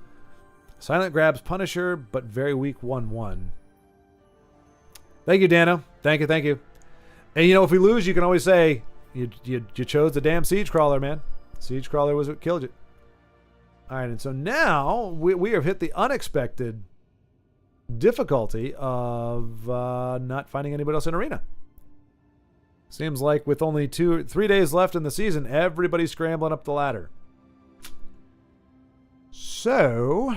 Silent grabs Punisher, but very weak 1/1. Thank you, Dano. Thank you. And if we lose, you can always say, you chose the damn Siege Crawler, man. Siege Crawler was what killed you. All right, and so now we have hit the unexpected difficulty of not finding anybody else in Arena. Seems like with only 3 days left in the season, everybody's scrambling up the ladder. So,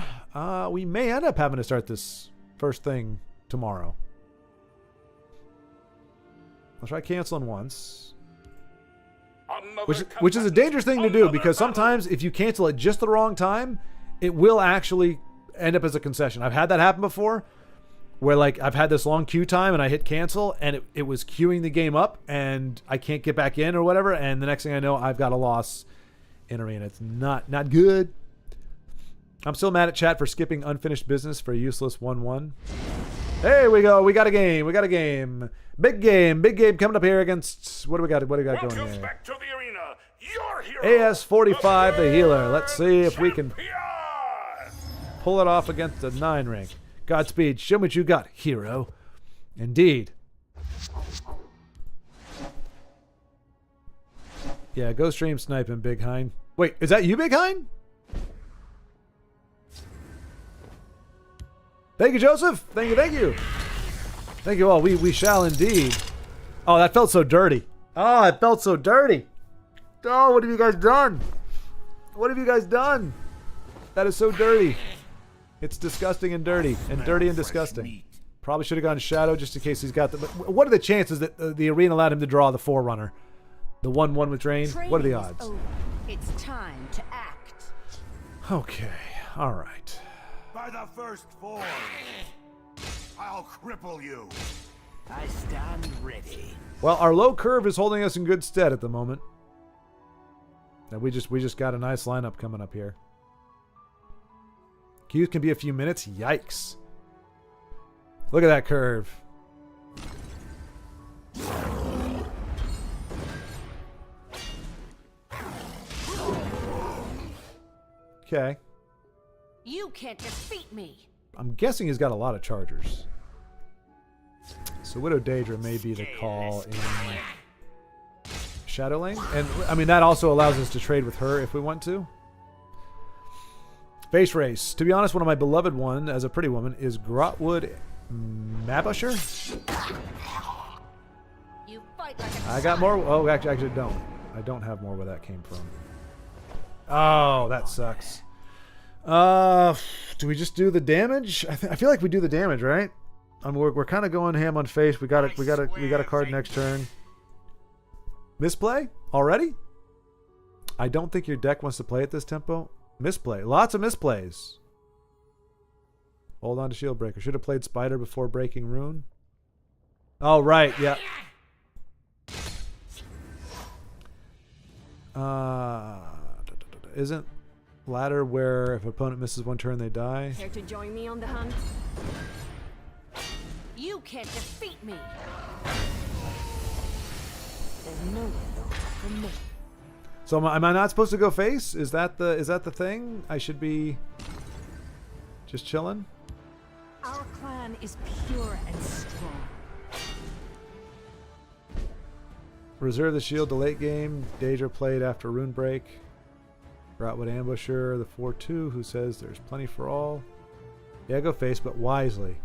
we may end up having to start this first thing tomorrow. I'll try canceling once. Which is a dangerous thing to do, because sometimes if you cancel at just the wrong time, it will actually end up as a concession. I've had that happen before, where like I've had this long queue time and I hit cancel and it was queuing the game up and I can't get back in or whatever, and the next thing I know, I've got a loss in Arena. It's not good. I'm still mad at chat for skipping unfinished business for a useless 1/1. Hey, we got a game. Big game coming up here against... What do we got going here? Back to the arena. Your hero, AS45, the healer. Let's see if we can pull it off against the 9 rank. Godspeed. Show me what you got, hero. Indeed. Yeah, go stream sniping, Big Hein. Wait, is that you, Big Hein? Thank you, Joseph. Thank you. Thank you all. We shall indeed. Oh, that felt so dirty. Oh, it felt so dirty. Oh, what have you guys done? That is so dirty. It's disgusting and dirty. And dirty and disgusting. Probably should have gone Shadow just in case he's got the... What are the chances that the arena allowed him to draw the Forerunner? The 1/1 with Drain? What are the odds? It's time to act. Okay. All right. By the first form, I'll cripple you. I stand ready. Well, our low curve is holding us in good stead at the moment. And we just got a nice lineup coming up here. Queues can be a few minutes. Yikes. Look at that curve. Okay. You can't defeat me. I'm guessing he's got a lot of chargers. So Widow Daedra may be the call in Shadow Lane. And, I mean, that also allows us to trade with her if we want to. Face Race. To be honest, one of my beloved one, as a pretty woman, is Grotwood Mabusher. You fight like a I got more. Oh, actually don't. I don't have more where that came from. Oh, that sucks. Do we just do the damage? I feel like we do the damage, right? I mean, we're kind of going ham on face. We got a card next turn. Misplay already? I don't think your deck wants to play at this tempo. Misplay. Lots of misplays. Hold on to Shieldbreaker. Should have played Spider before breaking Rune. Oh, right. Yeah. Isn't ladder where if opponent misses one turn they die? Care to join me on the hunt? You can't defeat me. There's no hope for me. So am I not supposed to go face? Is that the thing? I should be just chilling? Our clan is pure and strong. Reserve the shield to late game. Daedra played after Rune Break. Grotwood Ambusher, the 4-2, who says there's plenty for all. Yeah, go face, but wisely.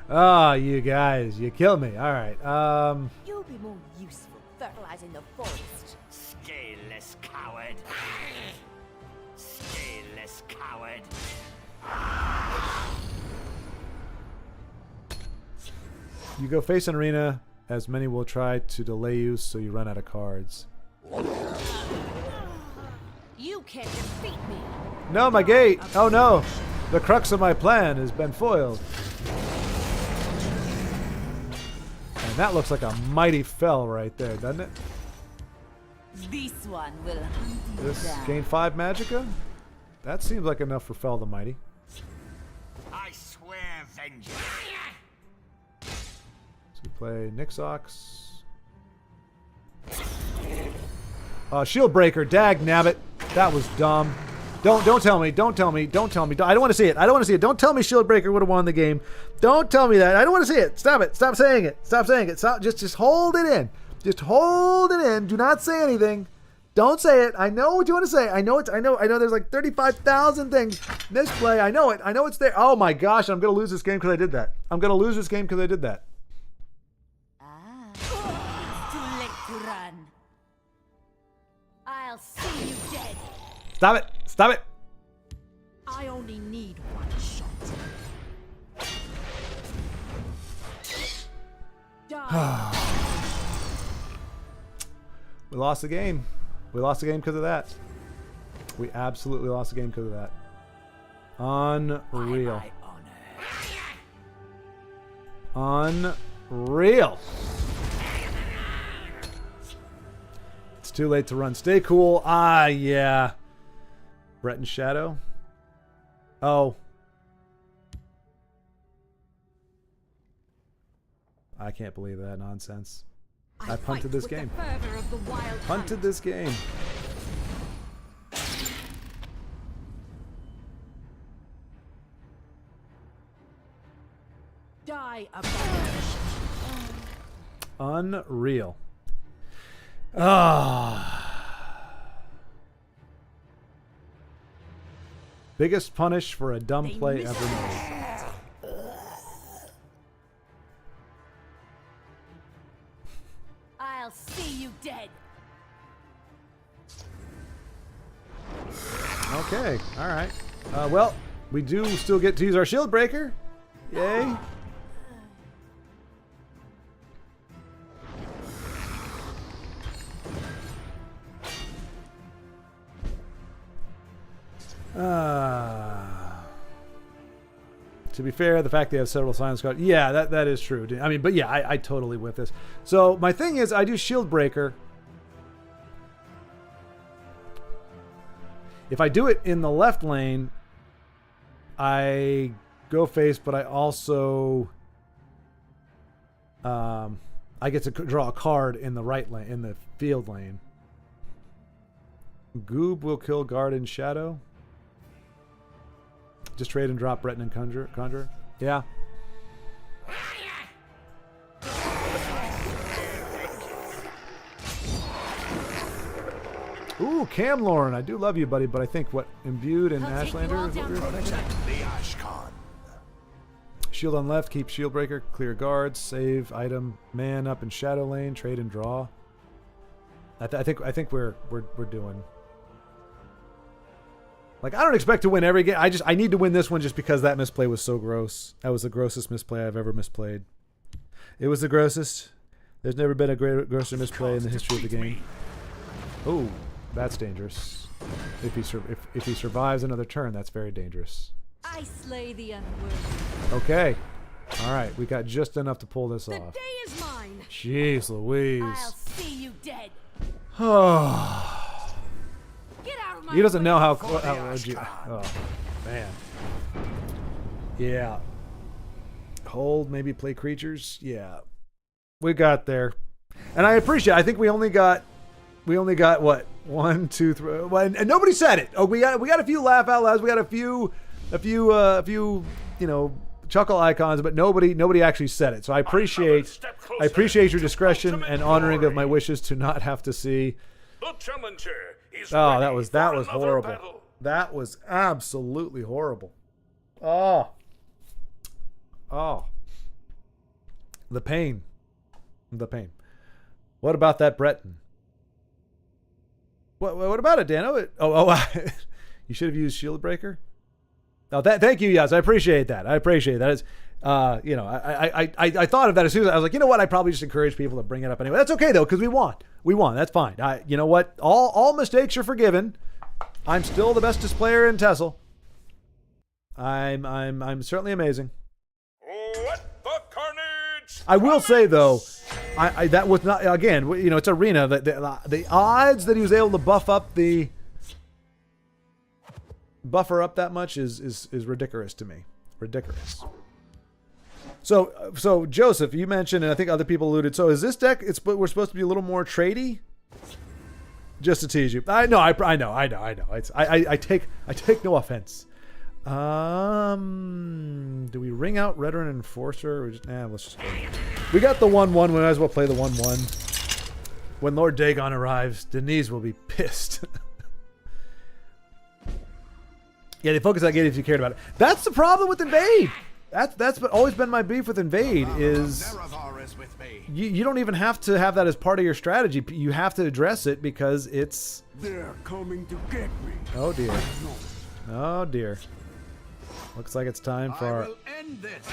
Ah, you guys, you kill me. All right. You'll be more useful fertilizing the forest. Scaleless coward. Scaleless coward. You go face an arena, as many will try to delay you, so you run out of cards. You can't defeat me. No, my gate! Oh no! The crux of my plan has been foiled. And that looks like a mighty fell right there, doesn't it? This one will hunt you This down. gain 5 Magicka? That seems like enough for Fell the Mighty. I swear vengeance. So we play Nixox. Shieldbreaker, dag nabbit. That was dumb. Don't tell me. Don't tell me. I don't want to see it. Don't tell me Shieldbreaker would have won the game. Don't tell me that. I don't want to see it. Stop it. Stop saying it. Just hold it in. Just hold it in. Do not say anything. Don't say it. I know what you want to say. I know there's like 35,000 things. Misplay. I know it. I know it's there. Oh my gosh, I'm going to lose this game because I did that. Ah, it's too late to run. I'll see you dead. Stop it. I only need one shot. Die. We lost the game. We lost the game because of that. We absolutely lost the game because of that. Unreal. Unreal. It's too late to run. Stay cool. Ah, yeah. Brett and Shadow. Oh. I can't believe that nonsense. I punted this game. Punted this game. Die abomination. Unreal. Ah. Biggest punish for a dumb play ever made. I'll see you dead. Okay, all right. Well, we do still get to use our shield breaker. Yay. To be fair, the fact they have several silence cards, yeah, that is true. I mean, but yeah, I totally with this. So my thing is, I do shield breaker. If I do it in the left lane, I go face, but I also I get to draw a card in the right lane, in the field lane. Goob will kill guard in shadow. Just trade and drop Breton and Conjurer. Yeah. Ooh, Camlorn. I do love you, buddy, but I think what Imbued and I'll take you Ashlander all is what down we were for a thinking. The Ashkan. Shield on left, keep shield breaker, clear guards, save item, man up in shadow lane, trade and draw. I think we're doing. Like, I don't expect to win every game. I need to win this one just because that misplay was so gross. That was the grossest misplay I've ever misplayed. It was the grossest. There's never been a grosser misplay in the history of the game. Oh, that's dangerous. If he survives another turn, that's very dangerous. I slay the unworthy. Okay. All right, we got just enough to pull this The off. day is mine. Jeez Louise. I'll see you dead. Oh. Get out of my He doesn't way. know how. Ashkan. Oh, man. Yeah. Hold, maybe play creatures. Yeah. We got there. And I appreciate it. I think we only got what? 1, 2, 3. Well, and nobody said it. Oh, we got a few laugh out louds. We got a few, chuckle icons, but nobody actually said it. So I appreciate your discretion and honoring of my wishes to not have to see. The challenger is Oh, ready that for was another horrible. battle. That was absolutely horrible. Oh. The pain. What about that Breton? What about it, Dano? You should have used Shield Breaker. Oh, thank you, yes. I appreciate that. I It's, I thought of that as soon as I was like, you know what? I probably just encourage people to bring it up anyway. That's okay though, because we won. That's fine. You know what? All mistakes are forgiven. I'm still the bestest player in Tessel. I'm certainly amazing. What the carnage? I will say though, I that was not, again, it's Arena. The odds that he was able to buffer up that much is ridiculous to me. Ridiculous. So Joseph, you mentioned, and I think other people alluded. So is this deck? We're supposed to be a little more tradey. Just to tease you. I know. I take no offense. Do we ring out Veteran Enforcer? Or let's just go. We got the 1/1. We might as well play the 1/1. When Lord Dagon arrives, Denise will be pissed. Yeah, they focus on getting if you cared about it. That's the problem with Invade. That's always been my beef with Invade is Nerevar is with me. you don't even have to have that as part of your strategy. You have to address it because it's. They're coming to get me. Oh dear. Oh dear. Looks like it's time for I our will end this.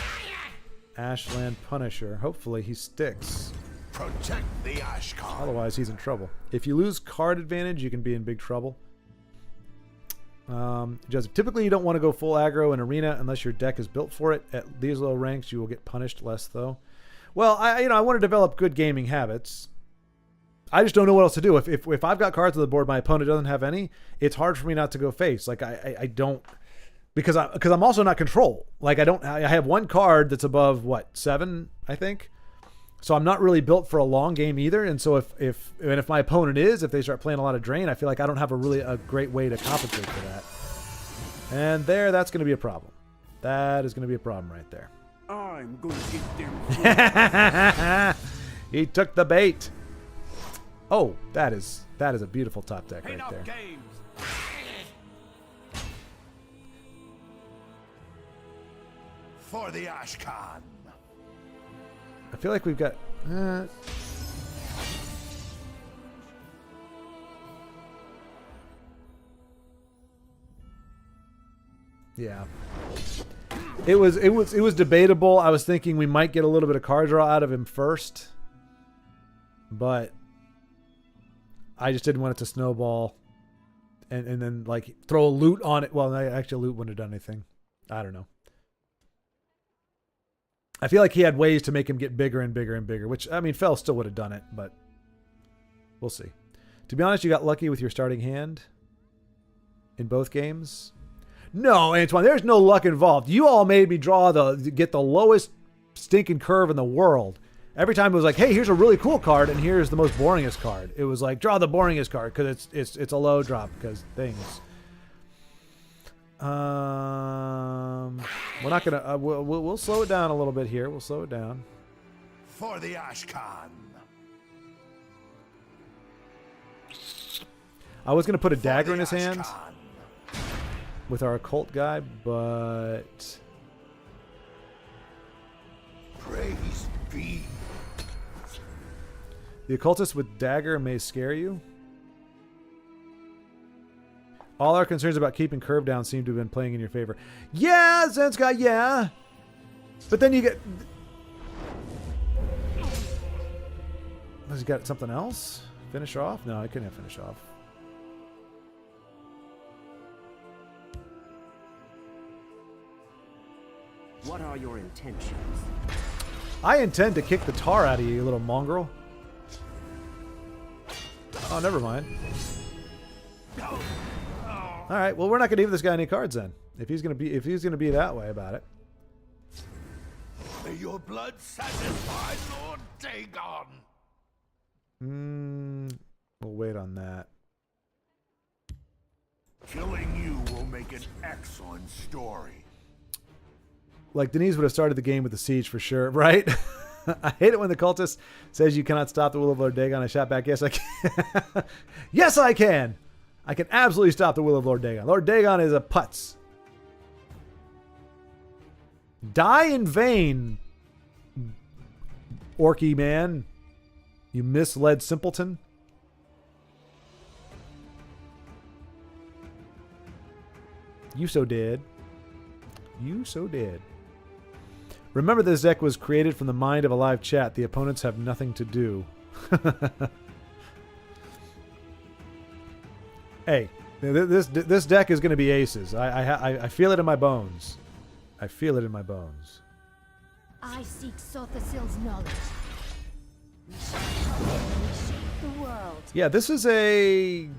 Ashland Punisher. Hopefully he sticks. Protect the Ashkan. Otherwise he's in trouble. If you lose card advantage, you can be in big trouble. Joseph, typically you don't want to go full aggro in Arena unless your deck is built for it. At these low ranks, you will get punished less though. Well, I want to develop good gaming habits. I just don't know what else to do. If I've got cards on the board, my opponent doesn't have any, it's hard for me not to go face. Like I don't, because I'm also not control. Like I have one card that's above 7, I think. So I'm not really built for a long game either. And so if my opponent if they start playing a lot of drain, I feel like I don't have a great way to compensate for that. And that's going to be a problem. That is going to be a problem right there. I'm going to get them. He took the bait. Oh, that is a beautiful top deck right Enough there. games. For the Ashkan. I feel like we've got. Yeah. It was debatable. I was thinking we might get a little bit of card draw out of him first, but I just didn't want it to snowball, and then like throw a loot on it. Well, actually, loot wouldn't have done anything. I don't know. I feel like he had ways to make him get bigger and bigger and bigger, which, I mean, Fel still would have done it, but we'll see. To be honest, you got lucky with your starting hand in both games. No, Antoine, there's no luck involved. You all made me get the lowest stinking curve in the world. Every time it was like, hey, here's a really cool card, and here's the most boringest card. It was like, draw the boringest card because it's a low drop because things. We're not gonna. We'll slow it down a little bit here. We'll slow it down. For the Ashcan. I was gonna put a dagger For in the his hands Ashcan. with our occult guy, but Praise be. the occultist with dagger may scare you. All our concerns about keeping curve down seem to have been playing in your favor. Yeah, Zenska, yeah. But then you get... Has he got something else? Finish off? No, I couldn't have finish off. What are your intentions? I intend to kick the tar out of you, you little mongrel. Oh, never mind. All right. Well, we're not going to give this guy any cards then. If he's going to be that way about it. May your blood satisfy Lord Dagon. We'll wait on that. Killing you will make an excellent story. Like Denise would have started the game with the siege for sure, right? I hate it when the cultist says you cannot stop the will of Lord Dagon. I shout back, yes, I can. Yes, I can. I can absolutely stop the will of Lord Dagon. Lord Dagon is a putz. Die in vain, orky man. You misled simpleton. You so dead. You so dead. Remember, this deck was created from the mind of a live chat. The opponents have nothing to do. Hey, this deck is going to be aces. I feel it in my bones. I feel it in my bones. I seek Sothasil's knowledge. We shall reshape the world. Yeah, this is a...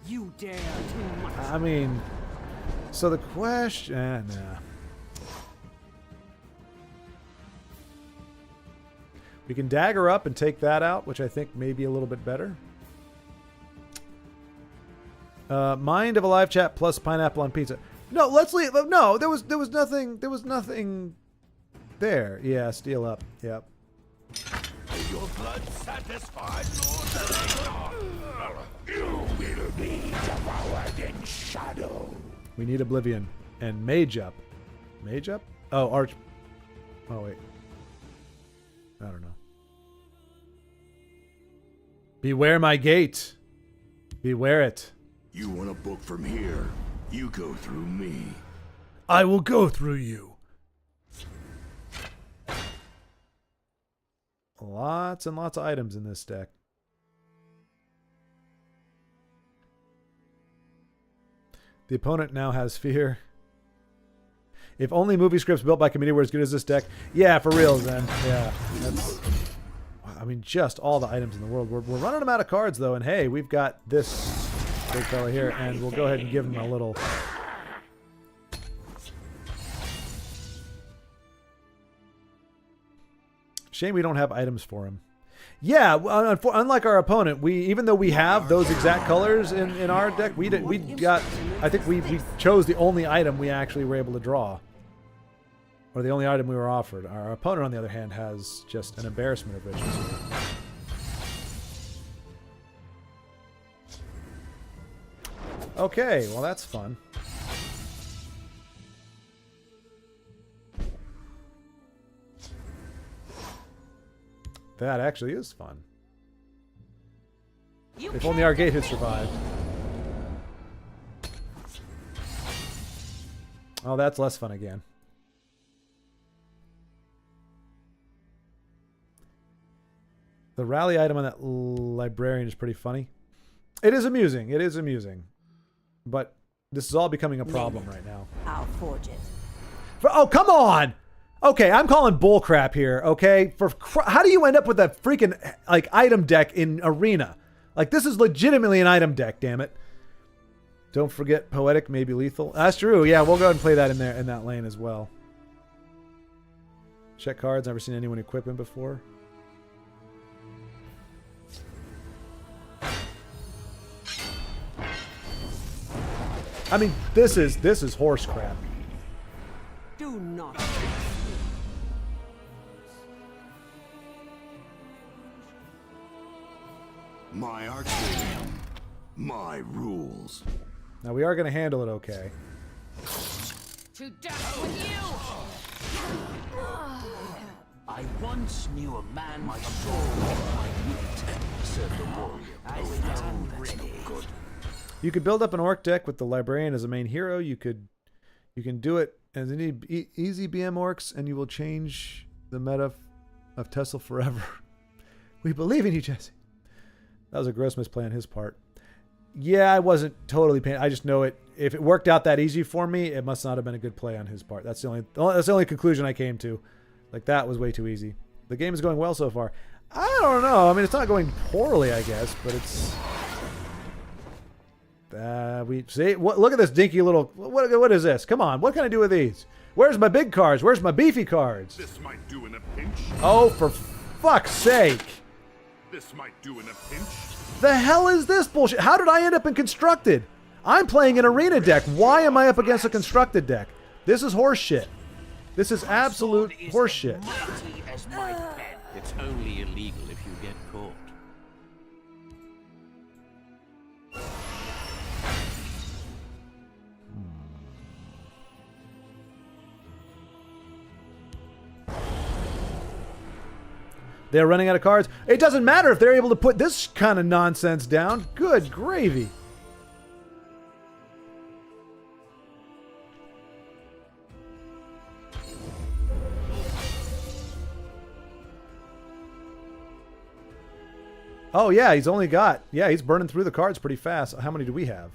You dare too much. I mean... So the question... nah. We can dagger up and take that out, which I think may be a little bit better. Mind of a live chat plus pineapple on pizza. No, let's leave. No, there was nothing. There was nothing there. Yeah, steal up. Yep. May your blood satisfy Lord Dagon. You will be devoured in shadow. We need Oblivion and Mage up. Mage up? Oh, Arch. Oh wait. I don't know. Beware my gate. Beware it. You want a book from here? You go through me. I will go through you. Lots and lots of items in this deck. The opponent now has fear. If only movie scripts built by committee were as good as this deck. Yeah, for real, Zen. Yeah. That's, I mean, just all the items in the world. We're running them out of cards, though. And hey, we've got this big fella here. And we'll go ahead and give him a little... Shame we don't have items for him. Yeah, unlike our opponent, even though we have those exact colors in our deck, I think we chose the only item we actually were able to draw. Or the only item we were offered. Our opponent, on the other hand, has just an embarrassment of riches. Okay, well that's fun. That actually is fun. If only our gate had survived. Oh, that's less fun again. The rally item on that librarian is pretty funny. It is amusing. It is amusing. But this is all becoming a problem right now. I'll forge it. Oh, come on! Okay, I'm calling bullcrap here, okay? How do you end up with a freaking, like, item deck in Arena? Like, this is legitimately an item deck, damn it. Don't forget Poetic, maybe Lethal. That's true, yeah, we'll go ahead and play that in there, in that lane as well. Check cards, never seen anyone equip him before. I mean, this is horse crap. Do not. My Archwing. My rules. Now we are going to handle it okay. To death with you! I once knew a man my soul might meet, said the warrior. I stand ready. Good. You could build up an orc deck with the librarian as a main hero. You can do it as any easy BM orcs, and you will change the meta of Tessel forever. We believe in you, Jesse. That was a gross misplay on his part. Yeah, I wasn't totally paying. I just know it. If it worked out that easy for me, it must not have been a good play on his part. That's the only conclusion I came to. Like, that was way too easy. The game is going well so far. I don't know. I mean, it's not going poorly, I guess, but it's. We see. Look at this dinky little. What is this? Come on. What can I do with these? Where's my big cards? Where's my beefy cards? This might do in a pinch. Oh, for fuck's sake! This might do in a pinch. The hell is this bullshit? How did I end up in constructed? I'm playing an arena deck. Why am I up against a constructed deck? This is horse shit. This is absolute horse shit. Mighty as my pen. It's only illegal if you get caught. They're running out of cards. It doesn't matter if they're able to put this kind of nonsense down. Good gravy. Oh, yeah, he's he's burning through the cards pretty fast. How many do we have?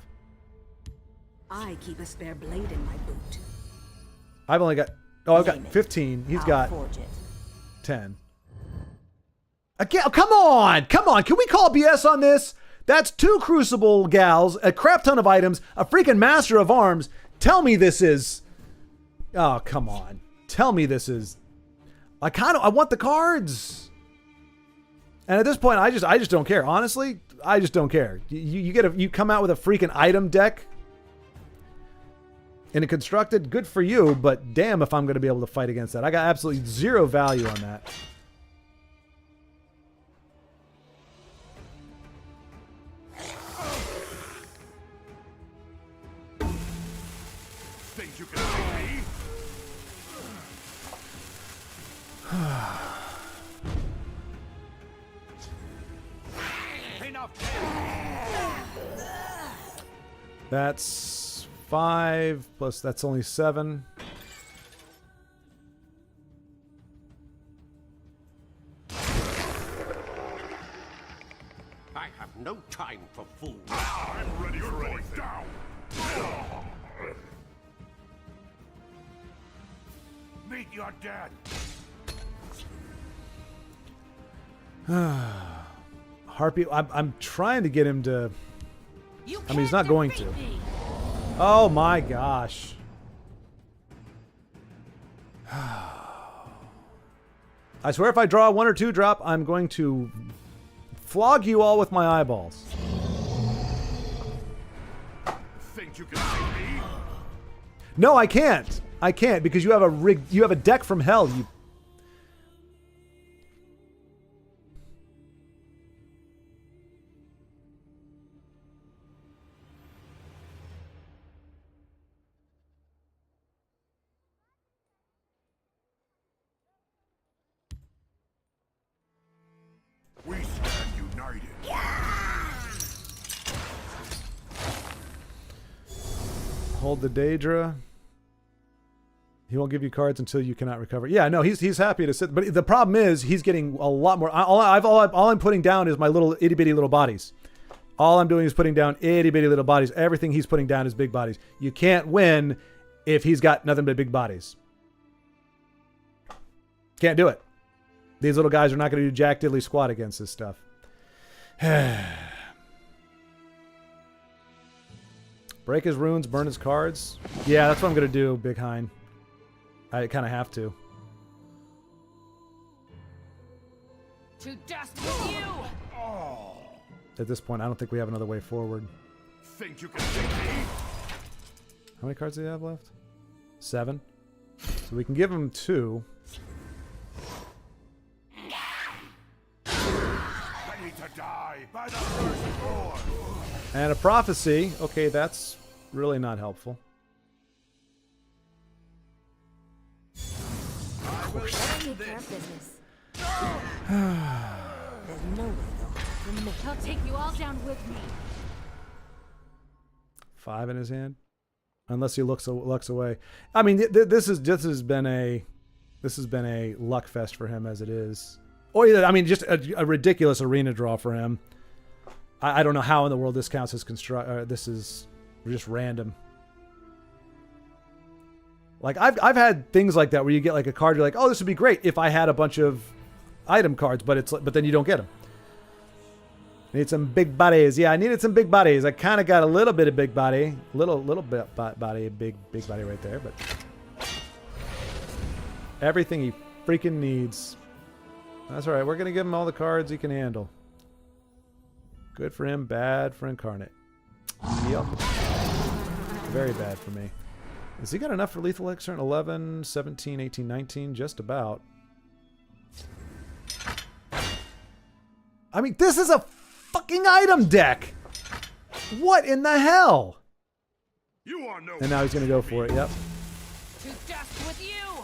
I keep a spare blade in my boot. I've only got, I've got 15. He's got Forge it. 10. Again, oh, come on. Can we call BS on this? That's 2 Crucible gals, a crap ton of items, a freaking Master of Arms. Tell me this is, oh, come on. Tell me this is, I want the cards. And at this point, I just don't care. Honestly, I just don't care. You come out with a freaking item deck in a constructed, good for you, but damn if I'm going to be able to fight against that. I got absolutely zero value on that. Think you can beat me? That's 5 plus that's only 7. I have no time for fools. I'm ready for anything. Down. Meet your dad. Harpy, I'm trying to get him to. You I mean, he's not can't going defeat to. me. Oh my gosh. I swear if I draw a 1 or 2 drop, I'm going to flog you all with my eyeballs. Think you can beat me? No, I can't. I can't because you have a deck from hell. You. We stand united. Hold the Daedra. He won't give you cards until you cannot recover. Yeah, no, he's happy to sit. But the problem is he's getting a lot more. All I'm putting down is my little itty bitty little bodies. All I'm doing is putting down itty bitty little bodies. Everything he's putting down is big bodies. You can't win if he's got nothing but big bodies. Can't do it. These little guys are not going to do jack diddly squat against this stuff. Break his runes, burn his cards. Yeah, that's what I'm going to do, Big Hein. I kind of have to. To death with you! At this point, I don't think we have another way forward. Think you can beat me? How many cards do they have left? 7. So we can give him 2. Ready to die by the firstborn. And a prophecy. Okay, that's really not helpful. Take care of business. There's no way they'll hide from me. I'll take you all down with me. 5 in his hand, unless he looks away. I mean, this has been a luck fest for him as it is. Oh yeah, I mean, just a ridiculous arena draw for him. I don't know how in the world this counts as this is just random. Like I've had things like that where you get like a card, you're like, oh, this would be great if I had a bunch of item cards, but then you don't get them. Need some big bodies. Yeah, I needed some big bodies. I kind of got a little bit of big body, little bit body, big body right there, but everything he freaking needs. That's all right. We're gonna give him all the cards he can handle. Good for him, bad for Incarnate. Yep. Very bad for me. Has he got enough for Lethal Excerpt? 11, 17, 18, 19, just about. I mean, this is a fucking item deck. What in the hell? You are no. And now he's going to go for it. Yep. To dust with you.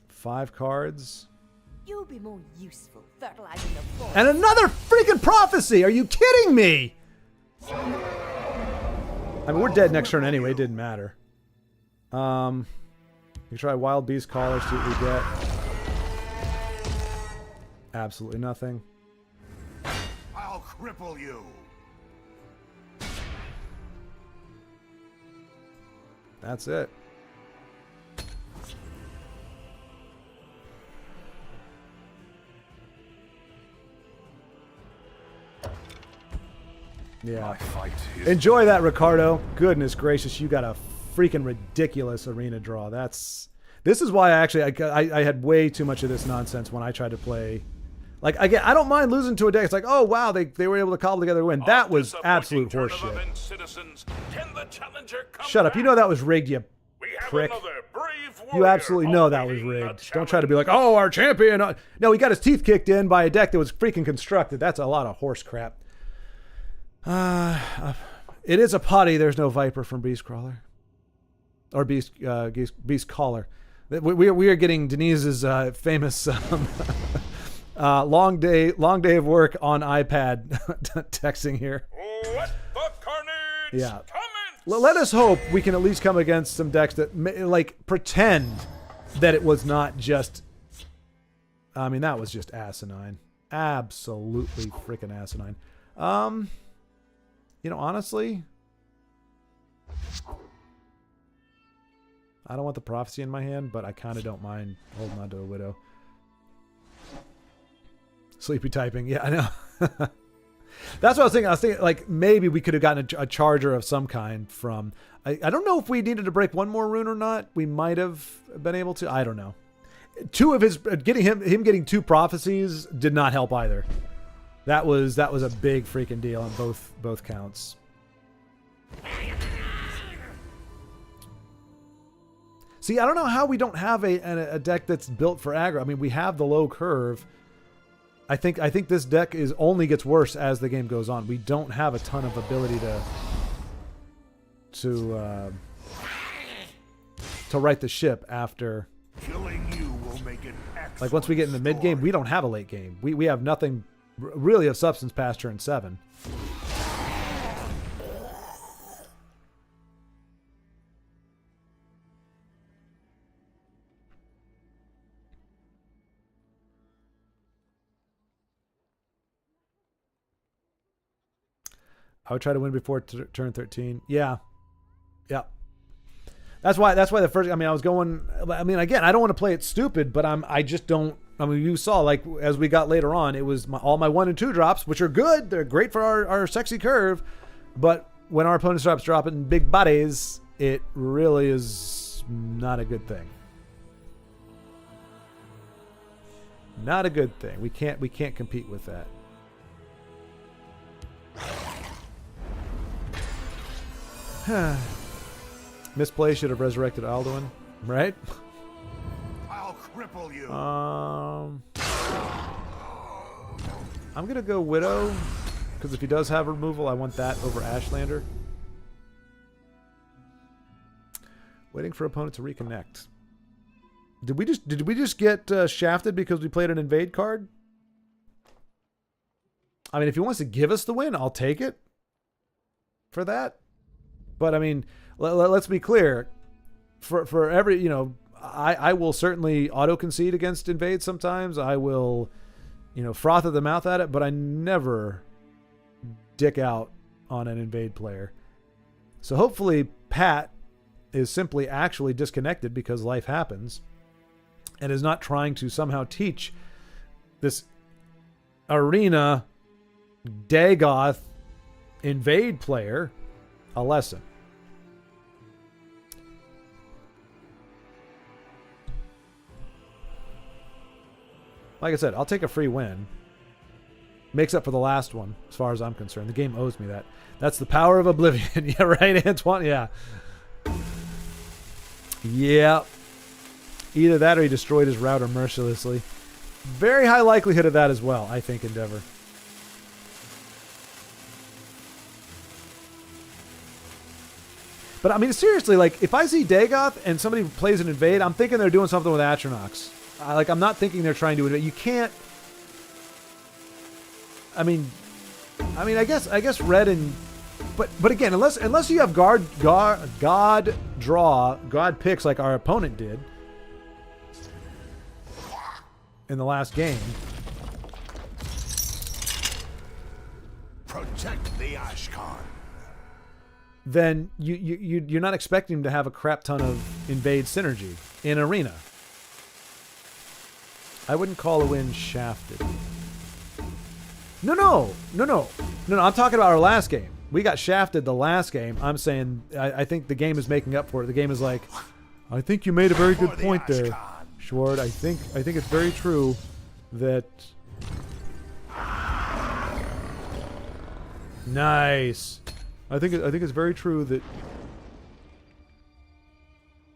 5 cards. You'll be more useful fertilizing the forest. And another freaking prophecy. Are you kidding me? I mean, we're dead next turn anyway. It didn't matter. You try Wild Beast Collar, see what we get. Absolutely nothing. I'll cripple you. That's it. Yeah. Enjoy that, Ricardo. Goodness gracious, you got a freaking ridiculous arena draw. This is why I had way too much of this nonsense when I tried to play. Like, again, I don't mind losing to a deck. It's like, oh wow, they were able to cobble together a win. That was absolute horseshit. Shut up. You know that was rigged, you prick. You absolutely know that was rigged. Don't try to be like, oh, our champion. No, he got his teeth kicked in by a deck that was freaking constructed. That's a lot of horse crap. It is a putty. There's no Viper from Beastcrawler. Or Beast Caller. We are getting Denise's famous long day of work on iPad texting here. Let the carnage Yeah. commence! Let us hope we can at least come against some decks that like pretend that it was not just. I mean, that was just asinine. Absolutely freaking asinine. You know, honestly, I don't want the prophecy in my hand, but I kind of don't mind holding on to a Widow. Sleepy typing. Yeah, I know. That's what I was thinking. I was thinking, like, maybe we could have gotten a charger of some kind from... I don't know if we needed to break one more rune or not. We might have been able to. I don't know. 2 of his... Him getting 2 prophecies did not help either. That was a big freaking deal on both counts. See, I don't know how we don't have a deck that's built for aggro. I mean, we have the low curve. I think this deck only gets worse as the game goes on. We don't have a ton of ability to right the ship after. Killing you will make it excellent. Like once we get in the mid game, we don't have a late game. We have nothing really of substance past turn 7. I would try to win before turn 13. Yeah. Yeah. That's why the first, I mean, again, I don't want to play it stupid, but I just don't, I mean, you saw, like, as we got later on, it was all my 1 and 2 drops, which are good. They're great for our sexy curve. But when our opponent starts dropping big bodies, it really is not a good thing. Not a good thing. We can't compete with that. Misplay, should have resurrected Alduin, right? I'll cripple you. I'm going to go Widow, because if he does have removal, I want that over Ashlander. Waiting for opponent to reconnect. Did we just get shafted because we played an invade card? I mean, if he wants to give us the win, I'll take it for that. But I mean, let's be clear. For every, you know, I will certainly auto concede against invade sometimes. I will, you know, froth at the mouth at it, but I never dick out on an invade player. So hopefully Pat is simply actually disconnected because life happens and is not trying to somehow teach this arena Dagoth invade player a lesson. Like I said, I'll take a free win. Makes up for the last one, as far as I'm concerned. The game owes me that. That's the power of Oblivion. Yeah, right, Antoine? Yeah. Yeah. Either that or he destroyed his router mercilessly. Very high likelihood of that as well, I think, Endeavor. But I mean, seriously, like, if I see Dagoth and somebody plays an invade, I'm thinking they're doing something with Atronachs. I'm not thinking they're trying to invade. You can't... I mean, I guess red and... But again, unless you have God picks like our opponent did in the last game. Protect the Ashkan. Then you're not expecting him to have a crap ton of invade synergy in arena. I wouldn't call a win shafted. No. I'm talking about our last game. We got shafted the last game. I'm saying I think the game is making up for it. The game is like, I think you made a very good point there, Schward. I think it's very true that. Nice. I think it's very true that.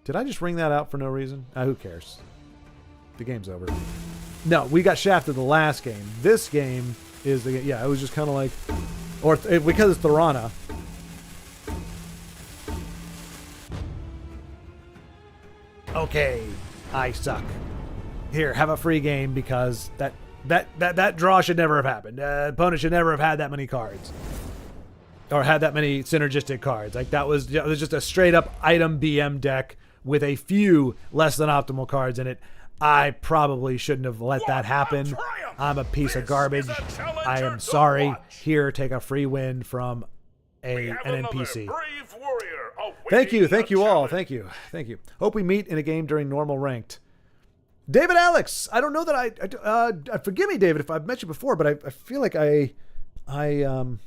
Did I just ring that out for no reason? Who cares? The game's over. No, we got shafted the last game. This game is the game. Yeah, it was just kind of like, or because it's Thorana. Okay, I suck. Here, have a free game because that draw should never have happened. Opponent should never have had that many cards. Or had that many synergistic cards. Like it was just a straight up item BM deck with a few less than optimal cards in it. I probably shouldn't have let that happen. I'm a piece of garbage. I am sorry. Here, take a free win from an NPC. Thank you all. Thank you. Hope we meet in a game during normal ranked. David Alex. I don't know that forgive me, David, if I've met you before, but I feel like I don't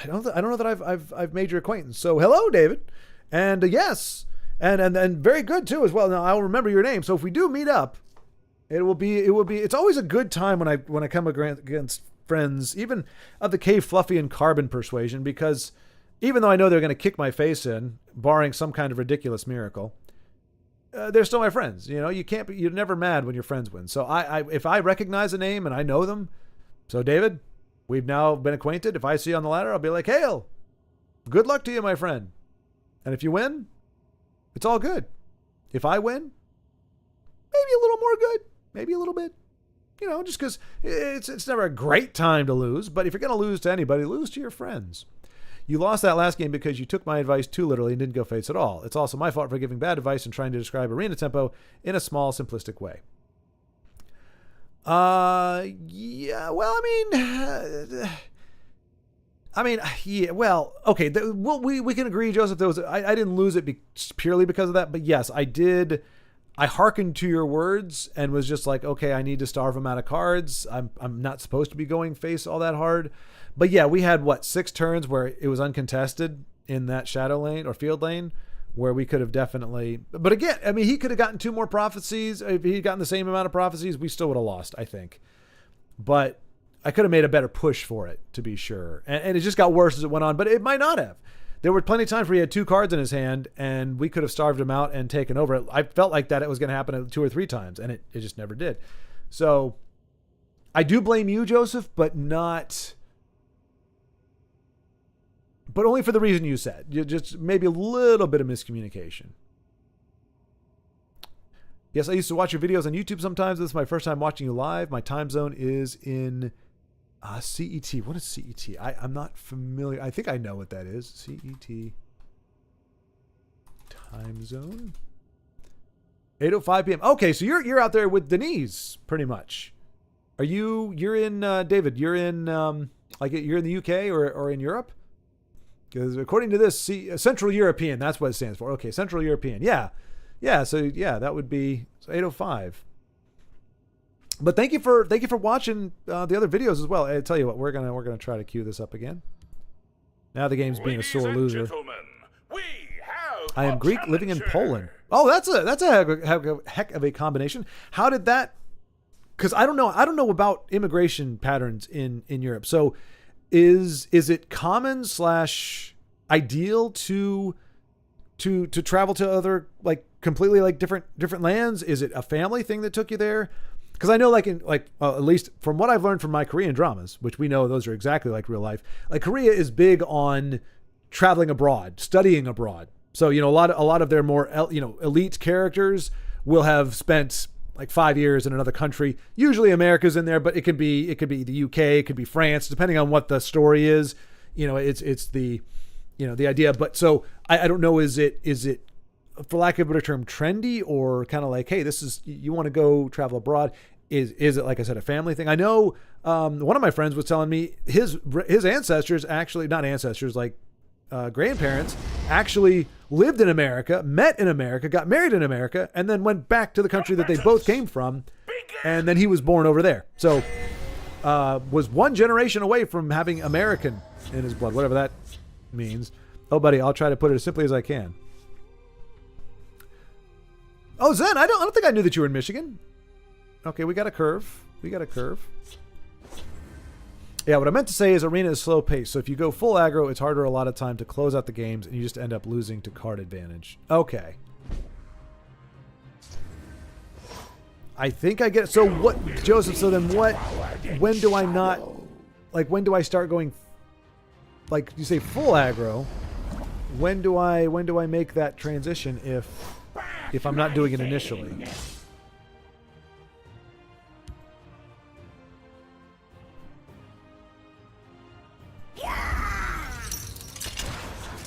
know that I've made your acquaintance. So hello, David, and yes, and very good too as well. Now I'll remember your name. So if we do meet up, it will be. It's always a good time when I come against friends, even of the Cave Fluffy and Carbon persuasion, because even though I know they're going to kick my face in, barring some kind of ridiculous miracle, they're still my friends. You know, you're never mad when your friends win. So if I recognize a name and I know them, so David. We've now been acquainted. If I see you on the ladder, I'll be like, hail. Good luck to you, my friend. And if you win, it's all good. If I win, maybe a little more good. Maybe a little bit. You know, just because it's never a great time to lose. But if you're going to lose to anybody, lose to your friends. You lost that last game because you took my advice too literally and didn't go Fates at all. It's also my fault for giving bad advice and trying to describe arena tempo in a small, simplistic way. Yeah, well, yeah, well, okay, we can agree, Joseph, I didn't lose it purely because of that, but yes, I hearkened to your words and was just like, okay, I need to starve him out of cards. I'm not supposed to be going face all that hard. But yeah, we had 6 turns where it was uncontested in that shadow lane or field lane, where we could have definitely, but again, he could have gotten 2 more prophecies. If he'd gotten the same amount of prophecies, we still would have lost, I think. But I could have made a better push for it, to be sure. And it just got worse as it went on, but it might not have. there were plenty of times where he had 2 cards in his hand and we could have starved him out and taken over. I felt like that it was going to happen 2 or 3 times, and it just never did. So I do blame you, Joseph, but only for the reason you said. You just maybe a little bit of miscommunication. Yes, I used to watch your videos on YouTube sometimes. This is my first time watching you live. My time zone is in CET. What is CET? I'm not familiar. I think I know what that is. CET time zone. 8:05 p.m. Okay, so you're out there with Denise, pretty much. You're in David? You're in you're in the UK or in Europe? Because according to this, Central European. That's what it stands for. Okay, Central European. Yeah. So that would be 8:05. But thank you for watching the other videos as well. I tell you what, we're gonna try to cue this up again. Now the game's being a sore loser. We have I am Greek living in Poland. Oh, that's a heck of a combination. How did that? Because I don't know about immigration patterns in Europe. So is it common / ideal to travel to other completely different lands? Is it a family thing that took you there? Because I know at least from what I've learned from my Korean dramas, which we know those are exactly like real life. Like Korea is big on traveling abroad, studying abroad. So, a lot of their more elite characters will have spent 5 years in another country. Usually America's in there, but it could be the UK, it could be France, depending on what the story is. It's the the idea. But so I don't know, is it for lack of a better term trendy, or kind of like, hey, this is, you want to go travel abroad? Is it, like I said, a family thing? I know one of my friends was telling me his ancestors, actually not ancestors, grandparents actually lived in America, met in America, got married in America, and then went back to the country that they both came from, and then he was born over there. So was 1 generation away from having American in his blood, whatever that means. Oh, buddy, I'll try to put it as simply as I can. Oh, Zen, I don't think I knew that you were in Michigan. Okay, we got a curve. Yeah, what I meant to say is Arena is slow paced. So if you go full aggro, it's harder a lot of time to close out the games, and you just end up losing to card advantage. Okay. I think I get it. So what, Joseph, so then when do I not, when do I start going, you say full aggro? When do I make that transition if I'm not doing it initially?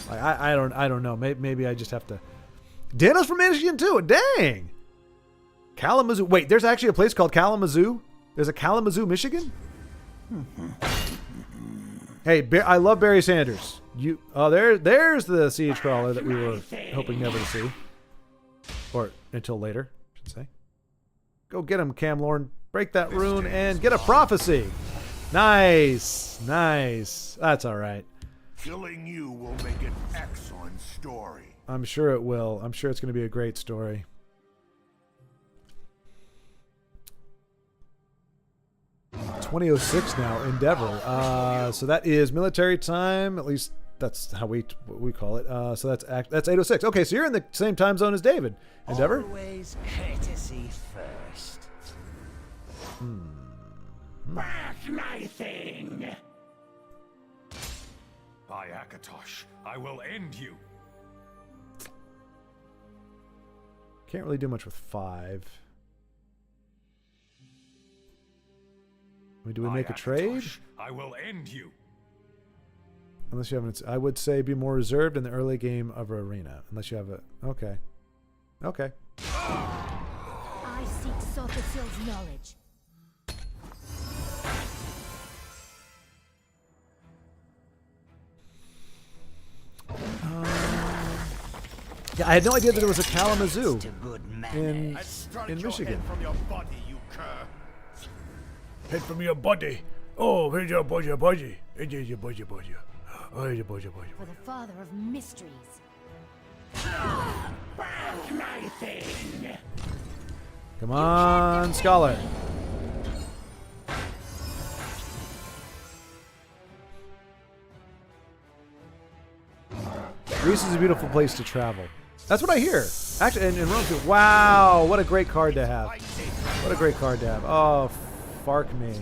I don't know. Maybe I just have to. Daniel's from Michigan too. Dang. Kalamazoo. Wait, there's actually a place called Kalamazoo. There's a Kalamazoo, Michigan. Hey, I love Barry Sanders. There's the siege crawler that we were hoping never to see, or until later, I should say. Go get him, Camlorn. Break that rune and get a prophecy. Nice. That's all right. Killing you will make an excellent story. I'm sure it will. I'm sure it's going to be a great story. It's 20:06 now, Endeavor. So that is military time. At least that's how we call it. So that's 8:06. Okay, so you're in the same time zone as David. Endeavor? Always courtesy first. Back my thing. By Akatosh, I will end you. Can't really do much with 5. Do we make a trade? I will end you. Unless you have I would say be more reserved in the early game of Arena. Unless you have a... Okay. I seek Sothosil's knowledge. Yeah, I had no idea that there was a Kalamazoo in Michigan. From your body, you cur. Head from your body. Oh, here's your body. Here's your body. Oh, here's your body. For the father of mysteries. Back my thing. Come on, Scholar. Greece is a beautiful place to travel. That's what I hear. Actually, and Rome too. Wow, what a great card to have. What a great card to have. Oh, fark me.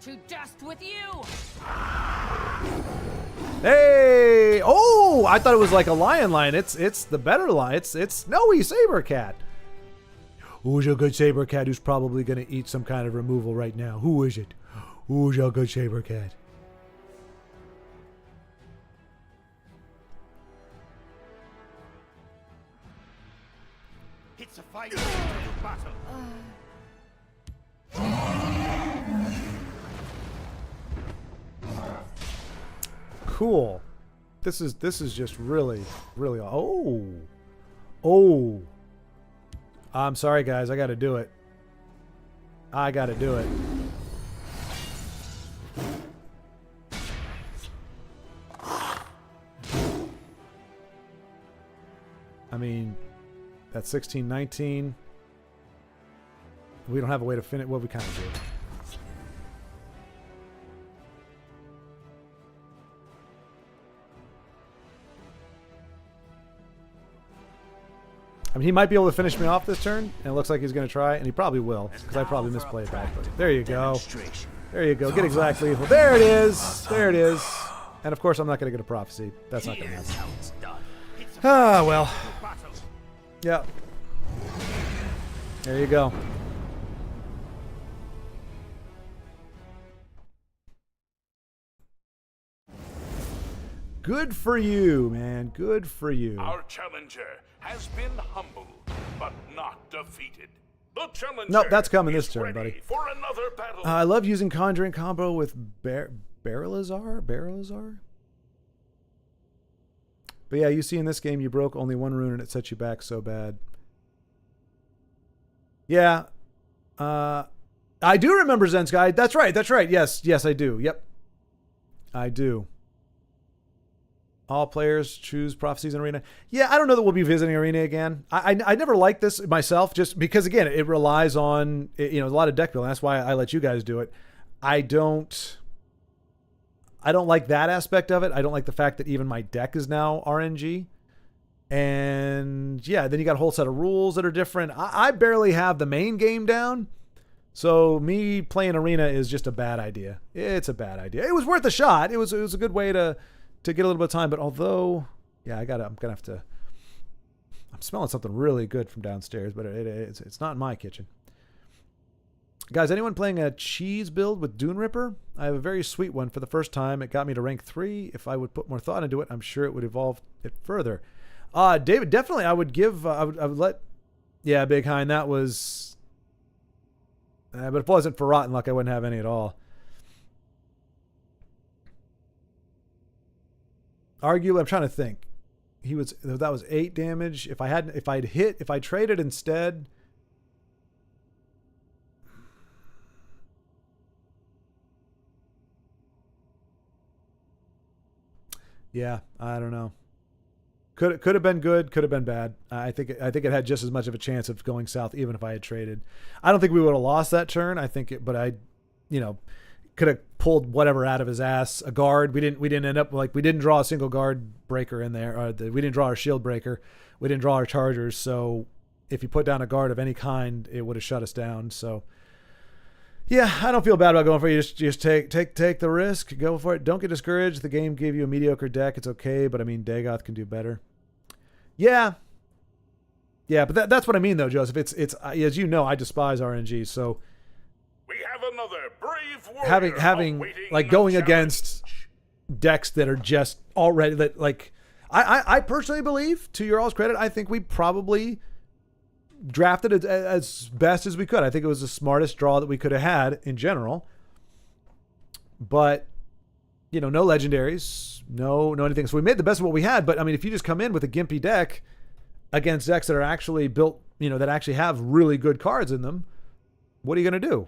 To dust with you! Hey! Oh, I thought it was like a lion line. It's the better line. It's Snowy Sabercat. Who's your good Sabercat who's probably going to eat some kind of removal right now? Who is it? Who's your good Sabercat? It's a fight to battle. Cool. This is just really. Oh. I'm sorry, guys. I got to do it. I mean, that's 16, 19. We don't have a way to finish. Well, we kind of do. I mean, he might be able to finish me off this turn, and it looks like he's going to try, and he probably will, because I probably misplayed badly. There you go. There you go. Get exactly equal. There it is. There it is. And of course, I'm not going to get a prophecy. That's not going to happen. Ah, well. Yeah. There you go. Good for you, man. Good for you. Our challenger has been humbled, but not defeated. The challenger Nope, that's coming this is turn, ready buddy. For another battle. I love using Conjuring combo with Barrelazar? But yeah, you see in this game you broke only one rune and it set you back so bad. Yeah. I do remember Zen's Guide. That's right. Yes, I do. Yep. I do. All players choose Prophecies in Arena. Yeah, I don't know that we'll be visiting Arena again. I never liked this myself, just because, again, it relies on, a lot of deck building. That's why I let you guys do it. I don't like that aspect of it. I don't like the fact that even my deck is now RNG. And yeah, then you got a whole set of rules that are different. I barely have the main game down. So me playing Arena is just a bad idea. It's a bad idea. It was worth a shot. It was a good way to get a little bit of time. But although, yeah, I'm going to have to, I'm smelling something really good from downstairs, but it's not in my kitchen. Guys, anyone playing a cheese build with Dune Ripper? I have a very sweet one for the first time. It got me to rank 3. If I would put more thought into it, I'm sure it would evolve it further. David, definitely I would give, I would let, yeah, Big Hind, that was, but if it wasn't for Rotten Luck, I wouldn't have any at all. Arguably, I'm trying to think. That was 8 damage. If I traded instead, yeah, I don't know. Could have been good, could have been bad. I think it had just as much of a chance of going south, even if I had traded. I don't think we would have lost that turn. But I, could have pulled whatever out of his ass. A guard. We didn't end up we didn't draw a single guard breaker in there. We didn't draw our shield breaker. We didn't draw our chargers. So if you put down a guard of any kind, it would have shut us down. So yeah, I don't feel bad about going for it. Just take the risk. Go for it. Don't get discouraged. The game gave you a mediocre deck. It's okay, but I mean, Dagoth can do better. Yeah, but that's what I mean, though, Joseph. It's as you know, I despise RNG. So we have another brave warrior having going against decks that are just already I personally believe, to your all's credit, I think we probably drafted it as best as we could. I think it was the smartest draw that we could have had in general. But no legendaries, no anything. So we made the best of what we had. But I mean, if you just come in with a gimpy deck against decks that are actually built, that actually have really good cards in them, what are you going to do?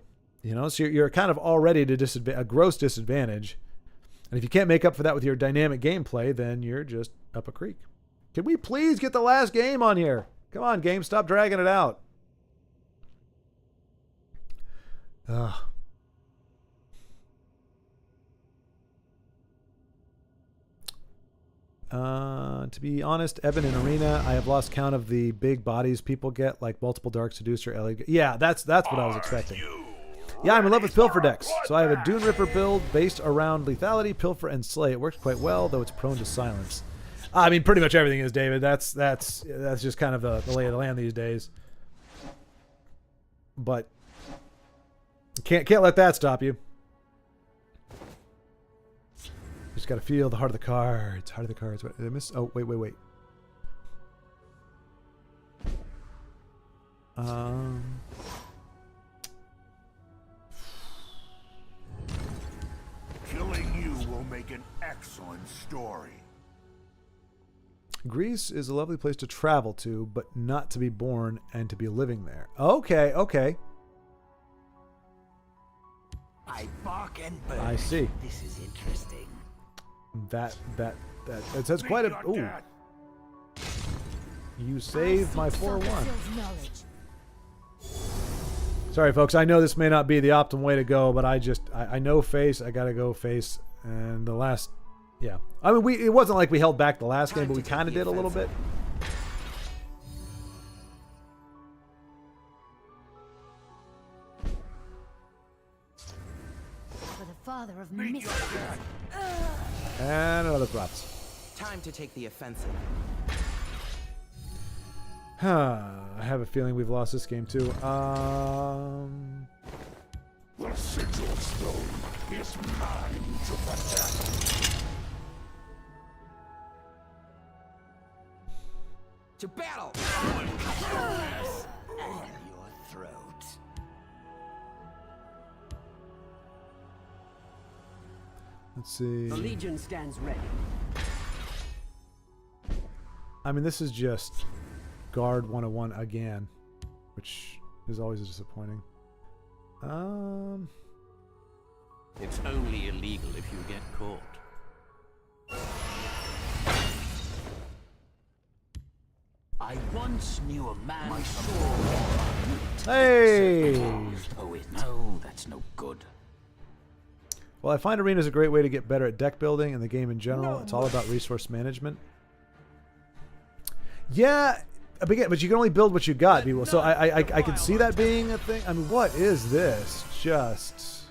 So you're kind of already at a gross disadvantage. And if you can't make up for that with your dynamic gameplay, then you're just up a creek. Can we please get the last game on here? Come on, game. Stop dragging it out. Ugh. To be honest, Evan, in Arena, I have lost count of the big bodies people get, like multiple Dark Seducer, Ellie. Yeah, that's what I was expecting. Yeah, I'm in love with Pilfer decks. So I have a Dune Ripper build based around lethality, Pilfer, and Slay. It works quite well, though it's prone to silence. I mean, pretty much everything is, David. That's just kind of the lay of the land these days. But can't let that stop you. Just got to feel the heart of the cards. Heart of the cards. What did I miss? Oh, wait. Killing you will make an excellent story. Greece is a lovely place to travel to, but not to be born and to be living there. Okay. I bark and burn. I see. This is interesting. That's quite a. Ooh. You saved my 4-1. Sorry, folks. I know this may not be the optimal way to go, but I know face. I gotta go face. And the last, yeah. I mean, it wasn't like we held back the last game, but we kind of did a little bit. For the father of mystery. And another props. Time to take the offensive. I have a feeling we've lost this game too. The sigil stone is mine to protect. To battle! And your throat. Let's see. The Legion stands ready. I mean, this is just Guard 101 again, which is always disappointing. It's only illegal if you get caught. I once knew a man. My sword. Hey! Oh, no, that's no good. Well, I find Arena is a great way to get better at deck building and the game in general. It's all about resource management. Yeah, but you can only build what you got, people. So I can see that being a thing. I mean, what is this? Just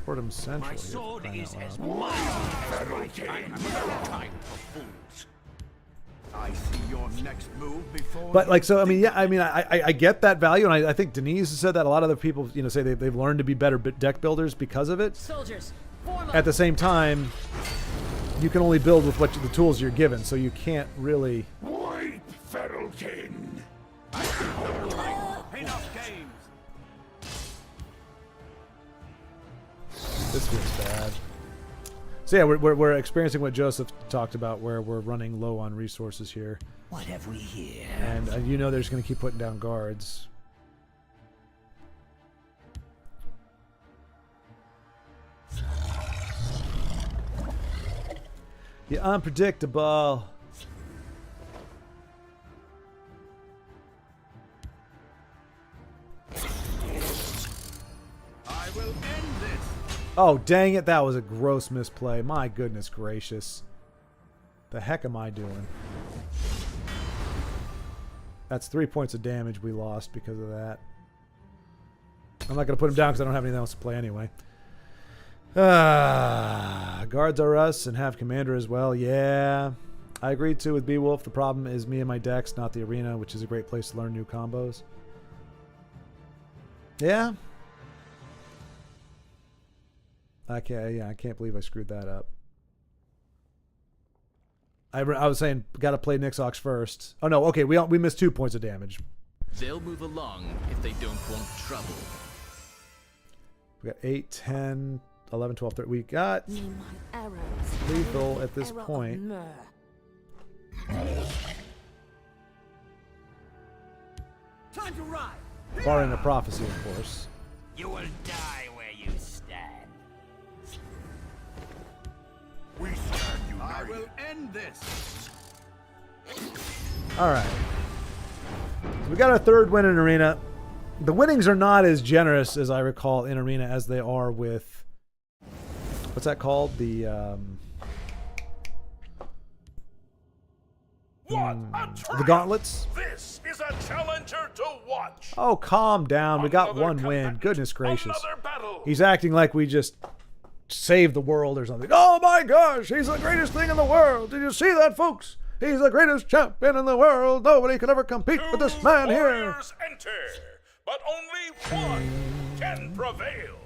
Fordham Central. My sword is as mighty as my time for fools. I see your next move before. But like, so I mean, yeah, I mean, I get that value, and I think Denise has said that. A lot of other people, you know, say they've learned to be better deck builders because of it. Soldiers, form up. At the same time, you can only build with the tools you're given, so you can't really. Wait, Fettelkin. Enough games. This feels bad. So yeah, we're experiencing what Joseph talked about, where we're running low on resources here. What have we here? And you know they're just going to keep putting down guards. The unpredictable. I will end this. Oh, dang it. That was a gross misplay. My goodness gracious. The heck am I doing? That's 3 points of damage we lost because of that. I'm not going to put him down because I don't have anything else to play anyway. Guards are us and have commander as well. Yeah. I agreed to with Beowulf. The problem is me and my decks, not the arena, which is a great place to learn new combos. Yeah. I can't believe I screwed that up. I was saying, got to play Nixox first. Oh, no. Okay, we missed 2 points of damage. They'll move along if they don't want trouble. We got 8, 10, 11, 12, 13. We got arrows. lethal at this point. Time to ride. Barring a prophecy, of course. You will die where you stand. We stand united. I will end this. All right. So we got our third win in Arena. The winnings are not as generous, as I recall, in Arena as they are with... What's that called? The What a The triumph! gauntlets. This is a challenger to watch. Oh, calm down. We got Another one win. combatant, Goodness gracious. Another battle. He's acting like we just saved the world or something. Oh my gosh, he's the greatest thing in the world. Did you see that, folks? He's the greatest champion in the world. Nobody could ever compete with this man here. Warriors enter, but only one can prevail.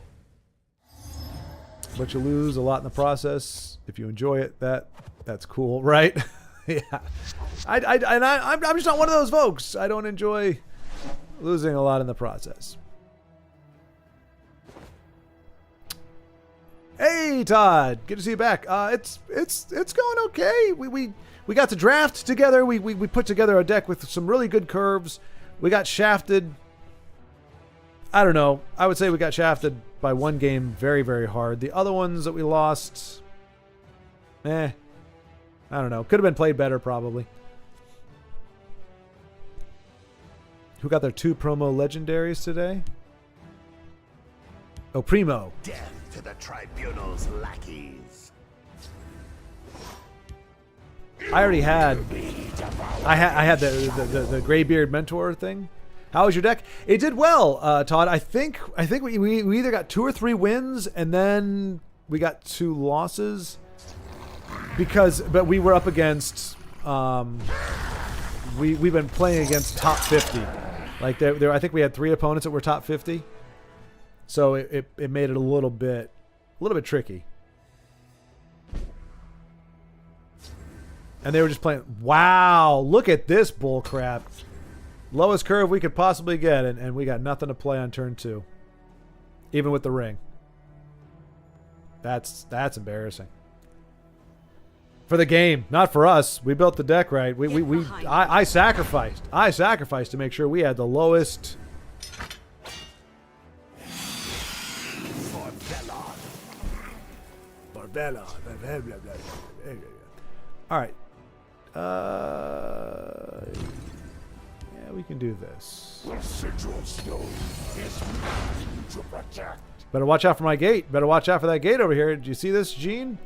But you lose a lot in the process. If you enjoy it, that's cool, right? Yeah. I'm just not one of those folks. I don't enjoy losing a lot in the process. Hey, Todd. Good to see you back. It's going okay. We got to draft together. We put together a deck with some really good curves. We got shafted. I don't know. I would say we got shafted by one game very, very hard. The other ones that we lost, I don't know. Could have been played better, probably. Who got their 2 promo legendaries today? Oh, Primo. Death to the Tribunal's lackeys. I already had. I had the Greybeard Mentor thing. How was your deck? It did well, Todd. I think we either got 2 or 3 wins and then we got 2 losses. But we were up against. We've been playing against top 50. Like there, I think we had 3 opponents that were top 50. So it made it a little bit tricky. And they were just playing. Wow, look at this bull crap. Lowest curve we could possibly get, and we got nothing to play on turn 2. Even with the ring. That's embarrassing. For the game, not for us. We built the deck right. I sacrificed. I sacrificed to make sure we had the lowest. Barbella. All right. Yeah, we can do this. The sigil stone is mine to protect. Better watch out for my gate. Better watch out for that gate over here. Do you see this, Jean?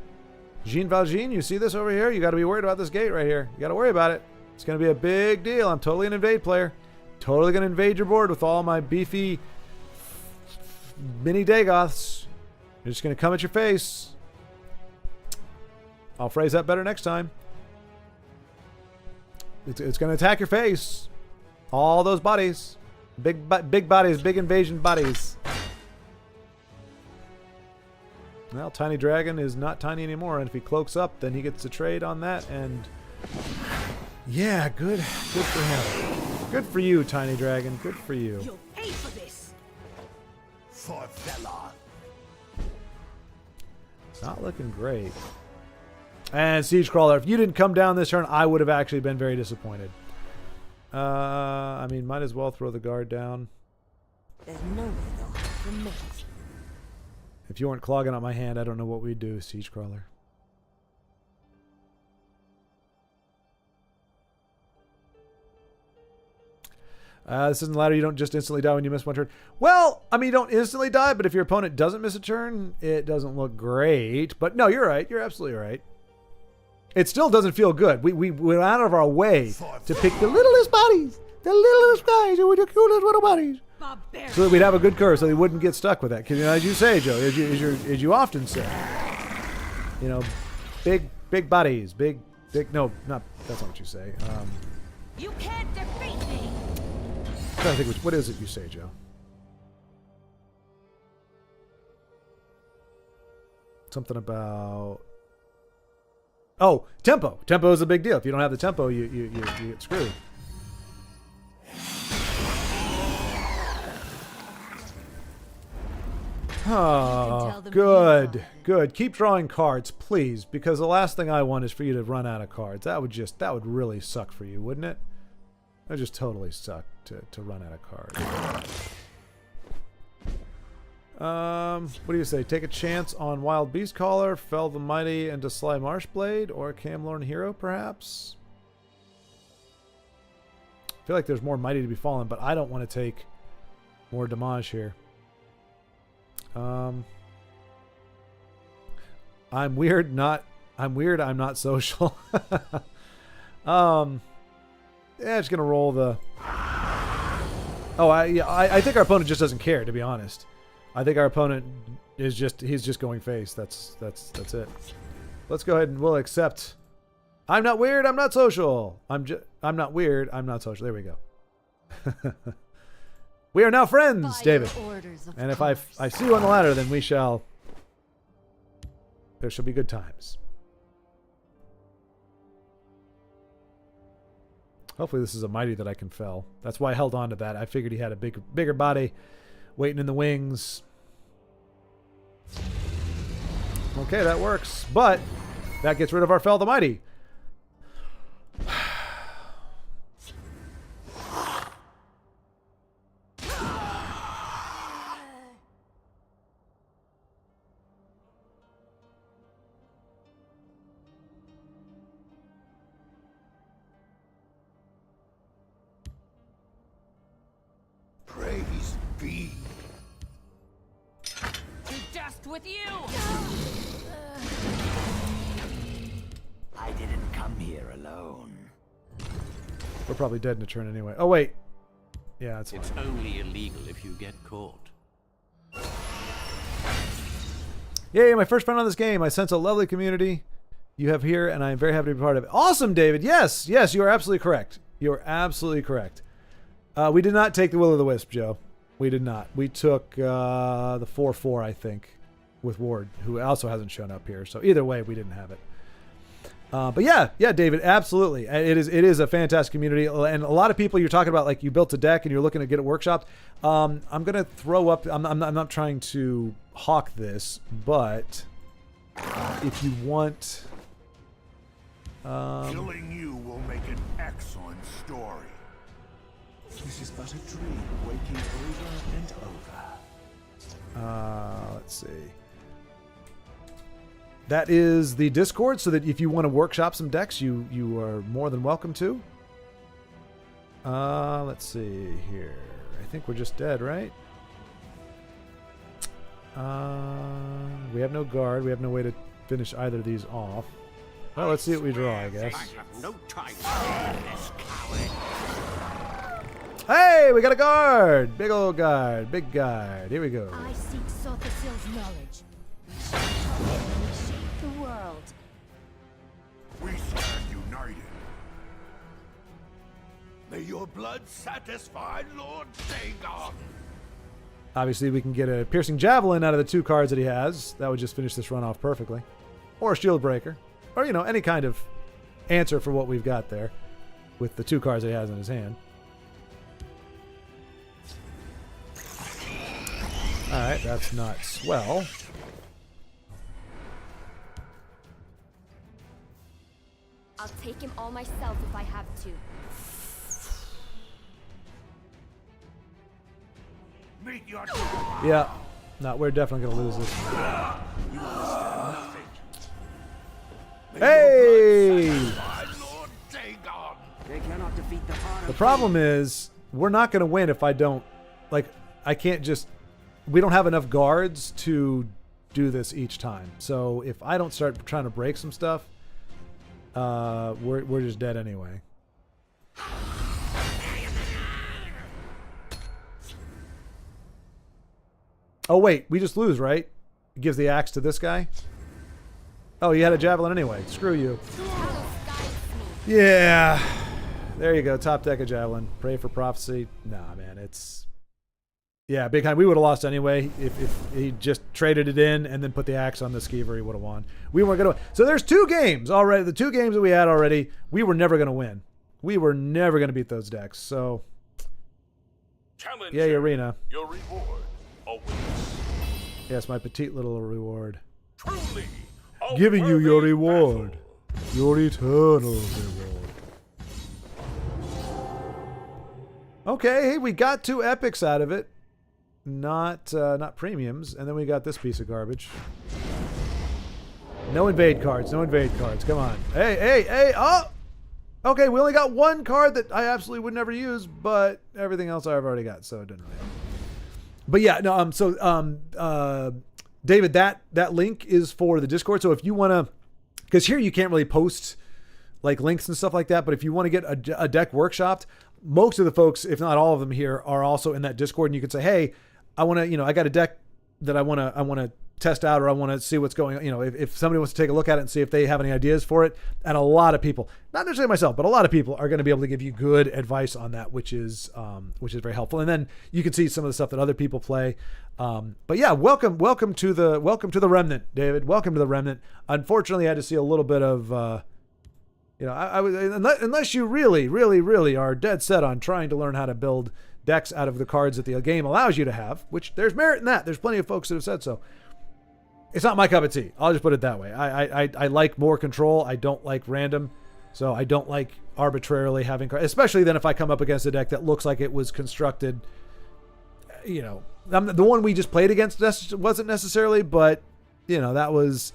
Jean Valjean, you see this over here? You got to be worried about this gate right here. You got to worry about it. It's going to be a big deal. I'm totally an invade player. Totally going to invade your board with all my beefy mini Dagoths. They're just going to come at your face. I'll phrase that better next time. It's going to attack your face. All those bodies. Big bodies. Big invasion bodies. Well, Tiny Dragon is not tiny anymore, and if he cloaks up, then he gets a trade on that, and yeah, good for him. Good for you, Tiny Dragon. Good for you. You'll pay for this. For Veloth. Not looking great. And Siege Crawler, if you didn't come down this turn, I would have actually been very disappointed. I mean, might as well throw the guard down. There's no way they'll hide from me. If you weren't clogging up my hand, I don't know what we'd do, Siege Crawler. This isn't ladder. You don't just instantly die when you miss one turn. Well, I mean, you don't instantly die, but if your opponent doesn't miss a turn, it doesn't look great. But no, you're right. You're absolutely right. It still doesn't feel good. We went out of our way to pick the littlest bodies. The littlest guys with the cutest little bodies. Barbarian. So that we'd have a good curve so they wouldn't get stuck with that. Because, you know, as you say, Joe, as you often say, you know, big bodies, big, no, not, that's not what you say. You can't defeat me. I'm trying to think, what is it you say, Joe? Something about... Oh, tempo. Tempo is a big deal. If you don't have the tempo, you get screwed. Oh, good. Good. Keep drawing cards, please, because the last thing I want is for you to run out of cards. That would really suck for you, wouldn't it? That would just totally suck to run out of cards. What do you say? Take a chance on Wild Beast Caller, Fell the Mighty into Sly Marshblade, or Camlorn Hero, perhaps? I feel like there's more Mighty to be fallen, but I don't want to take more damage here. I'm weird, I'm not social. just gonna roll the. Oh, I think our opponent just doesn't care, to be honest. I think our opponent is he's just going face. That's it. Let's go ahead and we'll accept. I'm not weird. I'm not social. I'm not weird. I'm not social. There we go. We are now friends, David. And if I see you on the ladder, then there shall be good times. Hopefully this is a mighty that I can fell. That's why I held on to that. I figured he had a bigger body waiting in the wings. Okay, that works. But that gets rid of our Fell the Mighty. Praise be. To dust with you! I didn't come here alone. We're probably dead in a turn anyway. Oh, wait. Yeah, it's It's only illegal if you get caught. Yay, my first friend on this game. I sense a lovely community you have here, and I am very happy to be part of it. Awesome, David. Yes, you are absolutely correct. You are absolutely correct. We did not take the Will-o'-the-Wisp, Joe. We did not. We took the 4/4, I think, with Ward, who also hasn't shown up here. So either way, we didn't have it. But yeah, David, absolutely. It is a fantastic community, and a lot of people you're talking about, like you built a deck and you're looking to get it workshopped. I'm gonna throw up. I'm not trying to hawk this, but if you want, Killing you will make an excellent story. This is but a dream waking over and over. let's see. That is the Discord, so that if you want to workshop some decks, you are more than welcome to. Let's see here. I think we're just dead, right? We have no guard. We have no way to finish either of these off. Well, let's see what we draw, I guess. I have no time for this coward. Hey, we got a guard! Big old guard. Big guard. Here we go. I seek Sothasil's knowledge. We shall together shape the world. We stand united. May your blood satisfy Lord Dagon. Obviously, we can get a Piercing Javelin out of the 2 cards that he has. That would just finish this run off perfectly. Or a Shield Breaker. Or, any kind of answer for what we've got there with the 2 cards that he has in his hand. Alright, that's not swell. I'll take him all myself if I have to. Meet your Yeah. No, we're definitely going to lose this. You understand nothing. May Hey! your blood satisfy Lord Dagon. They cannot defeat the heart The of problem is, we're not going to win if I don't... I can't just... We don't have enough guards to do this each time. So if I don't start trying to break some stuff, we're just dead anyway. Oh wait, we just lose, right? It gives the axe to this guy. Oh, you had a javelin anyway. Screw you. Yeah. There you go. Top deck of javelin. Pray for prophecy. Nah, man, it's... Yeah, Big Hind, we would have lost anyway if he just traded it in and then put the axe on the skeever. He would have won. We weren't going to win. So there's 2 games already. The 2 games that we had already, we were never going to win. We were never going to beat those decks. So, Challenge yay, Arena. Your reward awaits. Yes, my petite little reward. Truly, a Giving you your worthy reward. battle. Your eternal reward. Okay, hey, we got 2 epics out of it. Not premiums, and then we got this piece of garbage. No invade cards. No invade cards. Come on. Hey! Oh, okay. We only got 1 card that I absolutely would never use, but everything else I've already got, so it didn't really help. But yeah, no. David, that link is for the Discord. So if you want to, because here you can't really post like links and stuff like that. But if you want to get a deck workshopped, most of the folks, if not all of them here, are also in that Discord, and you can say, hey, I want to, I got a deck that I want to test out, or I want to see what's going on. If somebody wants to take a look at it and see if they have any ideas for it. And a lot of people, not necessarily myself, but a lot of people are going to be able to give you good advice on that, which is very helpful. And then you can see some of the stuff that other people play. But yeah, welcome to the Remnant, David. Welcome to the Remnant. Unfortunately, I had to see a little bit of, I was, unless you really, really, really are dead set on trying to learn how to build decks out of the cards that the game allows you to have, which there's merit in that. There's plenty of folks that have said so. It's not my cup of tea. I'll just put it that way. I like more control. I don't like random. So I don't like arbitrarily having cards, especially then if I come up against a deck that looks like it was constructed, the one we just played against wasn't necessarily, but that was,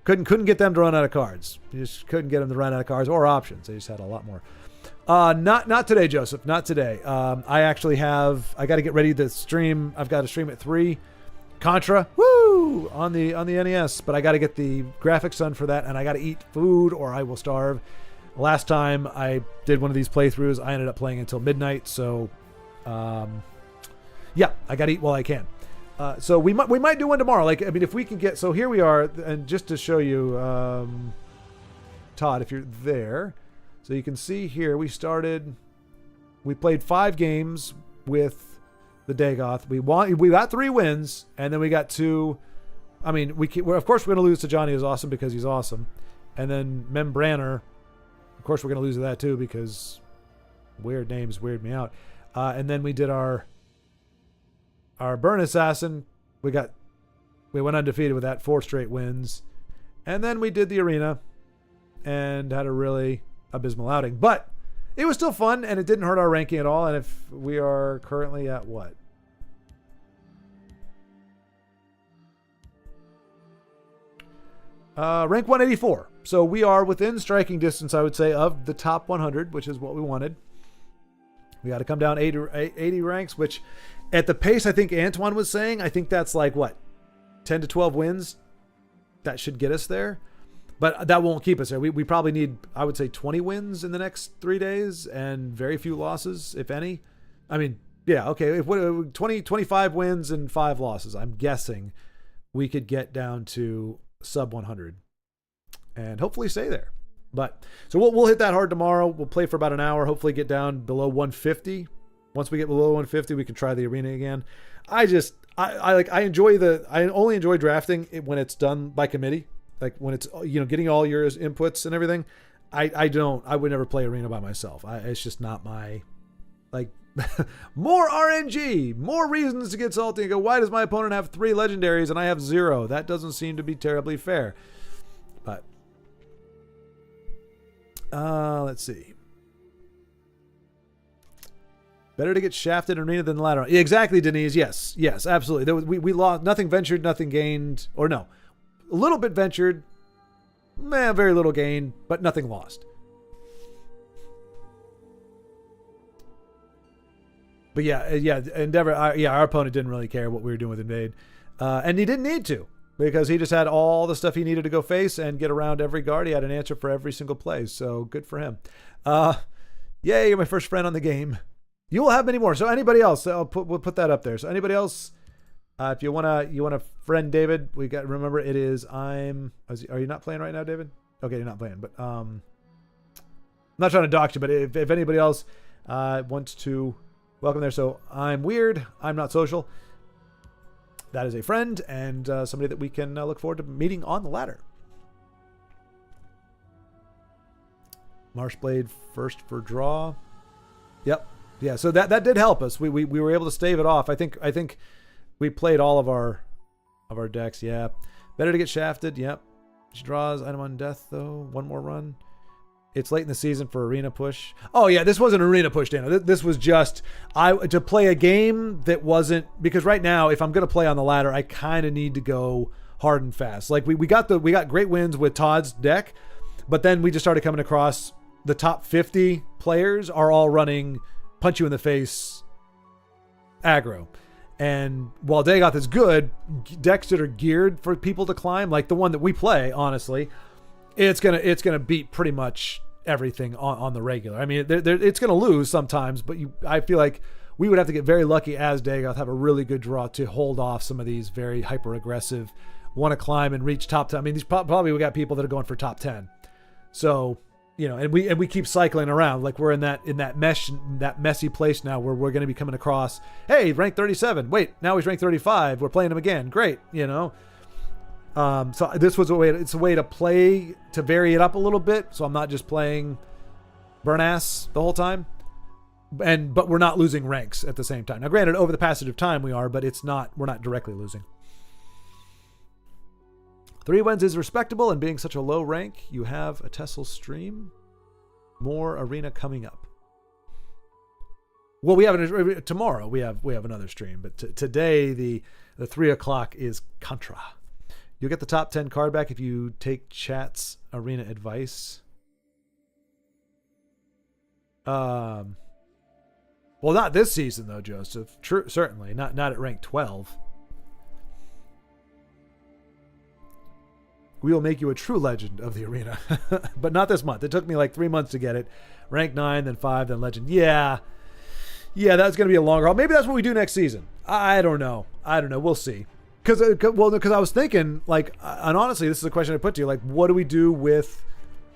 couldn't get them to run out of cards. You just couldn't get them to run out of cards or options. They just had a lot more. Not today, Joseph. Not today. I got to get ready to stream. I've got to stream at 3. Contra, woo, on the NES, but I got to get the graphics done for that, and I got to eat food or I will starve. Last time I did one of these playthroughs, I ended up playing until midnight, so yeah, I got to eat while I can. So we might do one tomorrow. If we can get, so here we are, and just to show you, Todd, if you're there, so you can see here, we played 5 games with the Dagoth. We got 3 wins, and then we got 2. I mean, of course we're going to lose to Johnny Is Awesome because he's awesome, and then Membranner, of course we're going to lose to that too because weird names weird me out. And then we did our Burn Assassin. We went undefeated with that, 4 straight wins, and then we did the arena and had a really abysmal outing, but it was still fun, and it didn't hurt our ranking at all. And if we are currently at what? Rank 184. So we are within striking distance, I would say, of the top 100, which is what we wanted. We got to come down 80 ranks, which at the pace I think Antoine was saying, I think that's like what? 10 to 12 wins? That should get us there. But that won't keep us there. We probably need, I would say, 20 wins in the next 3 days and very few losses, if any. I mean, yeah, okay. If 25 wins and 5 losses, I'm guessing we could get down to sub 100 and hopefully stay there. But so we'll hit that hard tomorrow. We'll play for about an hour, hopefully get down below 150. Once we get below 150, we can try the arena again. I only enjoy drafting when it's done by committee. Like when it's, getting all your inputs and everything. I would never play arena by myself. It's just not my, more RNG, more reasons to get salty and go, why does my opponent have 3 legendaries and I have 0? That doesn't seem to be terribly fair. But, let's see. Better to get shafted in arena than the ladder. Exactly, Denise. Yes, absolutely. We lost, nothing ventured, nothing gained, or no. A little bit ventured, very little gain, but nothing lost. But yeah, Endeavor, our opponent didn't really care what we were doing with Invade. And he didn't need to, because he just had all the stuff he needed to go face and get around every guard. He had an answer for every single play, so good for him. Yay, you're my first friend on the game. You will have many more. So anybody else, we'll put that up there. So anybody else, if you wanna friend David, remember it is are you not playing right now, David? Okay, you're not playing, but I'm not trying to dox you, but if anybody else wants to welcome there. So I'm weird, I'm not social. That is a friend and somebody that we can look forward to meeting on the ladder. Marshblade first for draw. Yep. Yeah, so that did help us. We were able to stave it off. I think we played all of our decks. Yeah. Better to get shafted. Yep. She draws item on death though. One more run. It's late in the season for arena push. Oh yeah, this wasn't an arena push, Dana. This was just to play a game that wasn't, because right now if I'm gonna play on the ladder, I kind of need to go hard and fast. Like we got great wins with Todd's deck, but then we just started coming across the top 50 players are all running punch you in the face aggro. And while Dagoth is good, decks that are geared for people to climb, like the one that we play, honestly, it's gonna beat pretty much everything on the regular. I mean, it's going to lose sometimes, but I feel like we would have to get very lucky as Dagoth, have a really good draw to hold off some of these very hyper aggressive, want to climb and reach top 10. I mean, these probably we got people that are going for top 10. So, and we keep cycling around like we're in that messy place now where we're going to be coming across, hey, rank 37. Wait, now he's ranked 35. We're playing him again. Great, So this was it's a way to play, to vary it up a little bit. So I'm not just playing burn ass the whole time. But we're not losing ranks at the same time. Now, granted, over the passage of time we are, but we're not directly losing. 3 wins is respectable, and being such a low rank, you have a Tessel stream. More arena coming up. Well, we have tomorrow. We have another stream, but today the 3 o'clock is Contra. You'll get the top 10 card back if you take chat's arena advice. Well, not this season though, Joseph. Certainly not at rank 12. We will make you a true legend of the arena, but not this month. It took me like 3 months to get it. Rank 9, then 5, then legend. Yeah, that's going to be a longer haul. Maybe that's what we do next season. I don't know. We'll see. Because I was thinking, like, and honestly, this is a question I put to you. Like, what do we do with?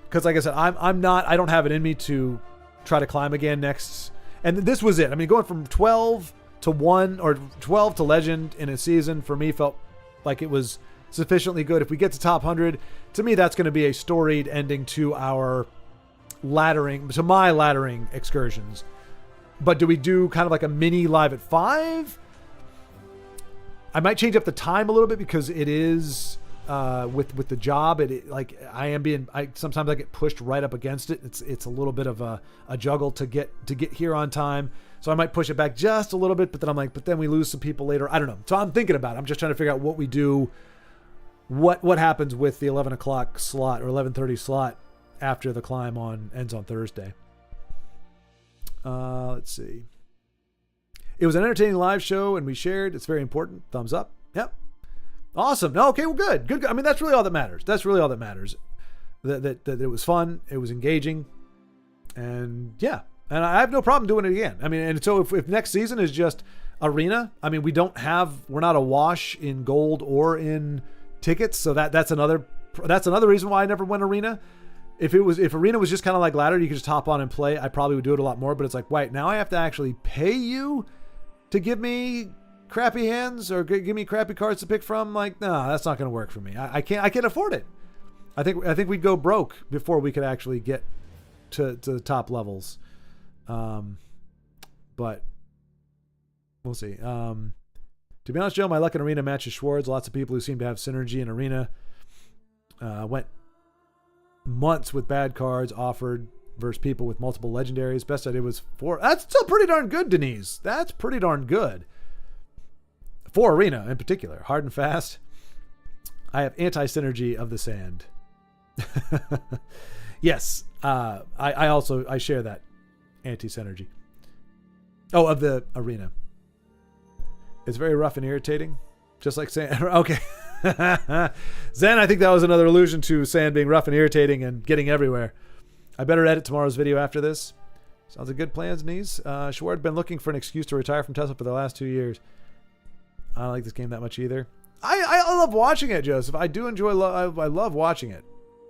Because, like I said, I don't have it in me to try to climb again next. And this was it. I mean, going from 12 to 1 or 12 to legend in a season for me felt like it was sufficiently good. If we get to top 100, to me, that's going to be a storied ending to our my laddering excursions. But do we do kind of like a mini live at 5? I might change up the time a little bit because it is with the job. Sometimes I get pushed right up against it. It's a little bit of a juggle to get here on time. So I might push it back just a little bit, but then I'm like, but then we lose some people later. I don't know. So I'm thinking about it. I'm just trying to figure out what we do. What happens with the 11 o'clock slot or 11:30 slot after the climb ends on Thursday. Let's see. It was an entertaining live show and we shared. It's very important. Thumbs up. Yep. Awesome. No, okay, well, good. I mean, that's really all that matters. That it was fun. It was engaging. And yeah. And I have no problem doing it again. I mean, and so if next season is just arena, I mean, we're not awash in gold or in tickets. So that's another reason why I never went arena. If arena was just kind of like ladder, you could just hop on and play, I probably would do it a lot more, but it's like, wait, now I have to actually pay you to give me crappy hands or give me crappy cards to pick from. Like, no, that's not going to work for me. I can't afford it. I think we'd go broke before we could actually get to the top levels. But we'll see. To be honest, Joe, my luck in arena matches Schwartz. Lots of people who seem to have synergy in arena went months with bad cards offered versus people with multiple legendaries. Best I did was 4. That's still pretty darn good, Denise. That's pretty darn good. 4 arena in particular. Hard and fast. I have anti-synergy of the sand. Yes. I share that anti-synergy. Oh, of the arena. It's very rough and irritating. Just like sand. Okay. Zen, I think that was another allusion to sand being rough and irritating and getting everywhere. I better edit tomorrow's video after this. Sounds like good plans, Knees. Schwartz been looking for an excuse to retire from Tesla for the last 2 years. I don't like this game that much either. I love watching it, Joseph. I do enjoy. I love watching it.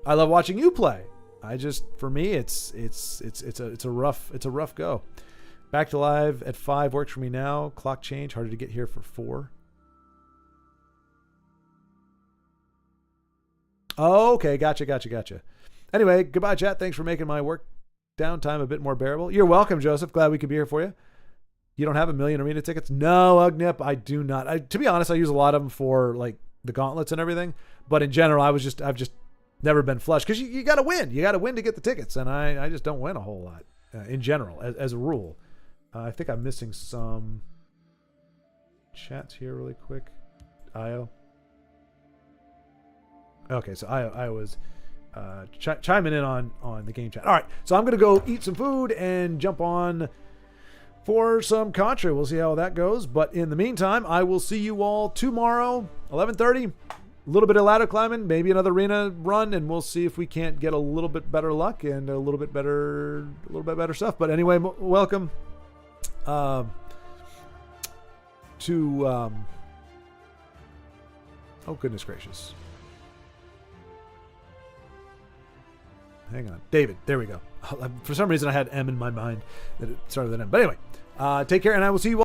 I love watching you play. For me, it's a rough go. Back to live at 5 works for me now. Clock change, harder to get here for 4. Oh, okay, gotcha. Anyway, goodbye, chat. Thanks for making my work downtime a bit more bearable. You're welcome, Joseph. Glad we could be here for you. You don't have 1 million arena tickets? No, Ugnip, I do not. To be honest, I use a lot of them for like the gauntlets and everything. But in general, I've just never been flush because you got to win. You got to win to get the tickets, and I just don't win a whole lot in general as a rule. I think I'm missing some chats here really quick. Io. Okay, so I was chiming in on the game chat. All right, so I'm going to go eat some food and jump on for some Contra. We'll see how that goes. But in the meantime, I will see you all tomorrow, 11:30. little bit of ladder climbing, maybe another arena run, and we'll see if we can't get a little bit better luck and a little bit better stuff. But anyway, welcome to oh goodness gracious. Hang on. David. There we go. For some reason I had M in my mind that it started with an M. But anyway, take care, and I will see you all